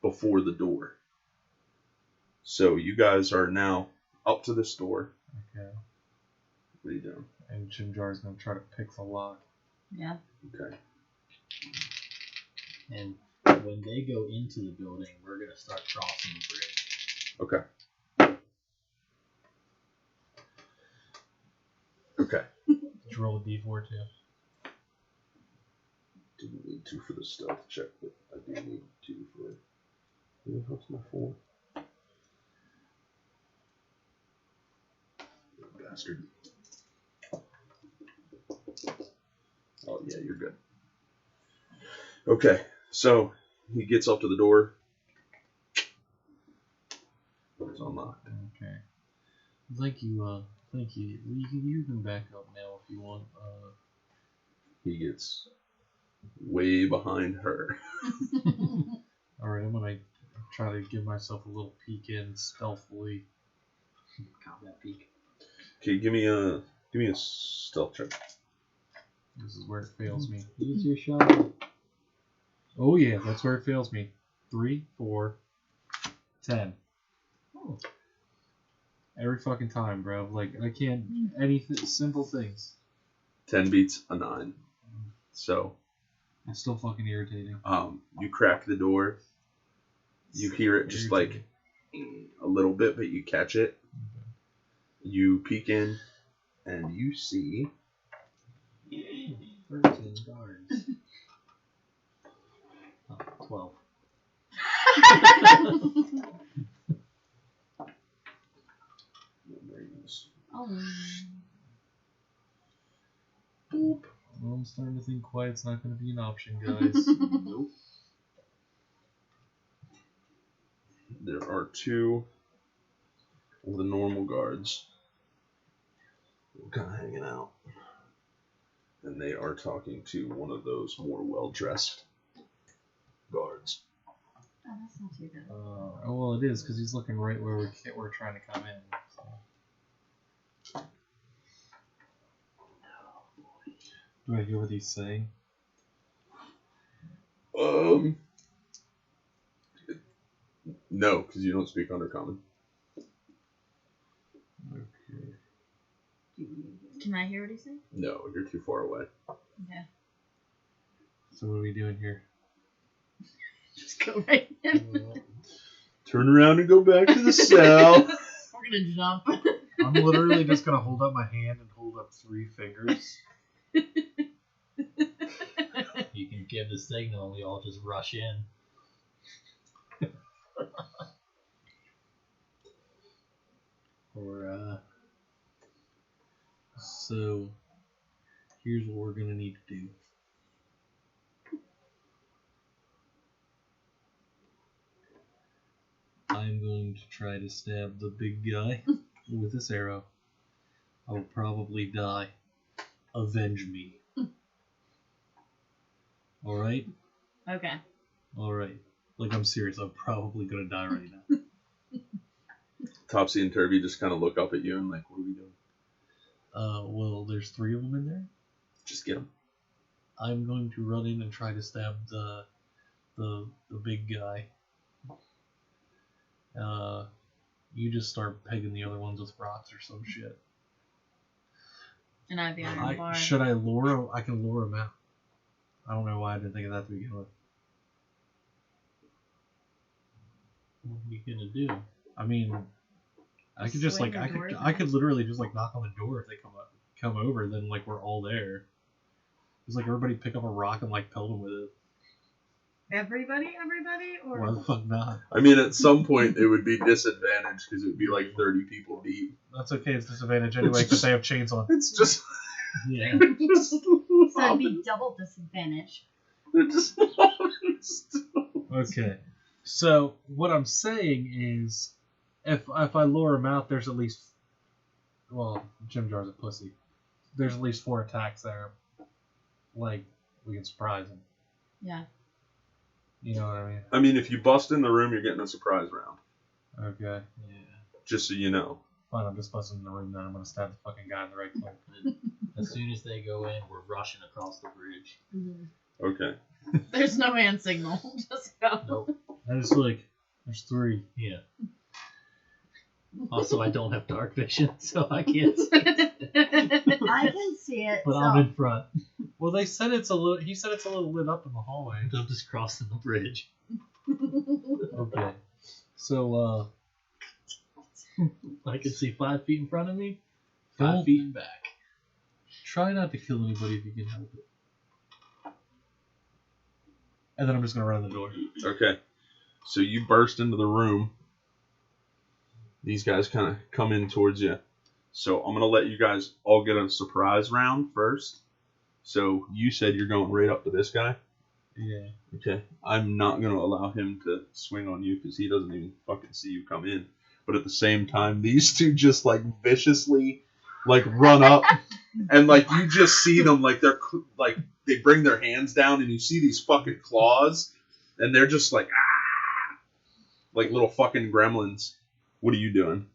before the door. So you guys are now up to this door. Okay. What are you doing? And Jimjar's gonna try to pick the lock. Yeah. Okay. And when they go into the building, we're gonna start crossing the bridge. Okay. Okay. Just roll a d4 too. Didn't need 2 for the stealth check, but I do need 2 for. Where the fuck's my 4? Bastard. Oh yeah, you're good. Okay, so he gets up to the door. It's unlocked. Okay. Thank you. You can back up now if you want. He gets way behind her. All right, I'm gonna try to give myself a little peek in stealthily. Combat peak. Okay, give me a stealth check. This is where it fails me. Use your shot. Oh yeah, that's where it fails me. 3, 4, 10. Oh. Every fucking time, bro. Like I can't anything simple things. 10 beats a 9. So It's still fucking irritating. you crack the door. You hear it just like a little bit, but you catch it. You peek in, and you see 13 guards. Oh, 12. Oh. Boop. Well, I'm starting to think quiet's not going to be an option, guys. Nope. There are 2 of the normal guards. kind of hanging out. And they are talking to one of those more well-dressed guards. Oh, that's not too bad. Oh well, it is because he's looking right where we're trying to come in. So. Do I hear what he's saying? No, because you don't speak Undercommon. Okay. Can I hear what he's saying? No, you're too far away. Okay. So what are we doing here? Just go right in. Turn around and go back to the cell. We're gonna jump. I'm literally just gonna hold up my hand and hold up 3 fingers. You can give the signal and we all just rush in. Or so here's what we're gonna need to do. I'm going to try to stab the big guy with this arrow. I will probably die. Avenge me. Alright? Okay. Alright. Like, I'm serious. I'm probably gonna die right now. Topsy and Turvy just kind of look up at you and like, what are we doing? Well, there's 3 of them in there. Just get them. I'm going to run in and try to stab the big guy. You just start pegging the other ones with rocks or some shit. And I have the iron bar. Should I lure him? I can lure him out. I don't know why I didn't think of that to begin with. What are you gonna do? I mean, I could just Swing like the door I could down? literally just like knock on the door if they come over. Then like we're all there. Just like everybody pick up a rock and like pelt them with it. Everybody, or Why the fuck not? I mean, at some point it would be disadvantaged because it would be like 30 people deep. That's okay. It's disadvantage anyway because they have chains on. It's just. Yeah. so it'd be double disadvantage. They're just. Okay. So what I'm saying is, if I lure him out, there's at least, well, Jim Jar's a pussy. There's at least 4 attacks there. Like we can surprise him. Yeah. You know what I mean? I mean, if you bust in the room, you're getting a surprise round. Okay. Yeah. Just so you know. Fine. I'm just busting in the room. Then I'm gonna stab the fucking guy in the right place. As soon as they go in, we're rushing across the bridge. Mm-hmm. Okay. There's no hand signal. Just go. Nope. I just like there's 3. Yeah. Also, I don't have dark vision, so I can't see. I can see it. But so I'm in front. Well, they said it's a little. He said it's a little lit up in the hallway. I'm just crossing the bridge. Okay. So I can see 5 feet in front of me, Don't- 5 feet in back. try not to kill anybody if you can help it. And then I'm just gonna run the door. Okay. So you burst into the room. These guys kind of come in towards you. So I'm going to let you guys all get a surprise round first. So you said you're going right up to this guy? Yeah. Okay. I'm not going to allow him to swing on you because he doesn't even fucking see you come in. But at the same time, these two just like viciously like run up and like you just see them like they're like they bring their hands down and you see these fucking claws and they're just like like little fucking gremlins. What are you doing?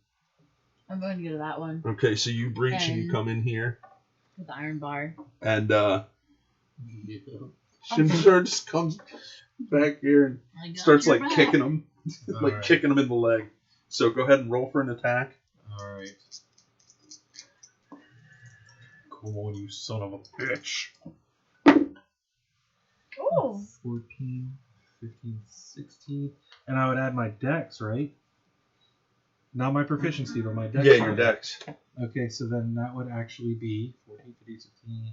I'm going to go to that one Okay, so you breach and you come in here with the iron bar. and Yeah. Shimshar just comes back here and I got starts your like back. kicking him, like Alright. kicking him in the leg. So go ahead and roll for an attack. Alright. Come on, you son of a bitch. Oh, 14, 15, 16. And I would add my dex, right? Not my proficiency, but my dex. dex. Okay, so then that would actually be 14, 15, 16,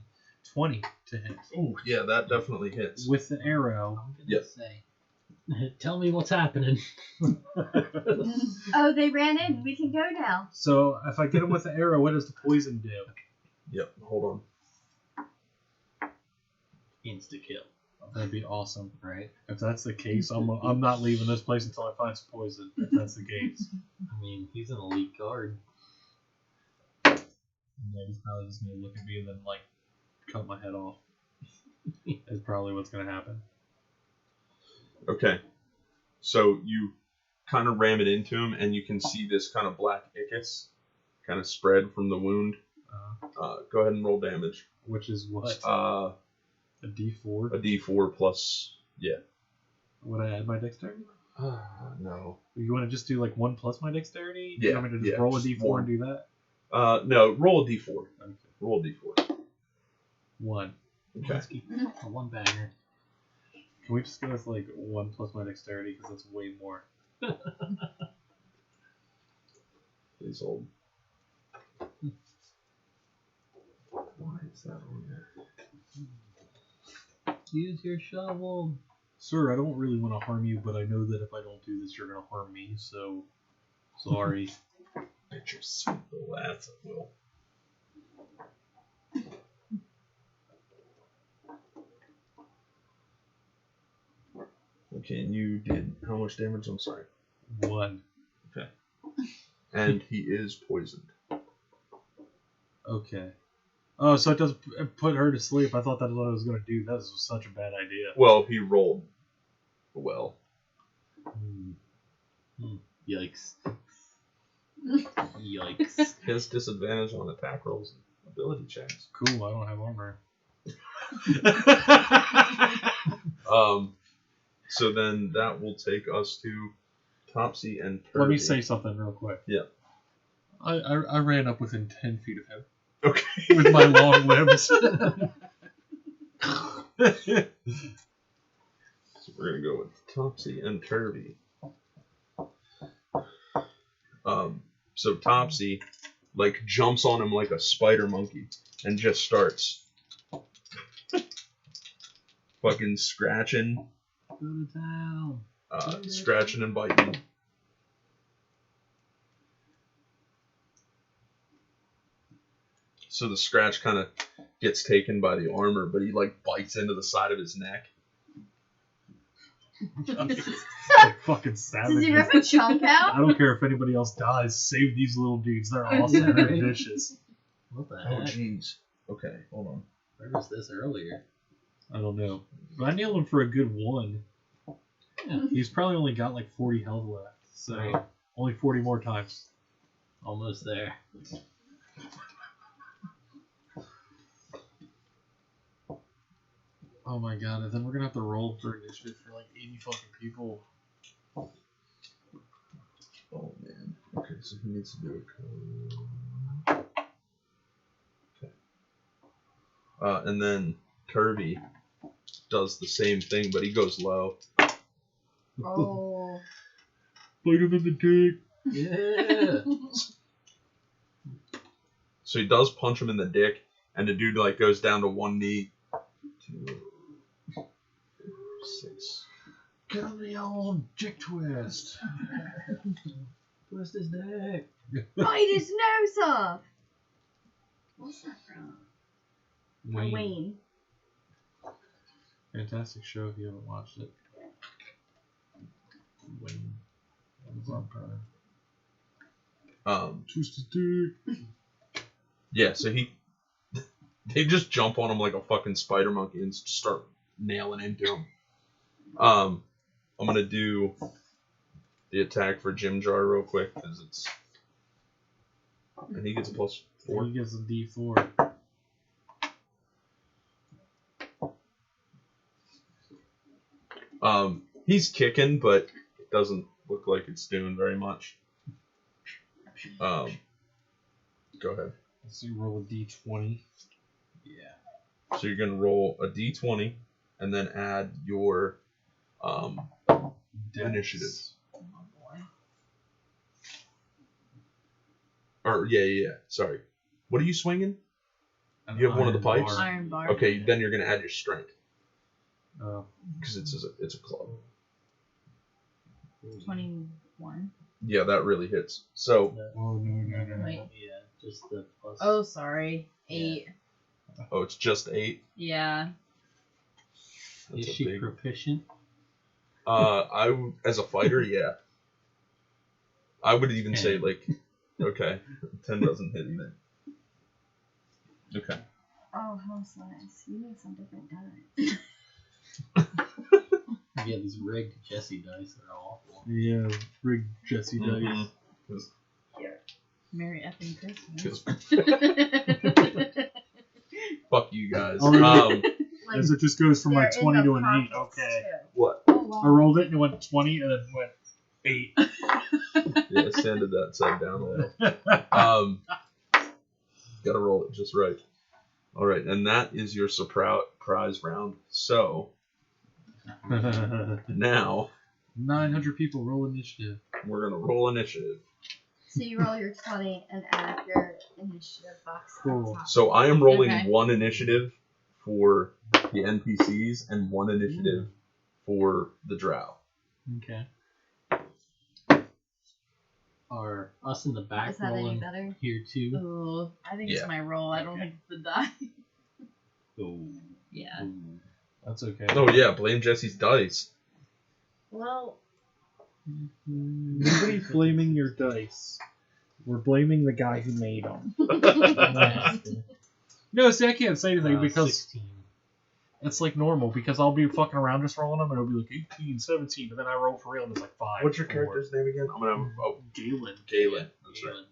20 to hit. Oh, yeah, that definitely hits. With the arrow. I'm gonna Yep. say, tell me what's happening. oh, they ran in. We can go now. So if I get him with the arrow, what does the poison do? Yep, hold on. Insta kill. That'd be awesome, right? If that's the case, I'm not leaving this place until I find some poison. If that's the case. I mean, he's an elite guard. Yeah, he's probably just gonna look at me and then like cut my head off. Is probably what's gonna happen. Okay. So you kind of ram it into him, and you can see this kind of black ichus kind of spread from the wound. Go ahead and roll damage. Which is what? A A D4? D4 plus, yeah. Would I add my dexterity? No. You want to just do like 1 plus my dexterity? Yeah, You want me to just yeah, roll a just D4 one. and do that? No, roll a D4. Okay. Roll a D4. 1. Okay. Let's keep a one banger. Can we just go with like 1 plus my dexterity? Because that's way more. Please hold. Why is that on there? Use your shovel. Sir, I don't really want to harm you, but I know that if I don't do this, you're going to harm me, so sorry. Bet your sweet little ass I will. Okay, and you did how much damage? I'm sorry. 1. Okay. And he is poisoned. Okay. Oh, so it does put her to sleep. I thought that's what I was going to do. That was such a bad idea. Well, he rolled well. Yikes. Yikes. He has disadvantage on attack rolls and ability checks. Cool, I don't have armor. So then that will take us to Topsy and Turvy. Let me say something real quick. Yeah. I ran up within 10 feet of him. Okay. With my long limbs. So we're gonna go with Topsy and Turvy. So Topsy like jumps on him like a spider monkey and just starts fucking scratching, Go to town. scratching and biting. So the scratch kind of gets taken by the armor, but he like bites into the side of his neck. Like fucking Does savage. he rip a chunk I out? don't care if anybody else dies. Save these little dudes. They're awesome. They're vicious. What the Oh heck? jeez. Okay, hold on. Where was this earlier? I don't know. But I nailed him for a good 1. Yeah. He's probably only got like 40 health left. So Right. only 40 more times. Almost there. Oh my god, and then we're gonna have to roll for initiative for like 80 fucking people. Oh man. Okay, so he needs to do a code. Okay. And then Turvy does the same thing, but he goes low. Oh. Bite him in the dick. Yeah. So he does punch him in the dick, and the dude like goes down to one knee. 2, 6. Get him the old dick twist. Twist his neck. Bite his nose off! What's that from? Wayne. Fantastic show if you haven't watched it. Wayne. Amazon Prime. Twist his dick. Yeah, so they just jump on him like a fucking spider monkey and just start nailing into him. I'm gonna do the attack for Jim Jar real quick because it's, and he gets a +4. He gets a D4. He's kicking, but it doesn't look like it's doing very much. Go ahead. So you roll a D20. Yeah. So you're gonna roll a D20 and then add your initiative. Oh boy. Or yeah. Sorry. What are you swinging? An You have one of the iron pipes? bar. Iron bar. Okay, then you're gonna add your strength Oh. because it's a club. 21. Yeah, that really hits. So Oh, no. Wait. Yeah, just the plus. Oh, sorry. 8. it's just 8. Yeah. That's Is a she big. proficient? As a fighter, yeah. I would even say like, okay, 10 doesn't hit either. Okay. Oh, how nice. You need some different dice. Yeah, these rigged Jesse dice are awful. Yeah, rigged Jesse dice. Merry effing Christmas. Fuck you guys. Oh, Like, As it just goes from like they're in 20 the to an 8. pockets, Okay. too. What? Oh, wow. I rolled it and it went 20 and then went 8. Yeah, I sanded that side down a little. Gotta roll it just right. All right, and that is your surprise round. So now 900 people roll initiative. we're gonna roll initiative. So you roll your 20 and add your initiative box. up Cool. top. So I am rolling Okay. 1 initiative for the NPCs and 1 initiative for the drow. Okay. Are us in the back Is that any rolling better? here too? Oh, I think Yeah. it's my roll. I don't Okay. think it's the die. Oh. Yeah. That's okay. Oh yeah, blame Jesse's dice. Well, Nobody's blaming your dice. We're blaming the guy who made them. No, see, I can't say anything because 16. it's like normal. Because I'll be fucking around just rolling them, and it'll be like 18, 17, but then I roll for real, and it's like 5. What's your 4. character's name again? I'm gonna Galen. Galen. That's right.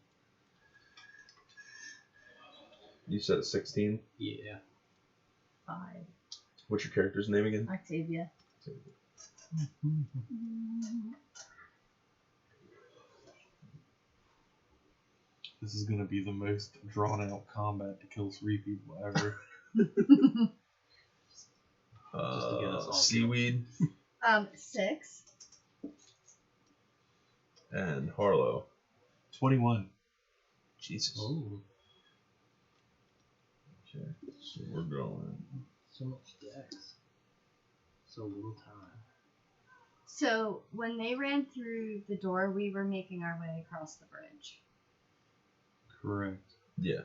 You said 16. Yeah. 5. What's your character's name again? Octavia. This is gonna be the most drawn out combat to kill 3 people ever. Just to get us all Seaweed 6. and Harlow. 21. Jesus. Oh, Okay, so we're going. so much dex. So little time. So when they ran through the door, we were making our way across the bridge. Correct. Yeah.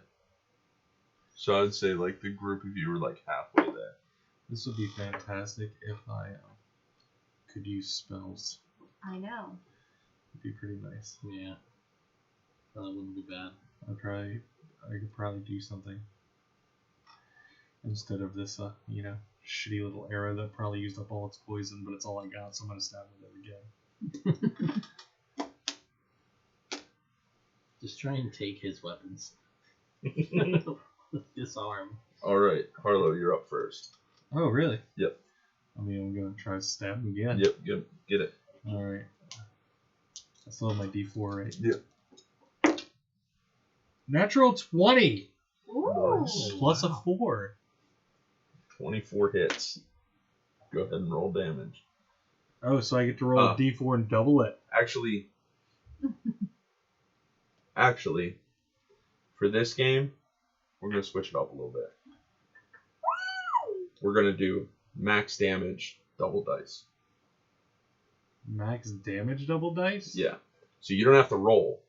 So I'd say like the group of you were like halfway there. This would be fantastic if I could use spells. I know. It'd be pretty nice. Yeah. That wouldn't be bad. I could probably do something instead of this, shitty little arrow that probably used up all its poison, but it's all I got, so I'm gonna stab with it again. Just try and take his weapons. Disarm. All right, Harlow, you're up first. Oh, really? Yep. I mean, I'm gonna try to stab him again. Yep, get it. All right. I still have my D4, right? Yep. Natural 20 Ooh. Nice. plus a 4. 24 hits. Go ahead and roll damage. Oh, so I get to roll a D4 and double it. Actually, for this game, we're gonna switch it up a little bit. We're gonna do max damage, double dice. Max damage double dice? Yeah. So you don't have to roll.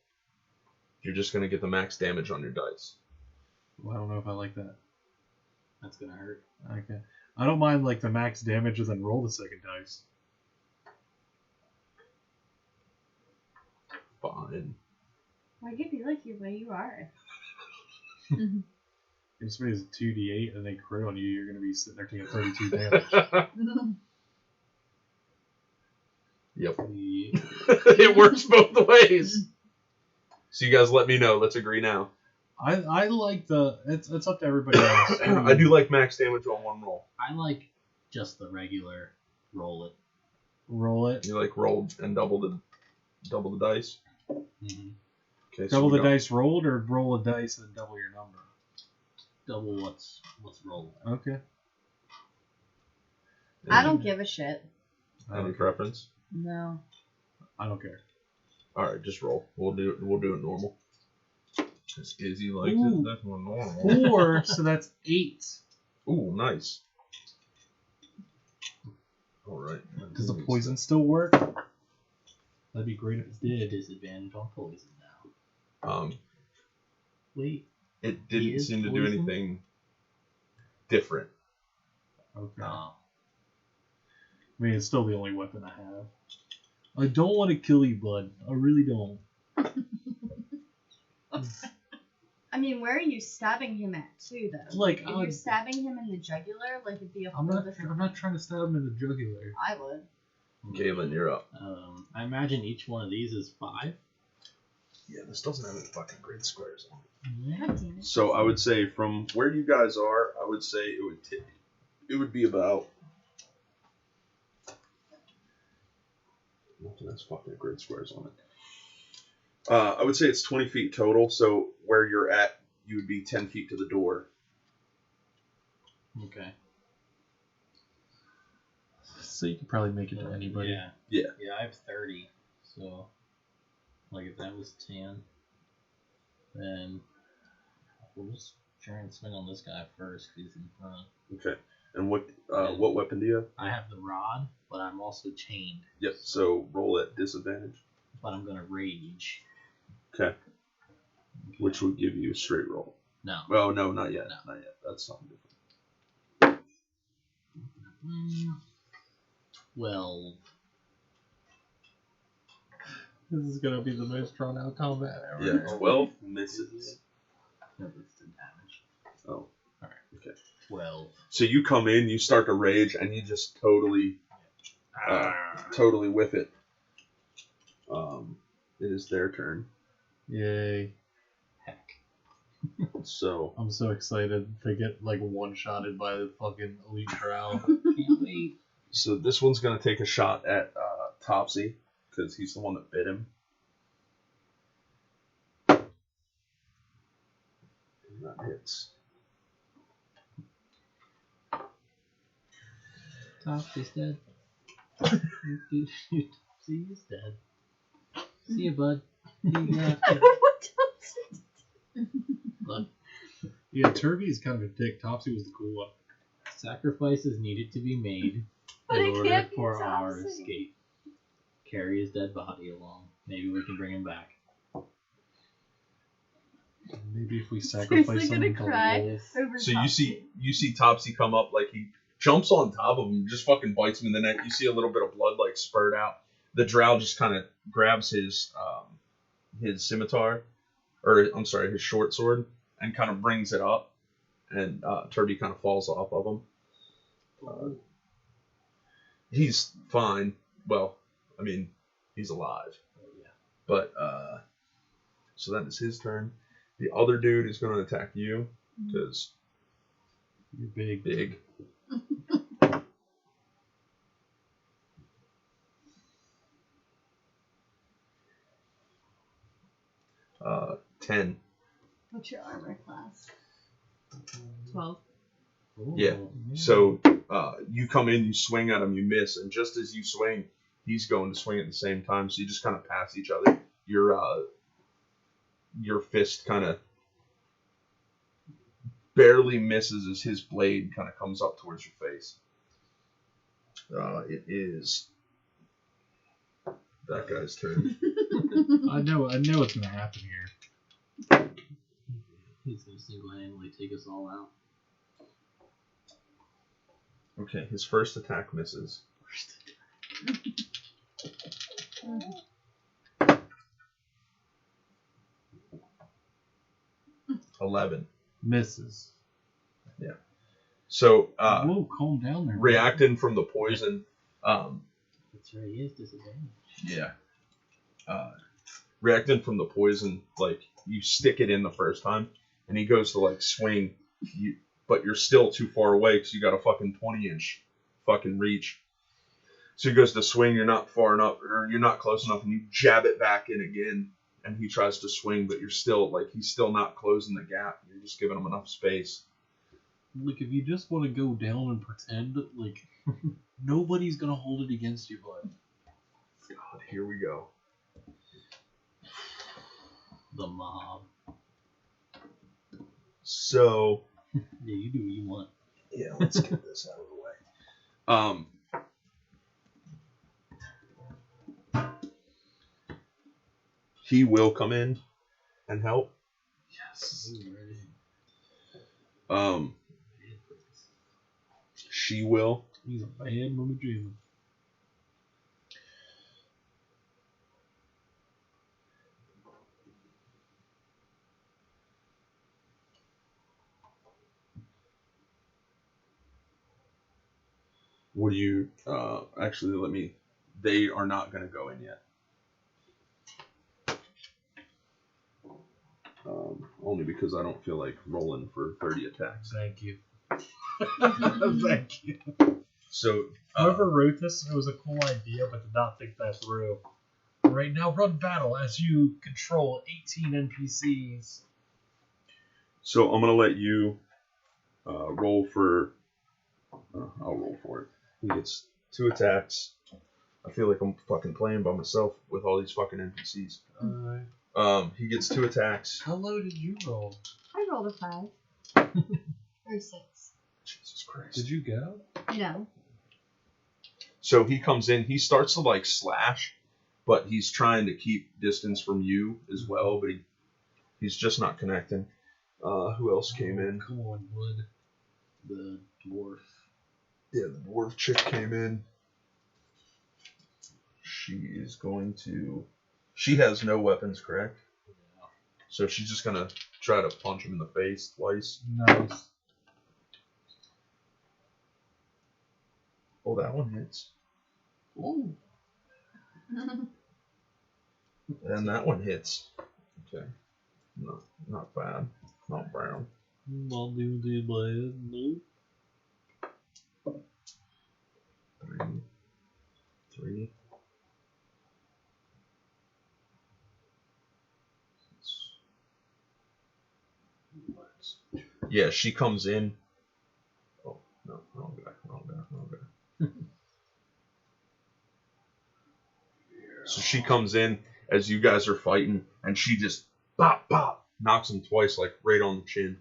You're just gonna get the max damage on your dice. Well, I don't know if I like that. That's gonna hurt. Okay. I don't mind like the max damage and then roll the second dice. Fine. Why can't be like you where you are? If somebody has a 2d8 and they crit on you, you're going to be sitting there taking 32 damage. Yep. Yeah. It works both ways. So you guys let me know. Let's agree now. I like the... It's up to everybody else. I do like max damage on one roll. I like just the regular roll it. Roll it. You like roll and double the dice? Mm-hmm. Okay, Double we the got- dice rolled or roll a dice and double your number? Double what's rolled. Okay. I don't give a shit. Any preference? No. I don't care. All right, just roll. We'll do it normal. Just Izzy likes Ooh. it. That's more normal. 4, so that's 8. Ooh, nice. All right. Does the poison still work? That'd be great if it did. Disadvantage on poison now. Wait. It He didn't is seem to do poisoned? anything different. Okay. Oh. I mean, it's still the only weapon I have. I don't want to kill you, bud. I really don't. I mean, where are you stabbing him at too, though? Like, if you're stabbing him in the jugular, like it'd be a I'm whole not. different. I'm not trying to stab him in the jugular. I would. Galen, you're up. I imagine each one of these is 5. Yeah, this doesn't have any fucking grid squares on God damn it. So I would say from where you guys are, I would say it would be about. Nothing has fucking grid squares on it. I would say it's 20 feet total. So where you're at, you would be 10 feet to the door. Okay. So you could probably make it to anybody. Yeah. Yeah. Yeah, I have 30. So, like, if that was 10, then we'll just try and swing on this guy first because he's in front. Okay. And what weapon do you have? I have the rod, but I'm also chained. Yep. So roll at disadvantage, But I'm gonna rage. Okay. Which would give you a straight roll. No. Well, no, not yet. No. Not yet. That's something different. 12. This is gonna be the most drawn out combat ever. Yeah. 12 misses. No, that's the damage. Oh. Alright. Okay. 12. So you come in, you start to rage, and you just totally whiff it. It is their turn. Yay! Heck. So I'm so excited to get like one-shotted by the fucking elite drow. Can't wait. So this one's gonna take a shot at Topsy because he's the one that bit him. And that hits. Topsy's dead. Topsy's dead. See ya, bud. You have to. Look, Yeah, Turvey is kind of a dick. Topsy was the cool one. sacrifices needed to be made But in it order can't be for our Topsy. escape. Carry his dead body along. Maybe we can bring him back. Maybe if we Seriously sacrifice gonna him to cry wolf. over So Topsy. you see Topsy come up, like he jumps on top of him, just fucking bites him in the neck. You see a little bit of blood like spurt out. The drow just kind of grabs his scimitar, or I'm sorry, his short sword, and kind of brings it up, and Turby kind of falls off of him. He's fine. Well, I mean, he's alive. Yeah. But so that is his turn. The other dude is going to attack you because You're big. big. 10. What's your armor class? 12. Yeah. So you come in, you swing at him, you miss, and just as you swing, he's going to swing at the same time. So you just kind of pass each other. Your fist kind of barely misses as his blade kind of comes up towards your face. It is that guy's turn. I know what's gonna happen here. He's gonna single-handedly take us all out. Okay, his first attack misses. 11. Misses. So Whoa, calm down there. reacting from the poison, That's right, he is disadvantaged. yeah. Reacting from the poison, like you stick it in the first time, and he goes to like swing, but you're still too far away because you got a fucking 20-inch fucking reach. So he goes to swing, you're not far enough, or you're not close enough, and you jab it back in again, and he tries to swing, but you're still like he's still not closing the gap. You're just giving him enough space. Like, if you just want to go down and pretend, like, nobody's gonna hold it against you, bud. God, here we go. The mob. So Yeah, you do what you want. yeah, let's get this out of the way. He will come in and help. Yes. She will. He's a bad mama jamma. What do you? Actually, let me. They are not going to go in yet. Only because I don't feel like rolling for 30 attacks. Thank you. Thank you. So Whoever wrote this, it was a cool idea, but did not think that through. Right now, run battle as you control 18 NPCs. So I'm gonna let you roll for. I'll roll for it. He gets 2 attacks. I feel like I'm fucking playing by myself with all these fucking NPCs. He gets 2 attacks. How low did you roll? I rolled a 5. Or 6. Jesus Christ. Did you go? No. So he comes in, he starts to like slash, but he's trying to keep distance from you as well, but he's just not connecting. Who else came in? Come on, Wood. The dwarf. Yeah, the dwarf chick came in. She is going to... She has no weapons, correct? Yeah. So she's just going to try to punch him in the face twice. Nice. Oh, that one hits. Ooh. And that one hits. Okay. Not bad. Not brown. Not doing too bad, no. 3. Yeah, she comes in. Oh, no, wrong guy. So she comes in as you guys are fighting, and she just bop, bop, knocks him twice, like right on the chin.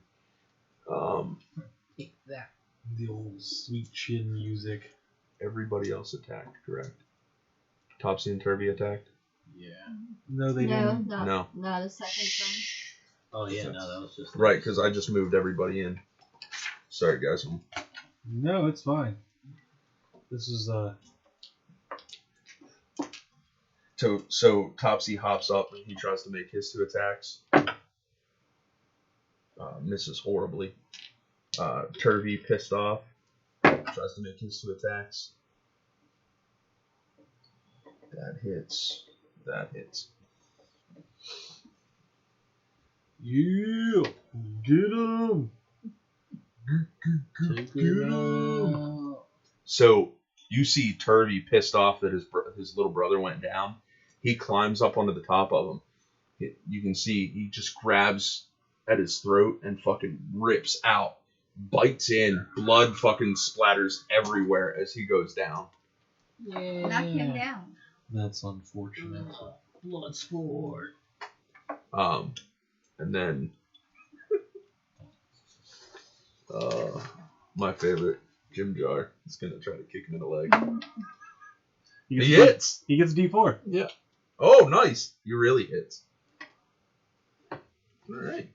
Take that. The old sweet chin music. Everybody else attacked, correct? Topsy and Turvy attacked? Yeah. No, they didn't. No, not a second time. Oh yeah, no, that was just Right, because I just moved everybody in. Sorry, guys. No, it's fine. This is So Topsy hops up and he tries to make his 2 attacks. Misses horribly. Turvy, pissed off, tries to make his 2 attacks. That hits. yeah. Get him. Take it out. So you see Turvy pissed off that his little brother went down. He climbs up onto the top of him. You can see he just grabs at his throat and fucking rips out, bites in, blood fucking splatters everywhere as he goes down. Yeah. Knock him down. That's unfortunate. Blood sport. And then my favorite, Jim Jar, is gonna try to kick him in the leg. He hits. He gets D4. Yeah. Oh, nice. You really hit. All right.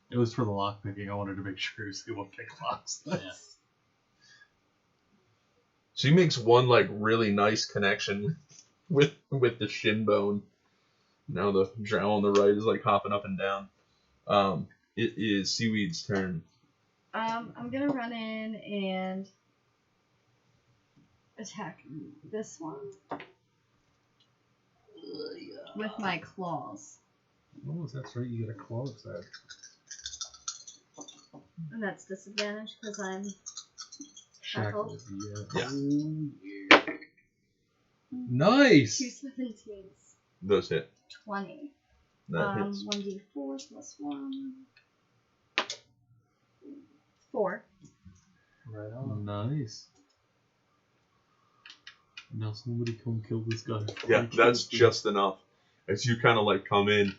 It was for the lock picking. I wanted to make sure he won't pick locks. Yeah. So he makes one like really nice connection with the shin bone. Now the drow on the right is like hopping up and down. It is Seaweed's turn. I'm gonna run in and attack this one with my claws, Oh, that's right. You got a claw attack. and that's disadvantage because I'm Shackled. Yeah. Yeah. Nice. 2 17s, Those hit. 20. That hits. 1d4 plus 1. 4. Right on. Nice. Now somebody come kill this guy. Yeah, that's just enough. As you kind of like come in,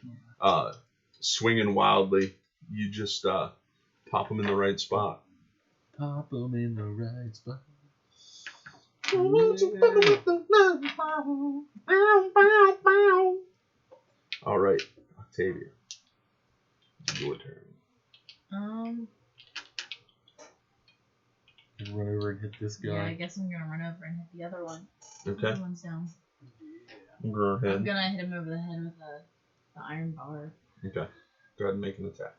swinging wildly, you just pop him in the right spot. Pop him in the right spot. All right, Octavia, your turn. Run over and hit this guy. Yeah, I guess I'm gonna run over and hit the other one. Okay, The other one's down. go I'm ahead. gonna hit him over the head with the iron bar. Okay, go ahead and make an attack.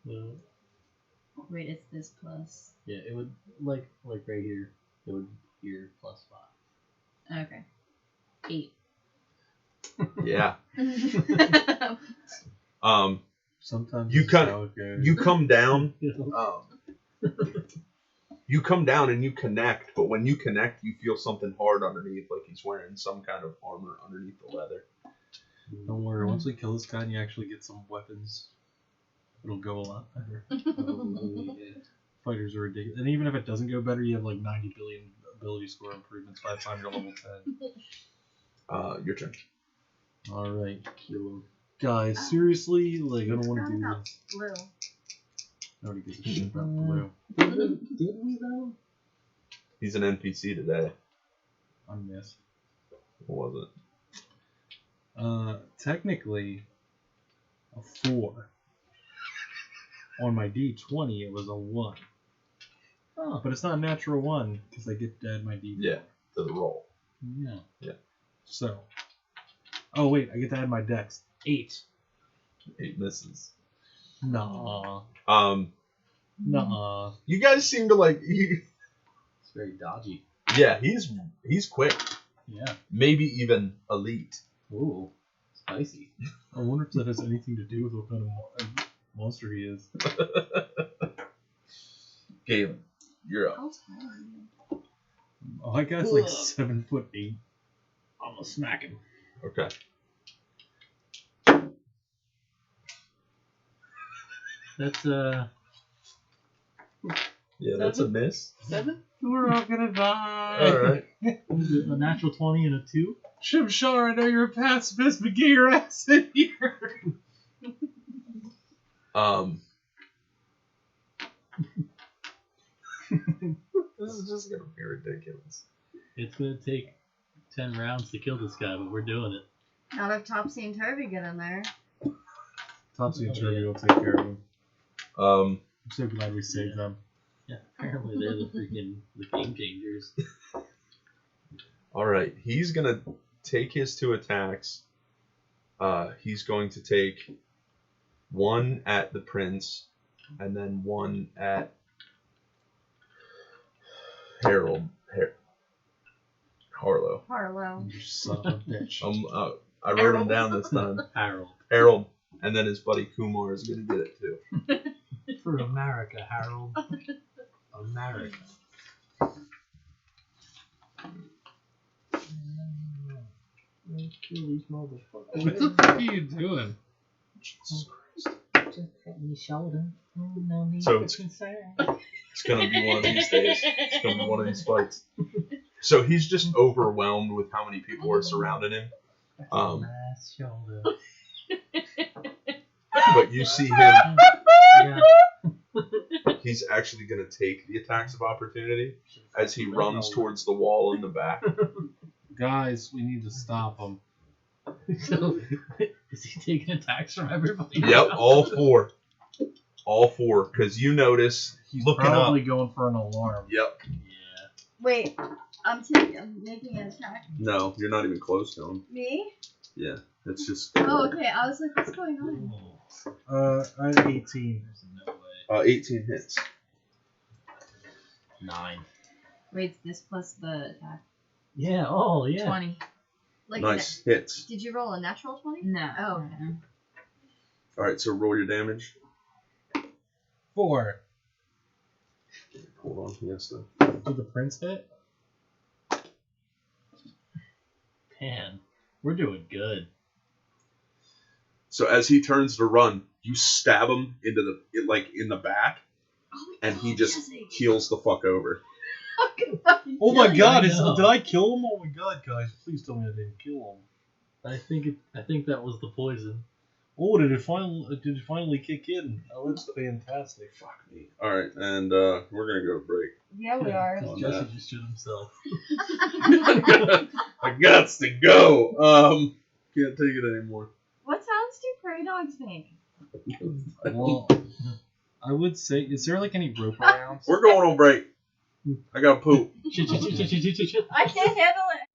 Well, Wait, it's this plus. yeah, it would like right here. It would be here plus 5. Okay. 8. Yeah. Sometimes You it's cut- how it goes. You come down. You come down and you connect, but when you connect, you feel something hard underneath, like he's wearing some kind of armor underneath the leather. Don't worry, once we kill this guy and you actually get some weapons, it'll go a lot better. Fighters are ridiculous. And even if it doesn't go better, you have like 90 billion ability score improvements by the time you're level 10. Your turn. Alright. Guys, seriously? Like, I don't want to do About this. blue. Nobody gives a shit about blue. Did we though? He's an NPC today. I missed. What was Technically, a 4. On my D20, it was a 1. Oh, But it's not a natural 1, because I get to add my D4. Yeah. To the roll. Yeah. So. Oh, wait, I get to add my dex. 8. 8 misses. Nah. Nah. You guys seem to like. it's very dodgy. Yeah, he's quick. Yeah. Maybe even elite. Ooh, spicy. I wonder if that has anything to do with what kind of monster he is. Galen, you're up. How tall are you? Oh, that guy's like 7'8". I'm gonna smack him. Okay. That's Yeah, that's a miss. 7. We're all gonna die. Alright. A natural 20 and a 2. Shimshar, I know you're a pacifist, but get your ass in here. This is just gonna be ridiculous. It's gonna take 10 rounds to kill this guy, but we're doing it. Not if Topsy and Turvy get in there. Topsy and Turvy will take care of him. I'm so glad we saved them. Yeah, apparently they're the game changers. Alright, he's gonna take his 2 attacks. He's going to take 1 at the prince, and then 1 at Harlow. Harlow. You son of a bitch. I wrote him down this time. Harold. And then his buddy Kumar is gonna get it too. For America, Harold. America. Kill these motherfuckers. What the fuck are you doing? Jesus Christ. Just hit me shoulder. No need So for it's- concern. It's gonna be one of these days. It's gonna be one of these fights. So he's just overwhelmed with how many people are surrounding him. Nice shoulder. But you see him, Yeah. he's actually gonna take the attacks of opportunity as he runs towards the wall in the back. Guys, we need to stop him. So, is he taking attacks from everybody? Yep, all 4. All 4, because you notice He's looking probably up. going for an alarm. Yep. Yeah. Wait, I'm making an attack. No, you're not even close to him. Me? Yeah, it's just Oh, okay. I was like, what's going on? I have 18. There's no way. 18 hits. 9. Wait, it's this plus the attack. Yeah. Oh, yeah. 20. Like, Nice hits. did you roll a natural 20? No. Oh, okay. All right, so roll your damage. 4. Hold on, yes. The Did the prince hit? Man, we're doing good. So as he turns to run, you stab him into in the back, Oh my and he God, just Jesse. keels the fuck over. Fucking Oh my kill god, you. know. did I kill him? Oh my god, guys, please tell me I didn't kill him. I think that was the poison. Oh, did it finally kick in? Oh, that's fantastic. Fuck me. All right, and we're gonna go to break. Yeah, we are. On Jesse that. just shit himself. I got to go. Can't take it anymore. What sounds do prairie dogs make? Well, I would say, is there like any rope around? We're going on break. I got to poop. Shit. I can't handle it.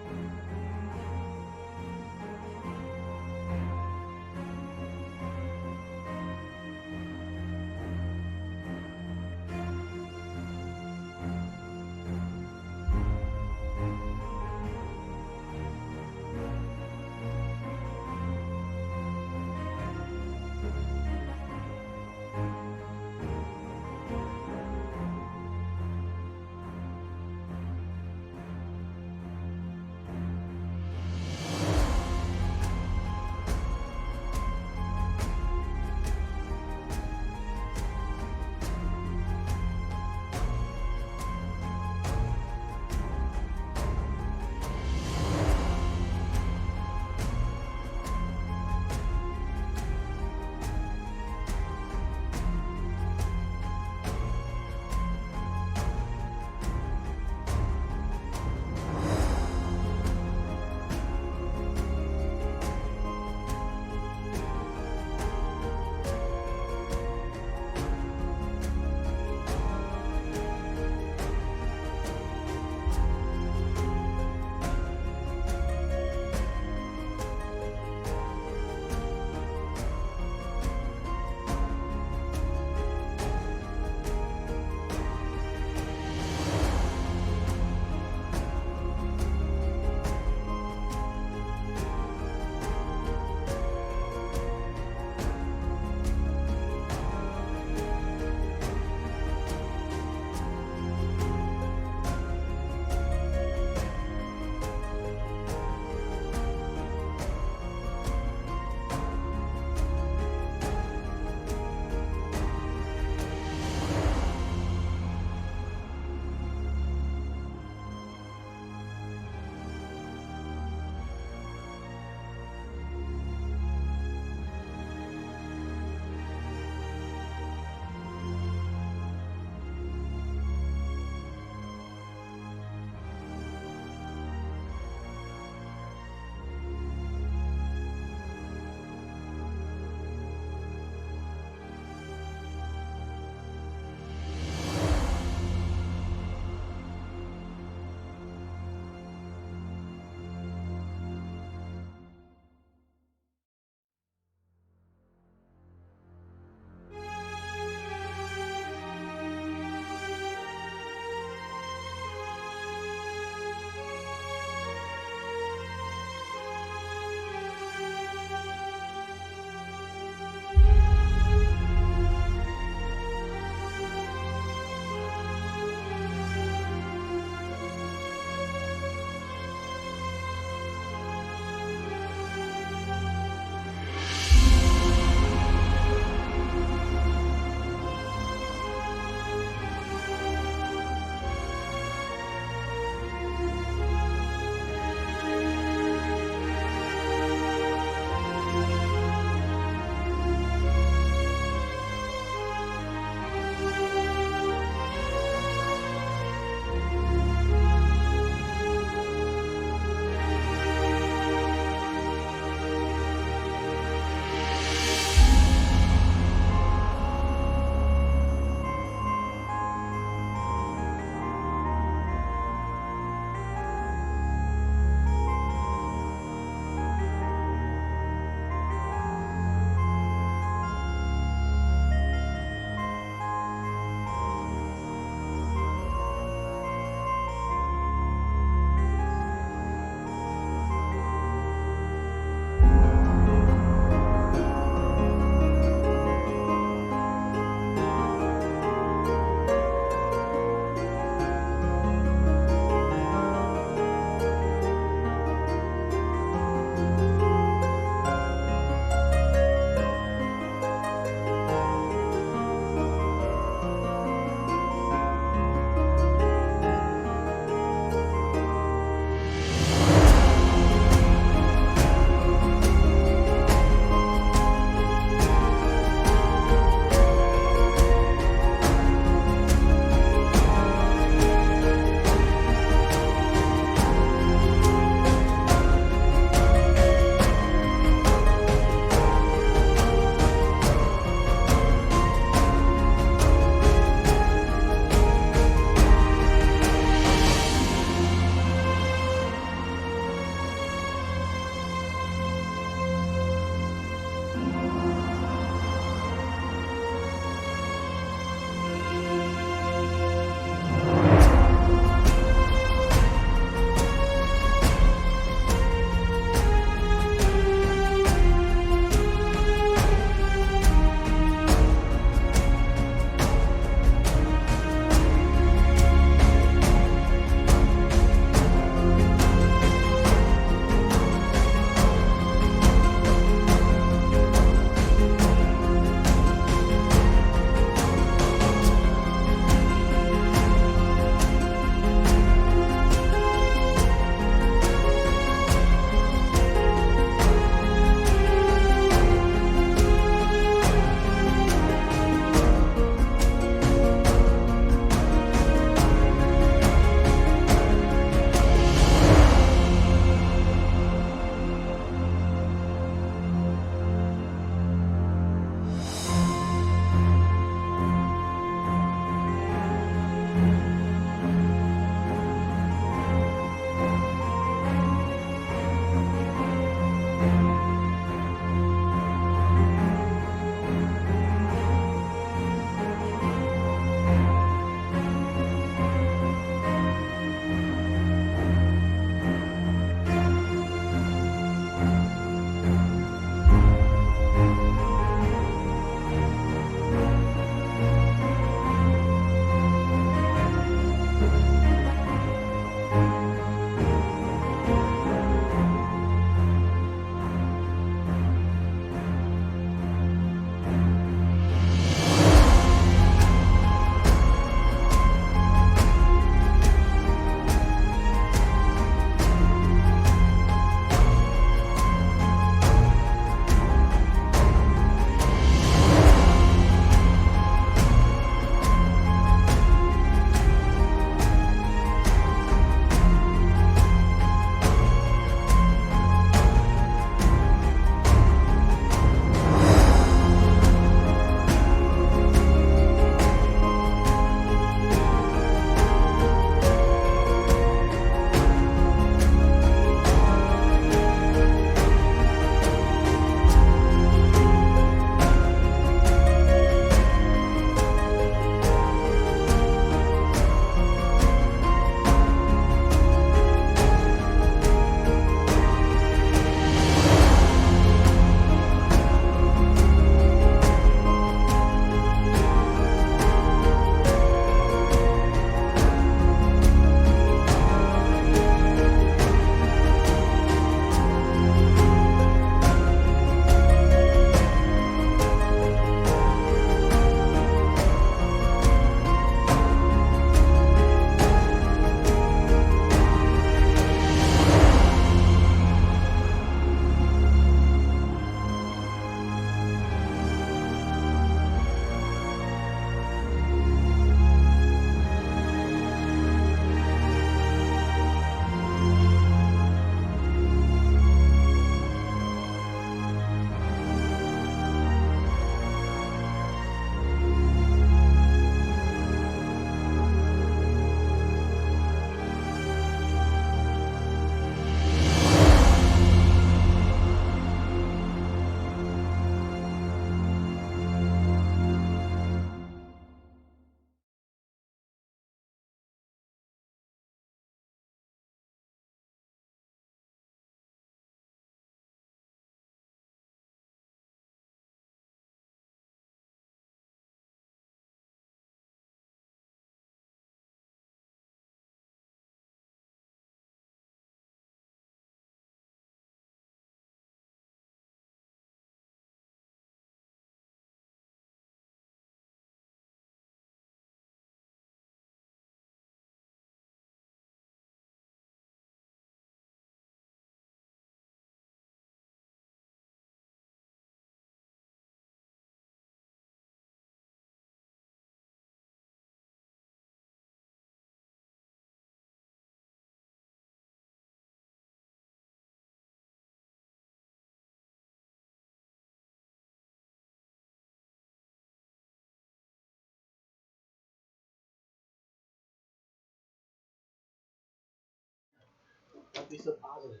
Don't be so positive.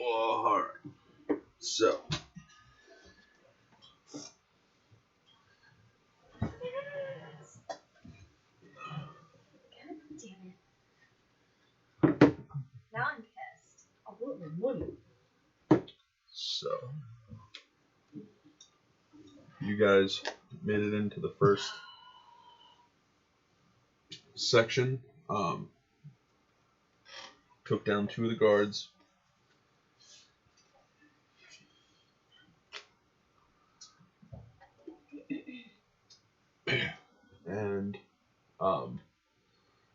Alright. So. God damn it. Now I'm pissed. I'll blow my money. So, you guys made it into the first section. Took down 2 of the guards. And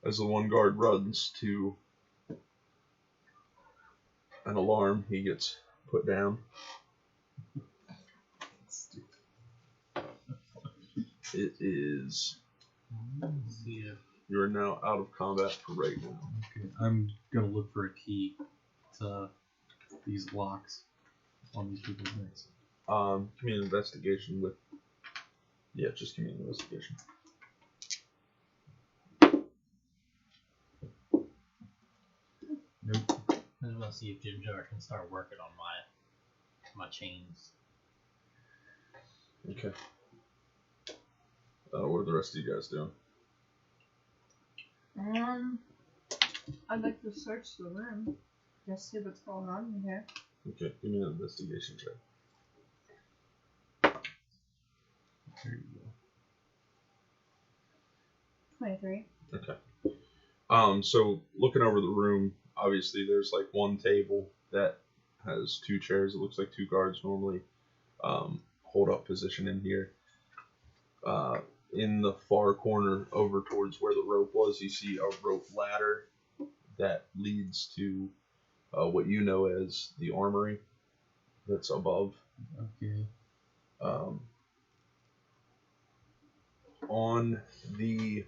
as the one guard runs to an alarm, he gets put down. It is. Yeah. You are now out of combat for right now. Okay, I'm gonna look for a key to these locks on these people's necks. Give me an investigation with. Yeah, just give me an investigation. Nope. I just want to see if Jim Jar can start working on my chains. Okay. What are the rest of you guys doing? I'd like to search the room. Just see what's going on in here. Okay, give me an investigation check. There you go. 23. Okay. So looking over the room, obviously there's like one table that has 2 chairs. It looks like 2 guards normally hold up position in here. In the far corner over towards where the rope was, you see a rope ladder that leads to what you know as the armory that's above. Okay. On the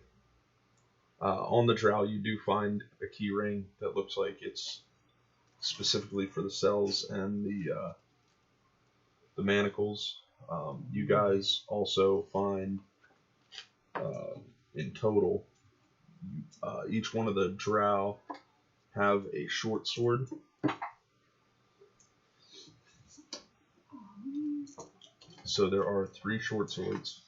drow, you do find a key ring that looks like it's specifically for the cells and the manacles. You guys also find in total, each one of the drow have a short sword. So there are 3 short swords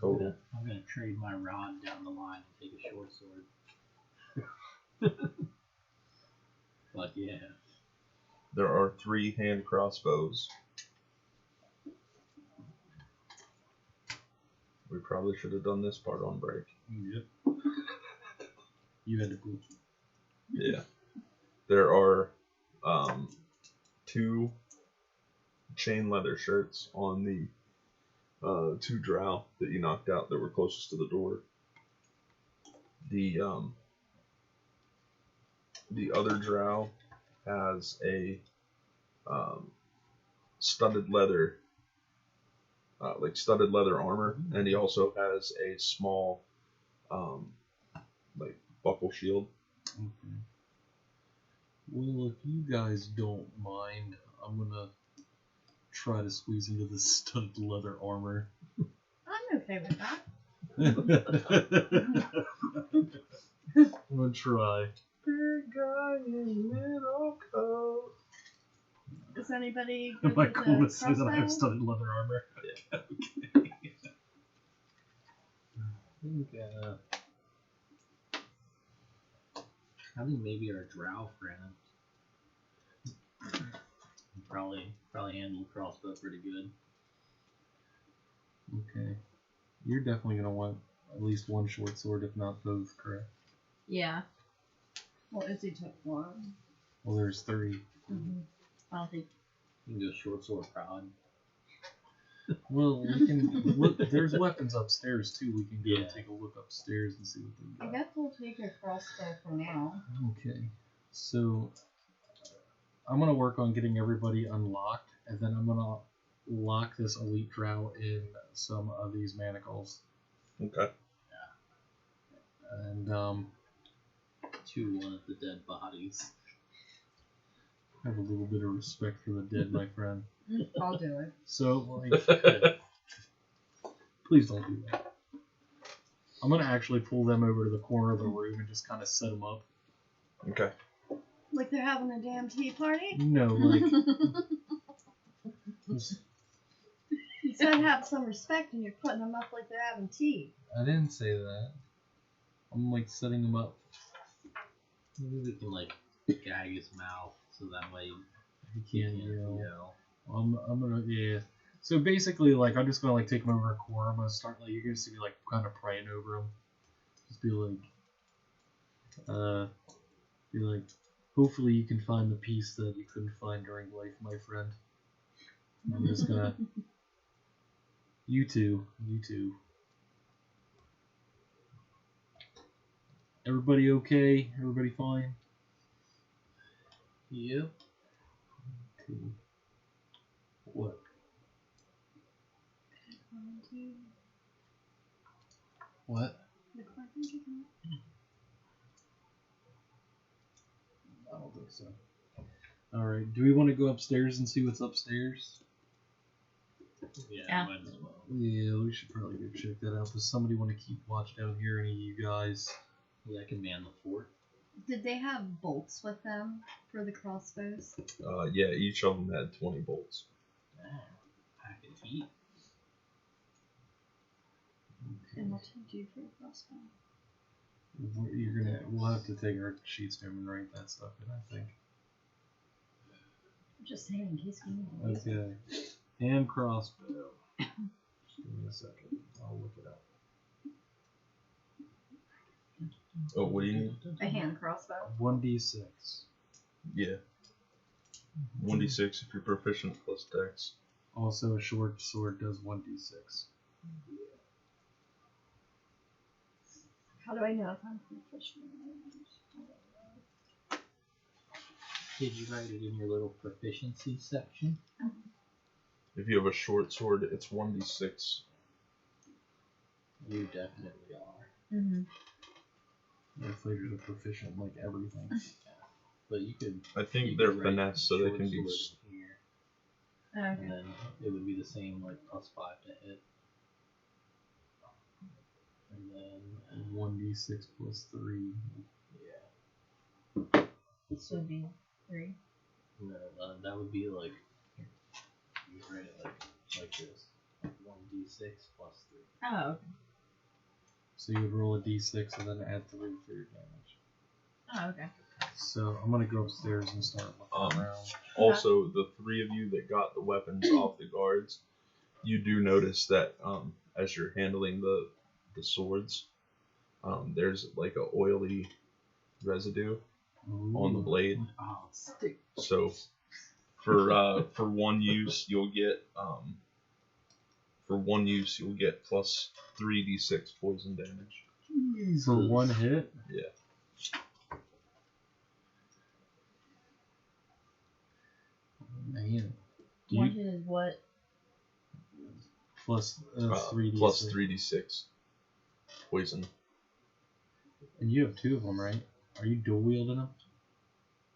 total. I'm gonna trade my rod down the line and take a short sword. But yeah. There are 3 hand crossbows. We probably should have done this part on break. Yep. You had to poop. Yeah. There are 2 chain leather shirts on the 2 drow that you knocked out that were closest to the door. The other drow has a studded leather armor, and he also has a small buckle shield. Okay. Well, if you guys don't mind, I'm gonna try to squeeze into this studded leather armor. I'm okay with that. I'm gonna try. Big guy in little coat. Is anybody good Am I with cool the to say that I have crossbow? studded leather armor? Yeah. Okay. I think maybe our drow friend probably handle crossbow pretty good. Okay. You're definitely gonna want at least one short sword, if not both, correct? Yeah. Well, Izzy took one. Well, there's 3. Mm-hmm. I don't think. You can go short sword prod. Well, we can look. There's weapons upstairs too. We can go Yeah. take a look upstairs and see what they I got. guess we'll take a crossbow for now. Okay. So I'm gonna work on getting everybody unlocked, and then I'm gonna lock this elite drow in some of these manacles. Okay. And 2 one of the dead bodies. have a little bit of respect for the dead, my friend. I'll do it. So, like, please don't do that. I'm gonna actually pull them over to the corner of the room and just kind of set them up. Okay. Like they're having a damn tea party? No, like just, You said have some respect and you're putting them up like they're having tea. I didn't say that. I'm like setting them up. Maybe we can like gag his mouth so that way He can't yell. yell. I'm gonna So basically, like I'm just gonna like take him over a core. I'm gonna start like you're gonna see me like kind of praying over him. Just be like, hopefully you can find the peace that you couldn't find during life, my friend. I'm just gonna. You too. Everybody okay? Everybody fine? Yep. Okay. What? What? The quarantine taken I don't think so. Alright, do we want to go upstairs and see what's upstairs? Yeah, might as well. Yeah, we should probably go check that out. Does somebody want to keep watch down here? Any of you guys? Yeah, I can man the fort. Did they have bolts with them for the crossbows? Yeah, each of them had 20 bolts. Pack of heat. And what did you do for the crossbow? We'll have to take our sheets home and write that stuff in, I think. I'm just saying in case we need to use it. Okay. Hand crossbow. Just give me a second. I'll look it up. Oh, what do you need? A hand crossbow. 1d6. Yeah. 1d6 if you're proficient plus dex. Also, a short sword does 1d6. How do I know if I'm proficient? Did you write it in your little proficiency section? If you have a short sword, it's 1d6. You definitely are. Mm-hmm. My fighters are proficient in, like, everything. But you could. I think you they're could write finesse, so they short can do. sword here, Okay. and then it would be the same, like +5 to hit. And then 1d6 plus 3. yeah, This would be 3. no, that would be like you write it like this, like 1d6 plus 3. Oh, okay. So you would roll a d6 and then add 3 for your damage. Oh, okay. So I'm gonna go upstairs and start looking around. Also, the three of you that got the weapons off the guards, you do notice that as you're handling the swords, there's like a oily residue on the blade. Oh, stick. So for one use you'll get plus 3d6 poison damage. For one hit? Yeah. Man. One hit is what? Plus 3d6. Plus 3d6 poison. And you have 2 of them, right? Are you dual wielding them?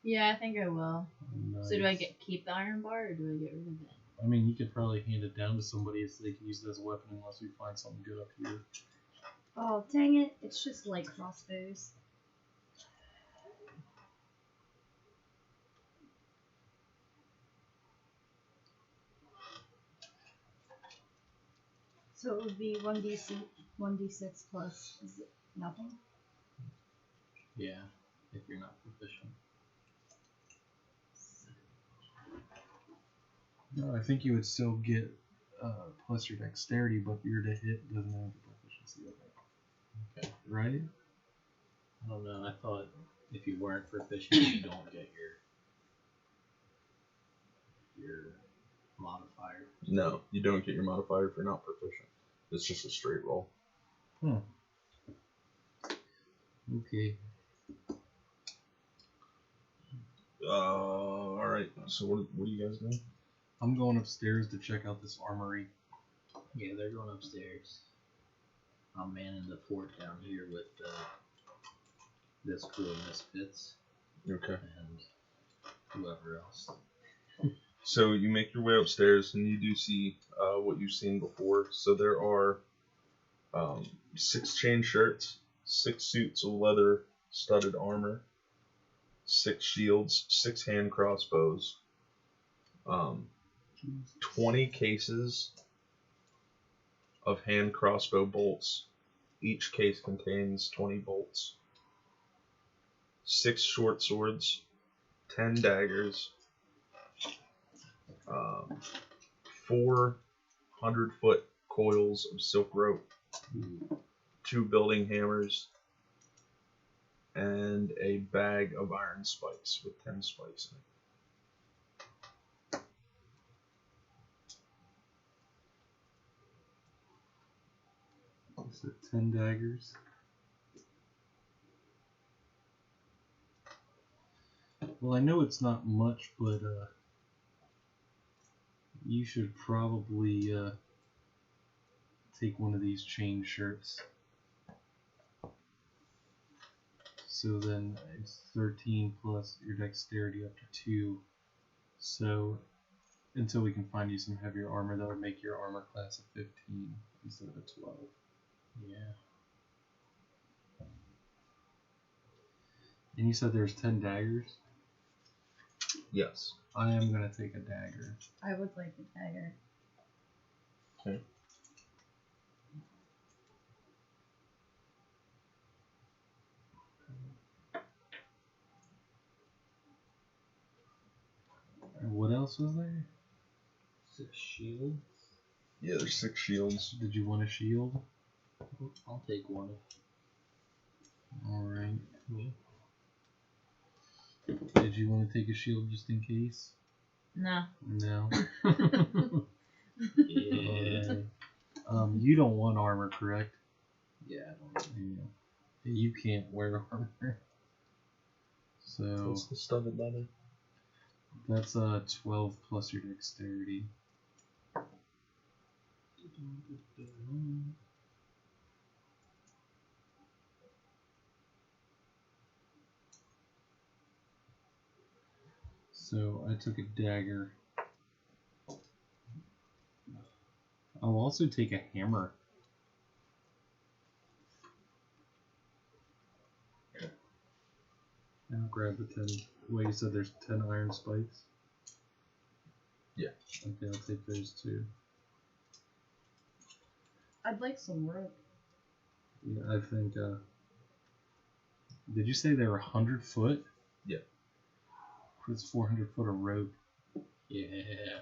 Yeah, I think I will. Nice. So do I keep the iron bar or do I get rid of it? I mean, you could probably hand it down to somebody so they can use it as a weapon unless we find something good up here. Oh, dang it. It's just light crossbows. So it would be 1d6 plus is it nothing? Yeah, if you're not proficient. No, I think you would still get plus your dexterity, but your to hit doesn't have the proficiency of it. Okay. Right? I don't know. I thought if you weren't proficient, you don't get your modifier. No, you don't get your modifier if you're not proficient. It's just a straight roll. Okay. Alright, so what are you guys doing? I'm going upstairs to check out this armory. Yeah, they're going upstairs. I'm manning the fort down here with this crew of misfits Okay. and whoever else. So you make your way upstairs and you do see what you've seen before. So there are 6 chain shirts, 6 suits of leather studded armor, 6 shields, 6 hand crossbows, 20 cases of hand crossbow bolts. Each case contains 20 bolts. 6 short swords, 10 daggers, 4 100-foot coils of silk rope, 2 building hammers, and a bag of iron spikes with 10 spikes in it. Is it 10 daggers? Well, I know it's not much, but you should probably take one of these chain shirts. So then it's 13 plus your dexterity up to 2. So until we can find you some heavier armor, that would make your armor class a 15 instead of a 12. Yeah. And you said there's 10 daggers? Yes. I am going to take a dagger. I would like a dagger. Okay. And what else was there? 6 shields. Yeah, there's 6 shields. Did you want a shield? I'll take one. Alright. Me. Did you want to take a shield just in case? No. No. Yeah. Alright. You don't want armor, correct? Yeah, I don't know. Yeah. You can't wear armor. So What's the studded leather? that's 12 plus your dexterity. So I took a dagger. I'll also take a hammer. And I'll grab the 10. Wait, you said there's 10 iron spikes? Yeah. Okay, I'll take those too. I'd like some rope. Yeah, I think, did you say they were 100 foot? Yeah. It's 400 foot of rope. Yeah.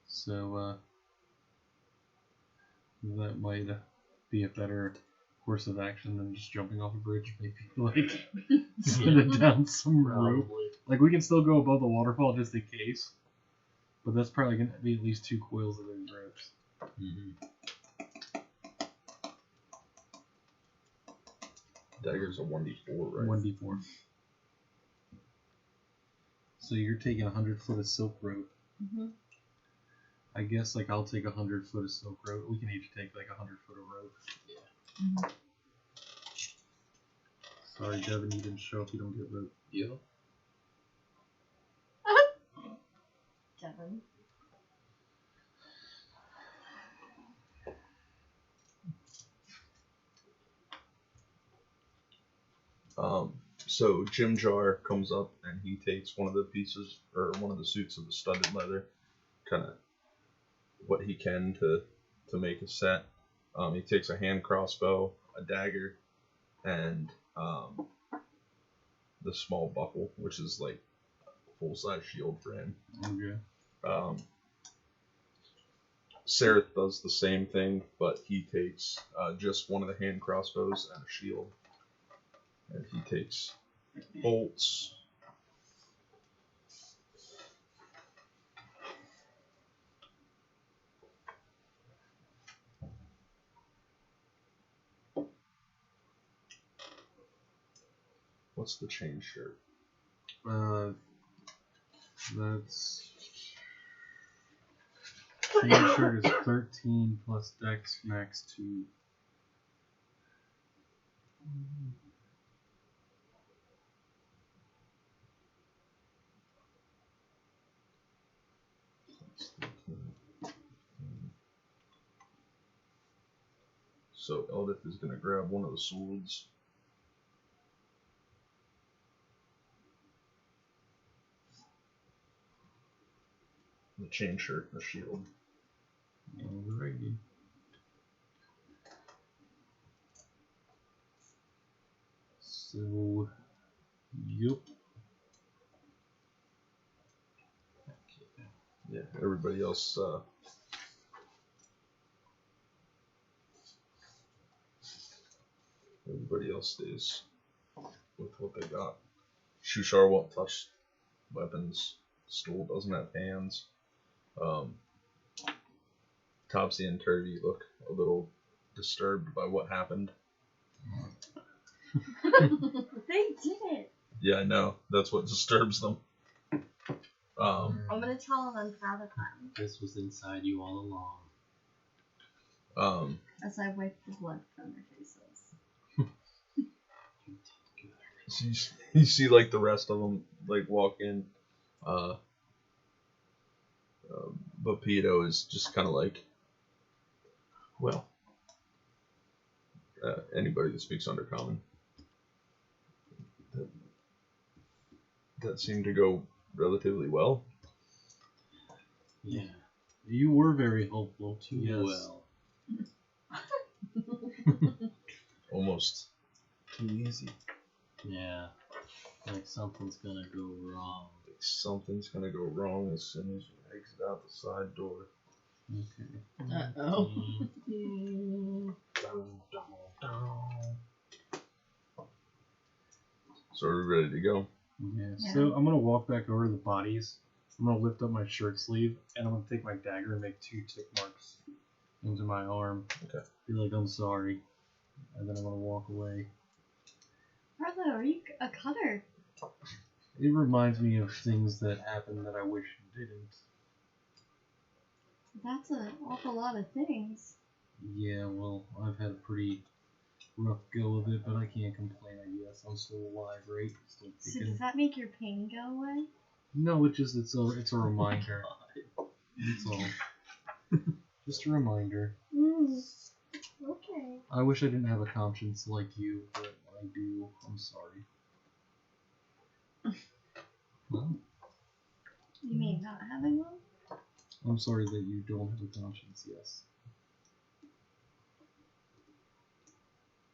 So, that might be a better course of action than just jumping off a bridge. Maybe, like, set it down some rope. Probably. Like, we can still go above the waterfall just in case. But that's probably going to be at least 2 coils of those ropes. Mm-hmm. Daggers are 1d4, right? 1d4. So you're taking 100 foot of silk rope. Mm-hmm. I guess, like, I'll take 100 foot of silk rope. We can each take, like, 100 foot of rope. Mm-hmm. Sorry, Devin, you didn't show up. You don't get rope. Yo. Devin. So Jim Jar comes up and he takes one of the pieces or one of the suits of the studded leather, kind of what he can to make a set. He takes a hand crossbow, a dagger, and the small buckle, which is like a full-size shield for him. Okay. Sareth does the same thing, but he takes just one of the hand crossbows and a shield. And he takes bolts. What's the chain shirt? That's... Chain shirt is 13 plus dex max 2. So Eldith is going to grab one of the swords chain shirt and a shield. Alrighty. So, yep. Yeah, everybody else. Everybody else stays with what they got. Shushar won't touch weapons. Stool doesn't have hands. Topsy and Turvy look a little disturbed by what happened. They did it. Yeah, I know. That's what disturbs them. I'm gonna tell them I'm proud of them. This was inside you all along. As I wipe the blood from their faces. So you see, like, the rest of them, like, walk in. But Pito is just kind of like, well, anybody that speaks Undercommon. That seemed to go relatively well. Yeah. You were very helpful. Too Yes. well. Almost too easy. Yeah. Like something's gonna go wrong. Like something's gonna go wrong as soon as you exit out the side door. Okay. Uh-oh. So are we ready to go? Yeah. Yeah. So I'm gonna walk back over to the bodies. I'm gonna lift up my shirt sleeve and I'm gonna take my dagger and make 2 tick marks into my arm. Okay. Be like, I'm sorry. And then I'm gonna walk away. Arlo, are you a cutter? It reminds me of things that happened that I wish didn't. That's an awful lot of things. Yeah, well, I've had a pretty rough go of it, but I can't complain, I guess. I'm still alive, right? Still So kicking. does that make your pain go away? No, it's a reminder. That's all. Just a reminder. Okay. I wish I didn't have a conscience like you, but I do. I'm sorry. Well, You mean not having one? I'm sorry that you don't have a conscience, yes.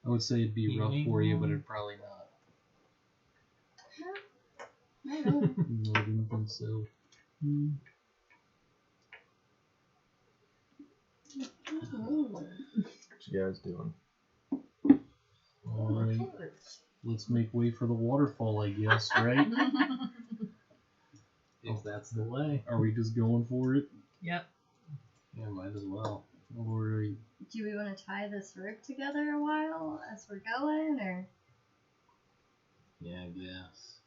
I would say it'd be rough for you, but it'd probably not. I don't know. No, I didn't think so. What you guys doing? Alright. Let's make way for the waterfall, I guess, right? If that's the way. Are we just going for it? Yep. Yeah, might as well. Alright. Do we want to tie this rope together a while as we're going, or? Yeah, I guess.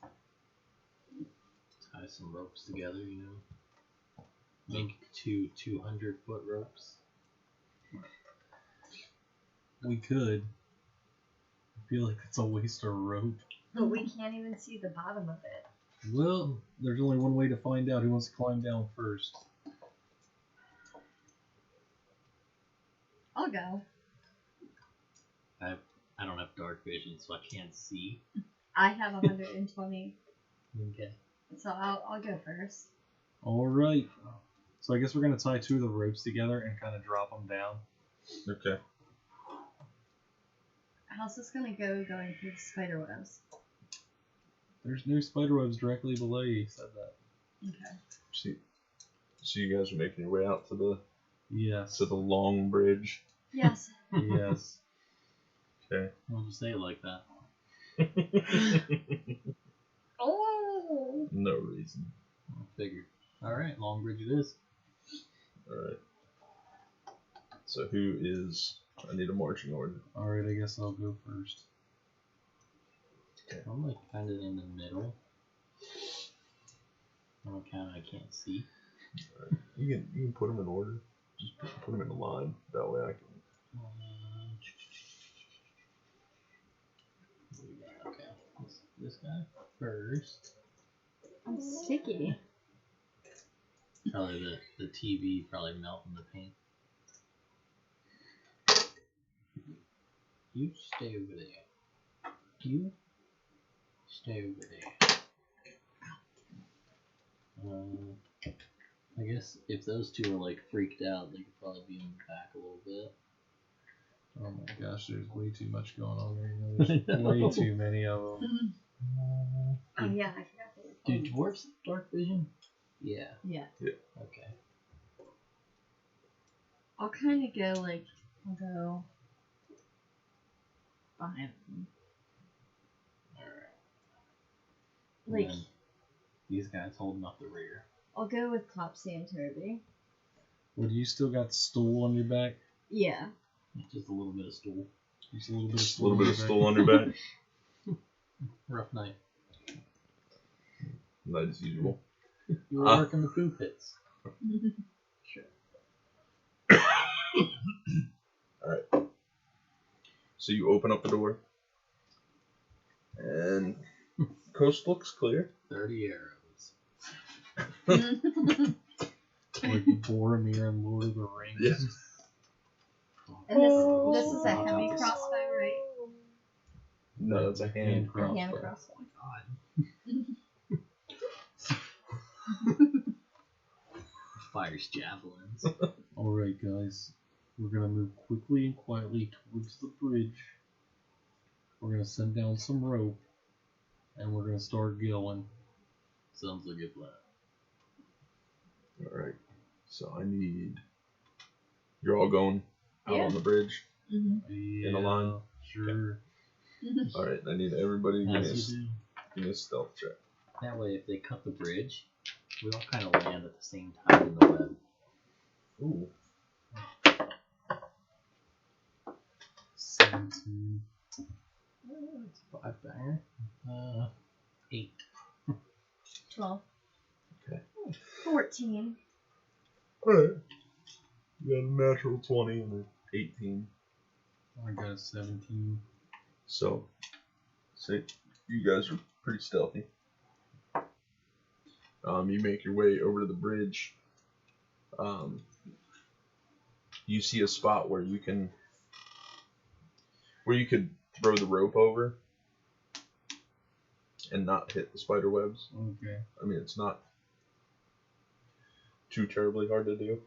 Tie some ropes together, you know. Make 2 200-foot ropes. We could. I feel like it's a waste of rope. But we can't even see the bottom of it. Well, there's only one way to find out who wants to climb down first. I'll go. I don't have dark vision, so I can't see. I have 120, Okay. so I'll go first. Alright. So I guess we're going to tie 2 of the ropes together and kind of drop them down. Okay. How's this gonna go going through the spider webs? There's no spider webs directly below you, he said that. Okay. So you guys are making your way out to the Yes. long bridge. Yes. Yes. Okay. Why'd you say it like that? Oh. No reason. I figured. Alright, Long Bridge it is. Alright. So who is... I need a marching order. Alright, I guess I'll go first. I'm like kind of in the middle. On account I can't see. Alright. You can put them in order. Just put them in a line. That way I can... Okay, this guy first. I'm sticky. Probably the TV probably melting the paint. You stay over there. You stay over there. I I guess if those two are like freaked out, they could probably be in the back a little bit. Oh my gosh, there's way too much going on right now. There's way too many of them. Oh yeah, I forgot they were Do clones. dwarves have dark vision? Yeah. Yeah. Okay. I'll kind of go like, I'll go behind them. Alright. Like, And then these guys holding up the rear. I'll go with Topsy and Toby. Well, do you still got stool on your back? Yeah. Just a little bit of stool. Just a little bit of Just a stool. little bit of on stool on your back. Rough night. Night as usual. You were working the poo pits. Sure. Alright. So you open up the door. And coast looks clear. 30 arrows. Like Boromir and Lord of the Rings. Yeah. And this is a heavy crossbow, right? No, that's a hand A hand crossbow. crossbow. Fires javelins. Alright, guys. We're gonna move quickly and quietly towards the bridge. We're gonna send down some rope. And we're gonna start going. Sounds like a plan. Alright. So I need. You're all going out Yeah. on the bridge. Mm-hmm. In a line? Sure. Alright, I need everybody to As you do. give me a stealth check. That way, if they cut the bridge, we all kind of land at the same time in the web. Ooh. 17. It's a 5 banger. 8. 12. Okay. 14. Alright. You got a natural 20 and an 18. I got a 17. So you guys are pretty stealthy. You make your way over to the bridge. You see a spot where you could throw the rope over and not hit the spider webs. Okay. I mean, it's not too terribly hard to do.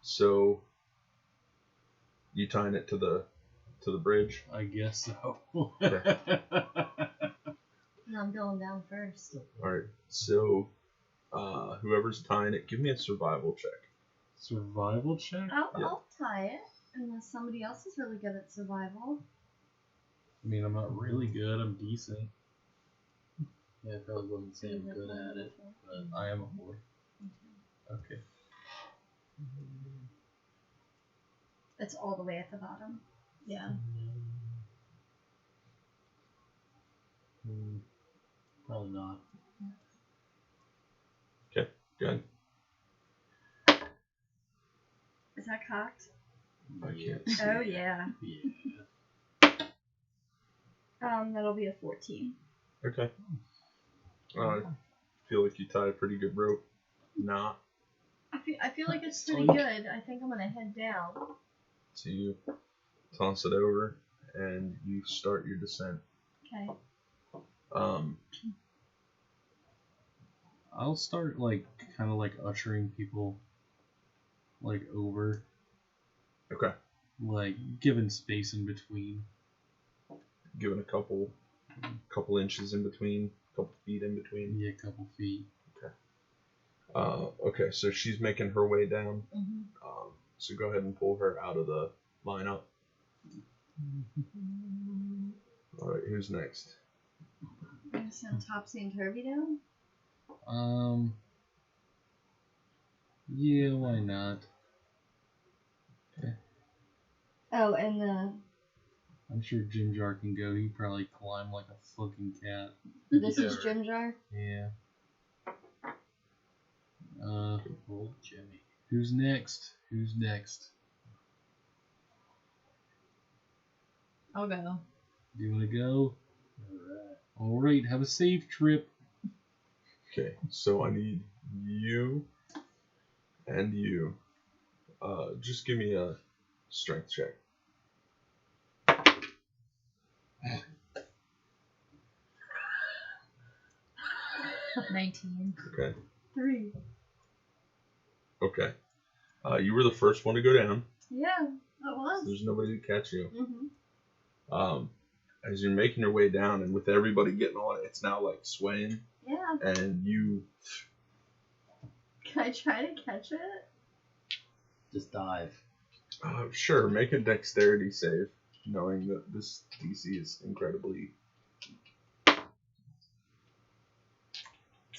So you tying it to the bridge. I guess so. Okay. And I'm going down first. All right. So whoever's tying it, give me a survival check. Survival check? Yeah. I'll tie it unless somebody else is really good at survival. I mean, I'm not really good. I'm decent. Yeah, I probably wouldn't say I'm good at it, but I am a 4. Okay. It's all the way at the bottom. Yeah. probably not. Good. Is that cocked? I can't. Oh yeah. Yeah. That'll be a 14. Okay. I feel like you tie a pretty good rope. Not. I feel like it's pretty Like- good. I think I'm gonna head down. So you toss it over and you start your descent. Okay. I'll start, kind of ushering people, over. Okay. Giving space in between. Giving a couple inches in between, couple feet in between. Yeah, a couple feet. Okay, so she's making her way down. Mm-hmm. So go ahead and pull her out of the lineup. All right, who's next? I'm gonna send Topsy and Turvy down. Yeah, why not? Oh, and I'm sure Jim Jar can go. He probably climb like a fucking cat. this Yeah, is right. Jim Jar. Yeah. Old Jimmy. Who's next? Who's next? I'll go. You wanna go? Alright. Alright, have a safe trip. Okay, so I need you and you. Just give me a strength check. 19. Okay. 3. Okay. You were the first one to go down. Yeah, that was. There's nobody to catch you. Mm-hmm. As you're making your way down, and with everybody getting on it, it's now like swaying. Yeah. And you. Can I try to catch it? Just dive. Sure, make a dexterity save, knowing that this DC is incredibly.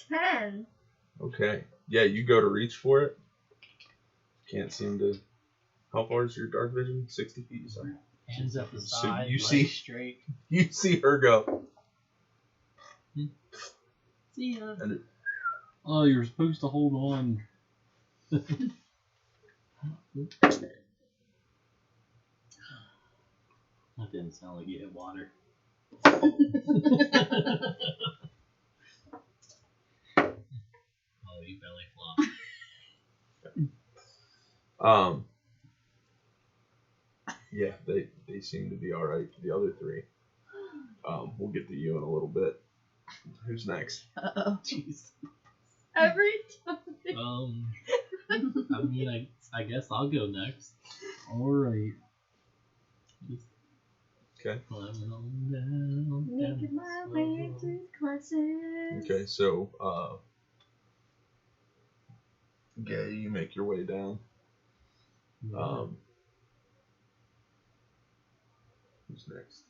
10. Okay. Yeah, you go to reach for it. Can't seem to. How far is your dark vision? 60 feet, you said? Hands at the So side, you legs see- straight. You see her go. See ya. And Oh, you're supposed to hold on. That didn't sound like you hit water. Oh, you belly flop. Yeah, they seem to be alright. The other three. We'll get to you in a little bit. Who's next? Uh-oh. Jeez. Every time. I mean, I guess I'll go next. Alright. Just Okay. climbing on down. Making my way through the classes. Okay, so yeah, you make your way down. Who's next?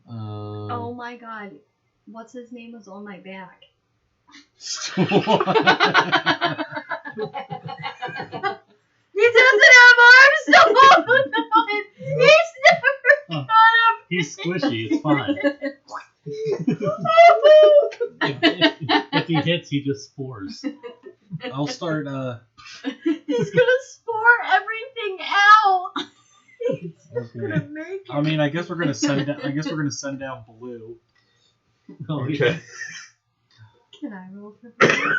Oh my god. What's his name was on my back? He doesn't have arms to hold on. He's never got up. He's squishy. It's fine. If he hits, he just spores. I'll start. He's gonna spore everything out. He's gonna Okay. make it. I mean, I guess we're gonna send. I guess we're gonna send down Blue, Oh, Okay. Can I roll for blue?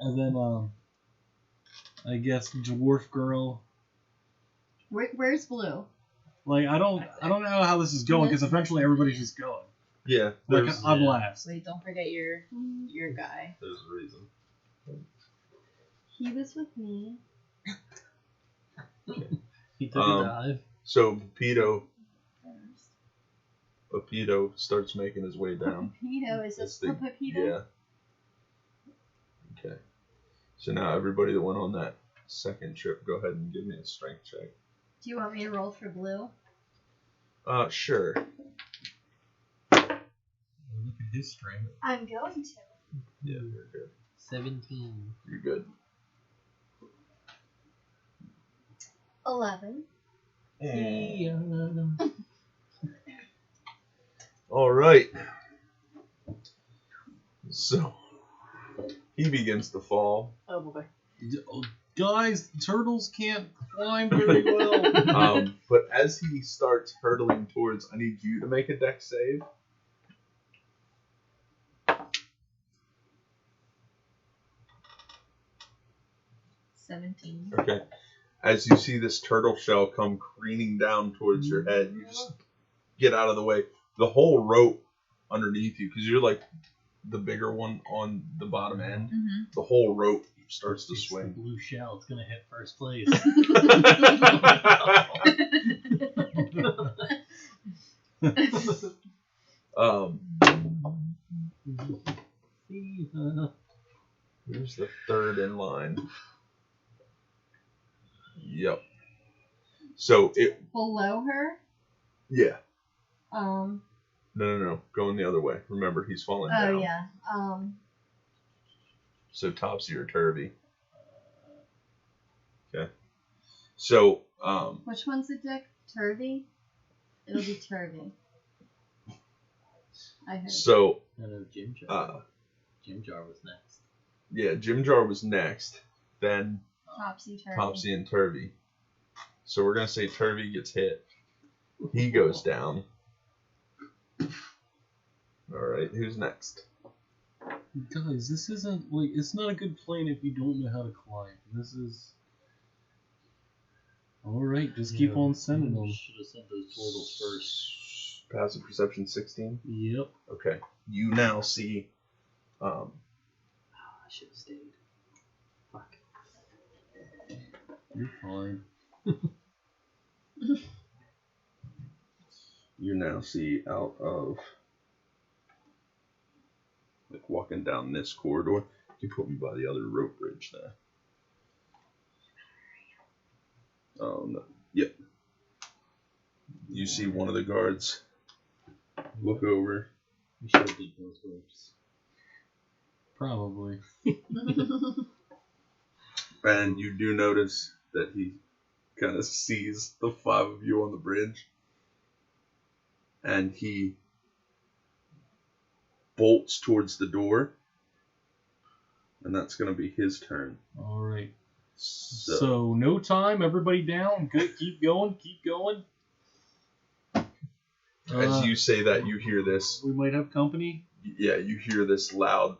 and then I guess Dwarf Girl. Where's blue? Like I don't know how this is going because eventually everybody's just going. Yeah, Like there's, I'm last. Wait, don't forget your guy. there's a reason. He was with me. He took a dive. So Pepito starts making his way down. Pepito, is That's this the Pepito? Yeah. Okay. So now everybody that went on that second trip, go ahead and give me a strength check. Do you want me to roll for blue? Sure. Look at his strength. I'm going to. Yeah, you're good. 17. You're good. 11. All right. So he begins to fall. Oh boy. Guys, turtles can't climb very well. But as he starts hurtling towards, I need you to make a dex save. Okay. As you see this turtle shell come careening down towards your head, you just get out of the way. The whole rope underneath you, because you're like the bigger one on the bottom end, the whole rope starts to It's the swing. blue shell. It's gonna hit first place. Here's the third in line. Yep. So it. Below her? Yeah. Um. No. Going the other way. Remember, he's falling Oh, down. yeah. So topsy or turvy. Okay. So Which one's the dick? Turvy? It'll be turvy. I heard. So No, Jim Jar. Jim Jar was next. yeah, Jim Jar was next. Then Topsy turvy. Topsy and Turvy. So we're gonna say Turvy gets hit. He goes down. All right, who's next? Guys, this isn't like it's not a good plan if you don't know how to climb. This is. Alright, just keep on sending them. Should have sent those turtles first. Passive perception 16. Yep. Okay. You now see should have stayed. Fuck. You're fine. You now see out of, like, walking down this corridor. You put me by the other rope bridge there. Oh no. Yep. You see one of the guards look over. We should have beat those ropes. Probably. And you do notice that he kind of sees the 5 of you on the bridge. And he bolts towards the door. And that's going to be his turn. All right. So no time. Everybody down. Good. Keep going. Keep going. As you say that, you hear this. We might have company. Yeah, you hear this loud.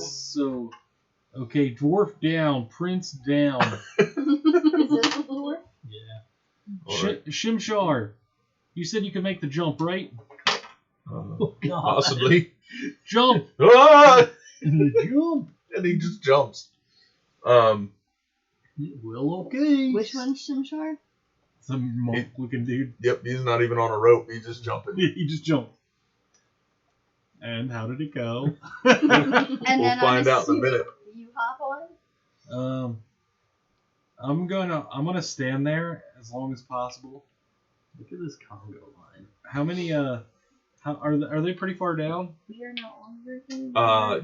So, okay, dwarf down, prince down. Is this the dwarf? Yeah. Alright. Shimshar, you said you could make the jump, right? Possibly. Jump! Ah! Jump! And he just jumps. Well, okay. Which one's Shimshar? Some monk looking dude. Yep, he's not even on a rope. He's just jumping. He just jumped. And how did it go? And We'll then find out in a minute. You hop on? I'm gonna stand there as long as possible. Look at this Congo line. How many are they pretty far down? We are no longer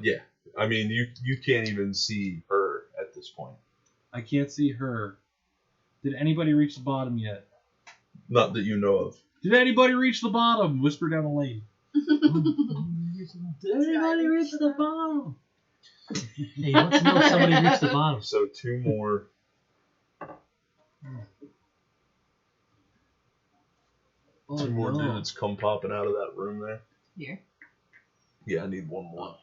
Yeah. I mean, you can't even see her at this point. I can't see her. Did anybody reach the bottom yet? Not that you know of. Did anybody reach the bottom? Whisper down the lane. Did anybody reach the bottom? Hey, let's know if somebody reached the bottom. So 2 more. Oh, 2 more no. dudes come popping out of that room there. Here. Yeah, I need 1 more.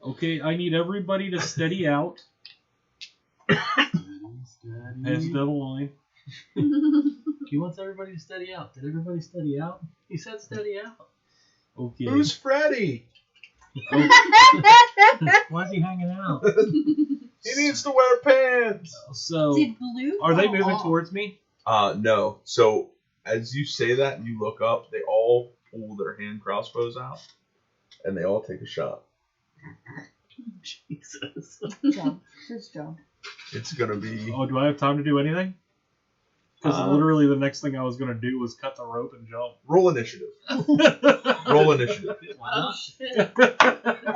Okay, I need everybody to steady out. Heads down the line. He wants everybody to steady out. Did everybody steady out? He said steady out. Okay. Who's Freddy? Why is he hanging out? He needs to wear pants. So, Did Blue are they fall moving off? towards me? No. So as you say that and you look up, they all pull their hand crossbows out, and they all take a shot. Jesus. Jump. Just jump. It's gonna be. Oh, do I have time to do anything? Because literally the next thing I was gonna do was cut the rope and jump. Roll initiative. Roll initiative. Wow.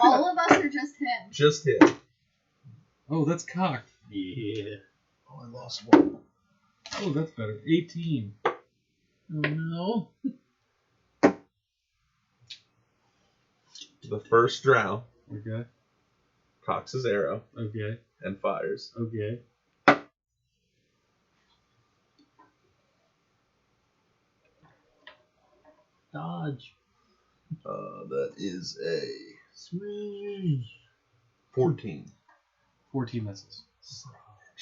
All of us are just him. Just hit. Oh, that's cocked. Yeah. Oh, I lost 1. Oh, that's better. 18. Oh no. The first drow Okay. cocks his arrow Okay. and fires. Okay. Dodge. That is a Swing. 14. 14 misses.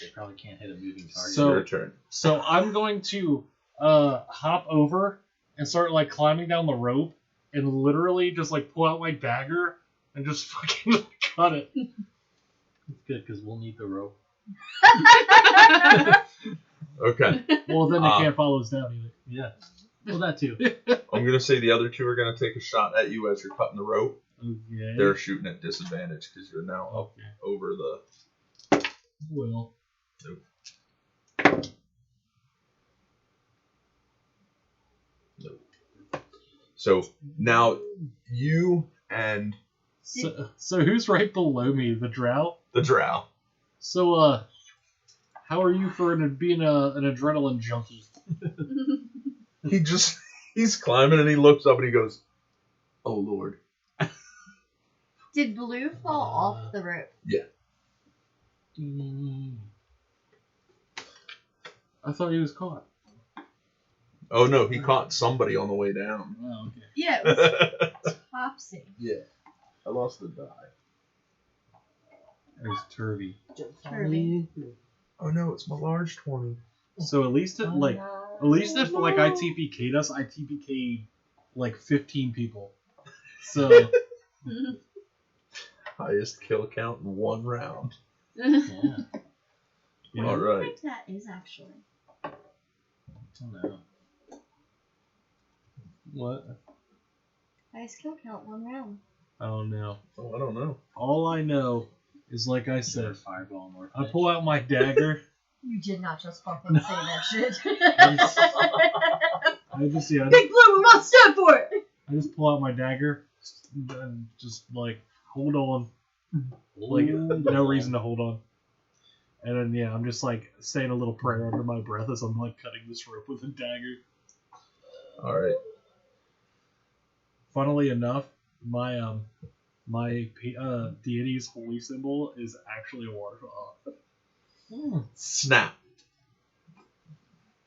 They probably can't hit a moving target. So- Your turn. So I'm going to hop over and start like climbing down the rope and literally just like pull out my dagger and just fucking cut it. It's good because we'll need the rope. Okay. Well, then they can't follow us down either. Yeah. Well, that too. I'm gonna say the other 2 are gonna take a shot at you as you're cutting the rope. Okay. They're shooting at disadvantage because you're now up Okay. over the. Well. So now you and So who's right below me? The drow? the drow. So, how are you for being an adrenaline junkie? He's climbing and he looks up and he goes, "Oh Lord." Did Blue fall off the rope? I thought he was caught. Oh no, he caught somebody on the way down. Oh, okay. Yeah, it was Topsy. Yeah. I lost the die. There's Turvy. Turvy. Oh no, it's my large 20. So at least if like I TPK'd us, I TPK'd like 15 people. So Highest kill count in one round. Yeah. I All wonder right. if that is actually. I don't know. what? Highest kill count, 1 round. I don't know. Oh, I don't know. All I know is like I Is there a said, fireball more? I pull out my dagger. You did not just fucking say that shit. I just yeah, Big Blue will not stand for it! I just pull out my dagger and just like hold on, like no reason to hold on. And then yeah, I'm just like saying a little prayer under my breath as I'm like cutting this rope with a dagger. All right. Funnily enough, my deity's holy symbol is actually a waterfall. Snap.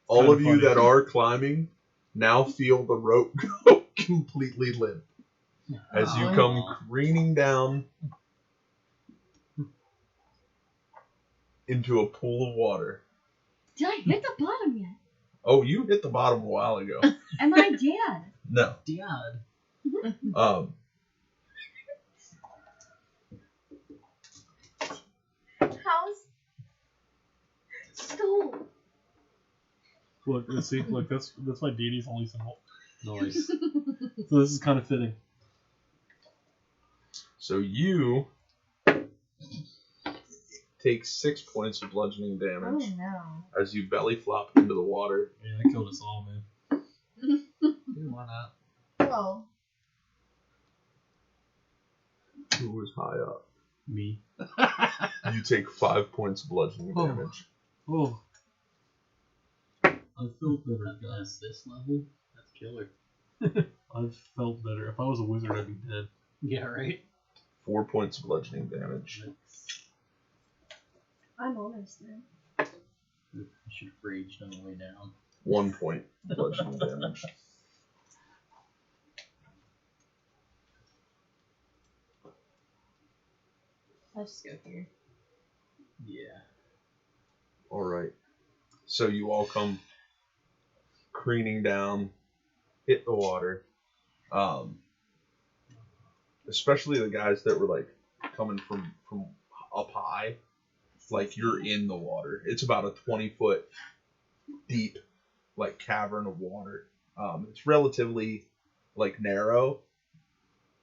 All Kinda of you funny. that are climbing now feel the rope go completely limp as you come careening down into a pool of water. Did I hit the bottom yet? Oh, you hit the bottom a while ago. Am I dead? No. Dad. How's stole? Look, let's see. Look, that's my deity's holy symbol. Noise. So this is kind of fitting. So you take 6 points of bludgeoning Oh damage no. as you belly flop into the water. Yeah, that killed us all, man. Why not? Well, Who was high up? Me. You take 5 points of bludgeoning Oh. damage. Oh, I feel better, guys. This level, that's killer. I've felt better. If I was a wizard, I'd be dead. Yeah, right. 4 points of bludgeoning damage. I'm almost there. I should have raged on the way down. 1 point bludgeoning damage. Let's just go here. Yeah. All right. So you all come careening down, hit the water. Especially the guys that were like coming from up high, like you're in the water. It's about a 20-foot deep, like cavern of water. It's relatively like narrow,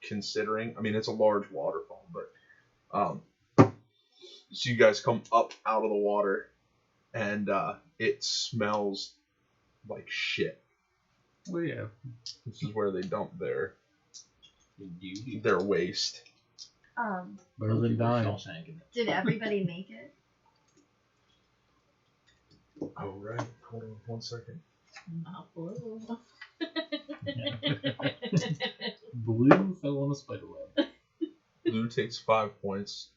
considering. I mean, it's a large waterfall, but so you guys come up out of the water, and it smells like shit. Well, yeah. This is where they dump their You waste. Better than dying. Did everybody make it? Oh, right. Hold on 1 second. Not blue. Blue fell on a spider web. Blue takes 5 points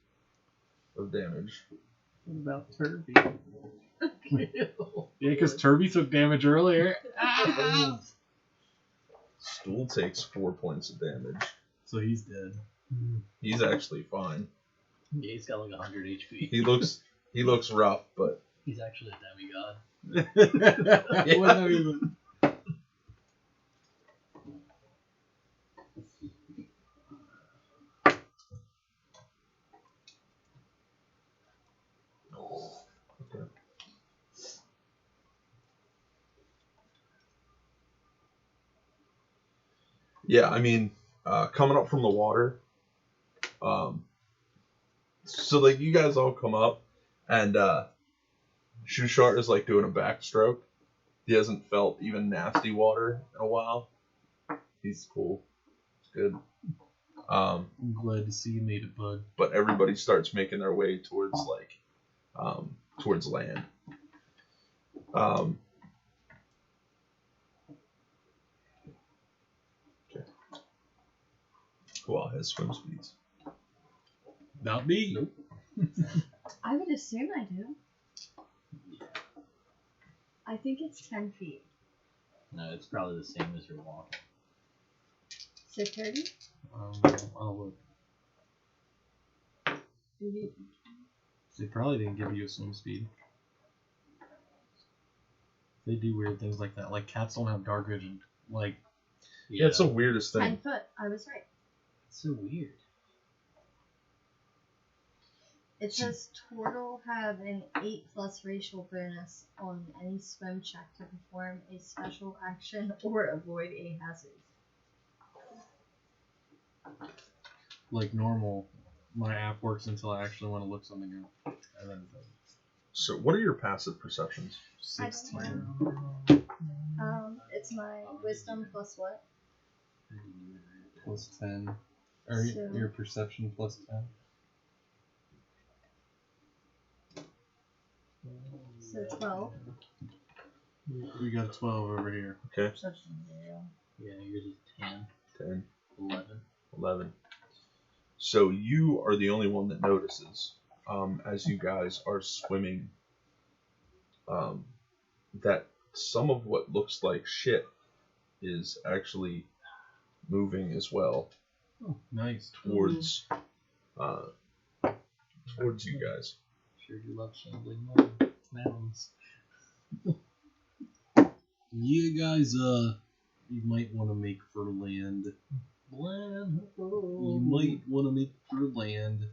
of damage. What about Turby? Yeah, because Turby took damage earlier. Stool takes 4 points of damage. So he's dead. He's actually fine. Yeah, he's got like 100 HP. He looks rough, but He's actually a demigod. What even? okay. Yeah, I mean, coming up from the water. So like you guys all come up, and Shushart is like doing a backstroke. He hasn't felt even nasty water in a while. He's cool. It's good. I'm glad to see you made it, bud. But everybody starts making their way towards towards land. Okay. Who all has swim speeds? Not me. Nope. I would assume I do. I think it's 10 feet. No, it's probably the same as your walking. So 30? I'll look. They probably didn't give you a swim speed. They do weird things like that. Like cats don't have dark vision. Like, Yeah, it's the weirdest 10 thing. foot. I was right. It's so weird. It says turtle have an 8+ racial bonus on any swim check to perform a special action or avoid a hazard. like normal, my app works until I actually want to look something up, and then it doesn't. So, what are your passive perceptions? 16. It's my wisdom plus what? Plus 10. Or So- your perception plus 10. So 12. We got 12 over here. Okay. Perception 0. Yeah, yours is 10, 10, 11. 11. So you are the only one that notices, as you guys are swimming, that some of what looks like shit is actually moving as well Oh, nice. towards you guys. Sure do love shambling mountains. You guys, you might want to make for land. Land. You might want to make for land.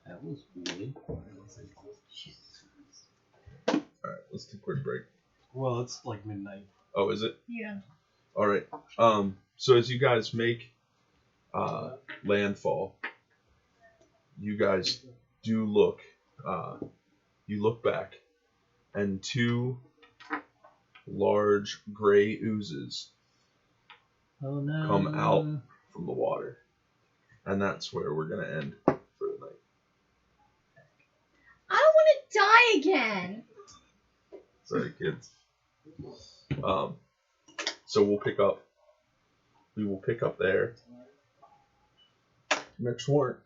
That was weird. Alright, let's take a quick break. Well, it's like midnight. Oh, is it? Yeah. Alright. So as you guys make landfall, you guys do look, you look back, and two large gray oozes Oh no. come out from the water. And that's where we're going to end for the night. I don't want to die again! Sorry, kids. So we will pick up there next morning.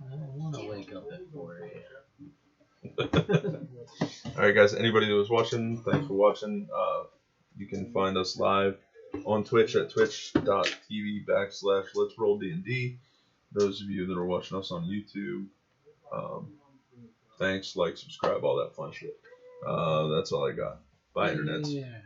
I don't want to wake up at 4 a.m. Alright guys, anybody that was watching, thanks for watching. You can find us live on Twitch at twitch.tv/Let's Roll D&D. Those of you that are watching us on YouTube, thanks, like, subscribe, all that fun shit. That's all I got. Bye, internet. Yeah.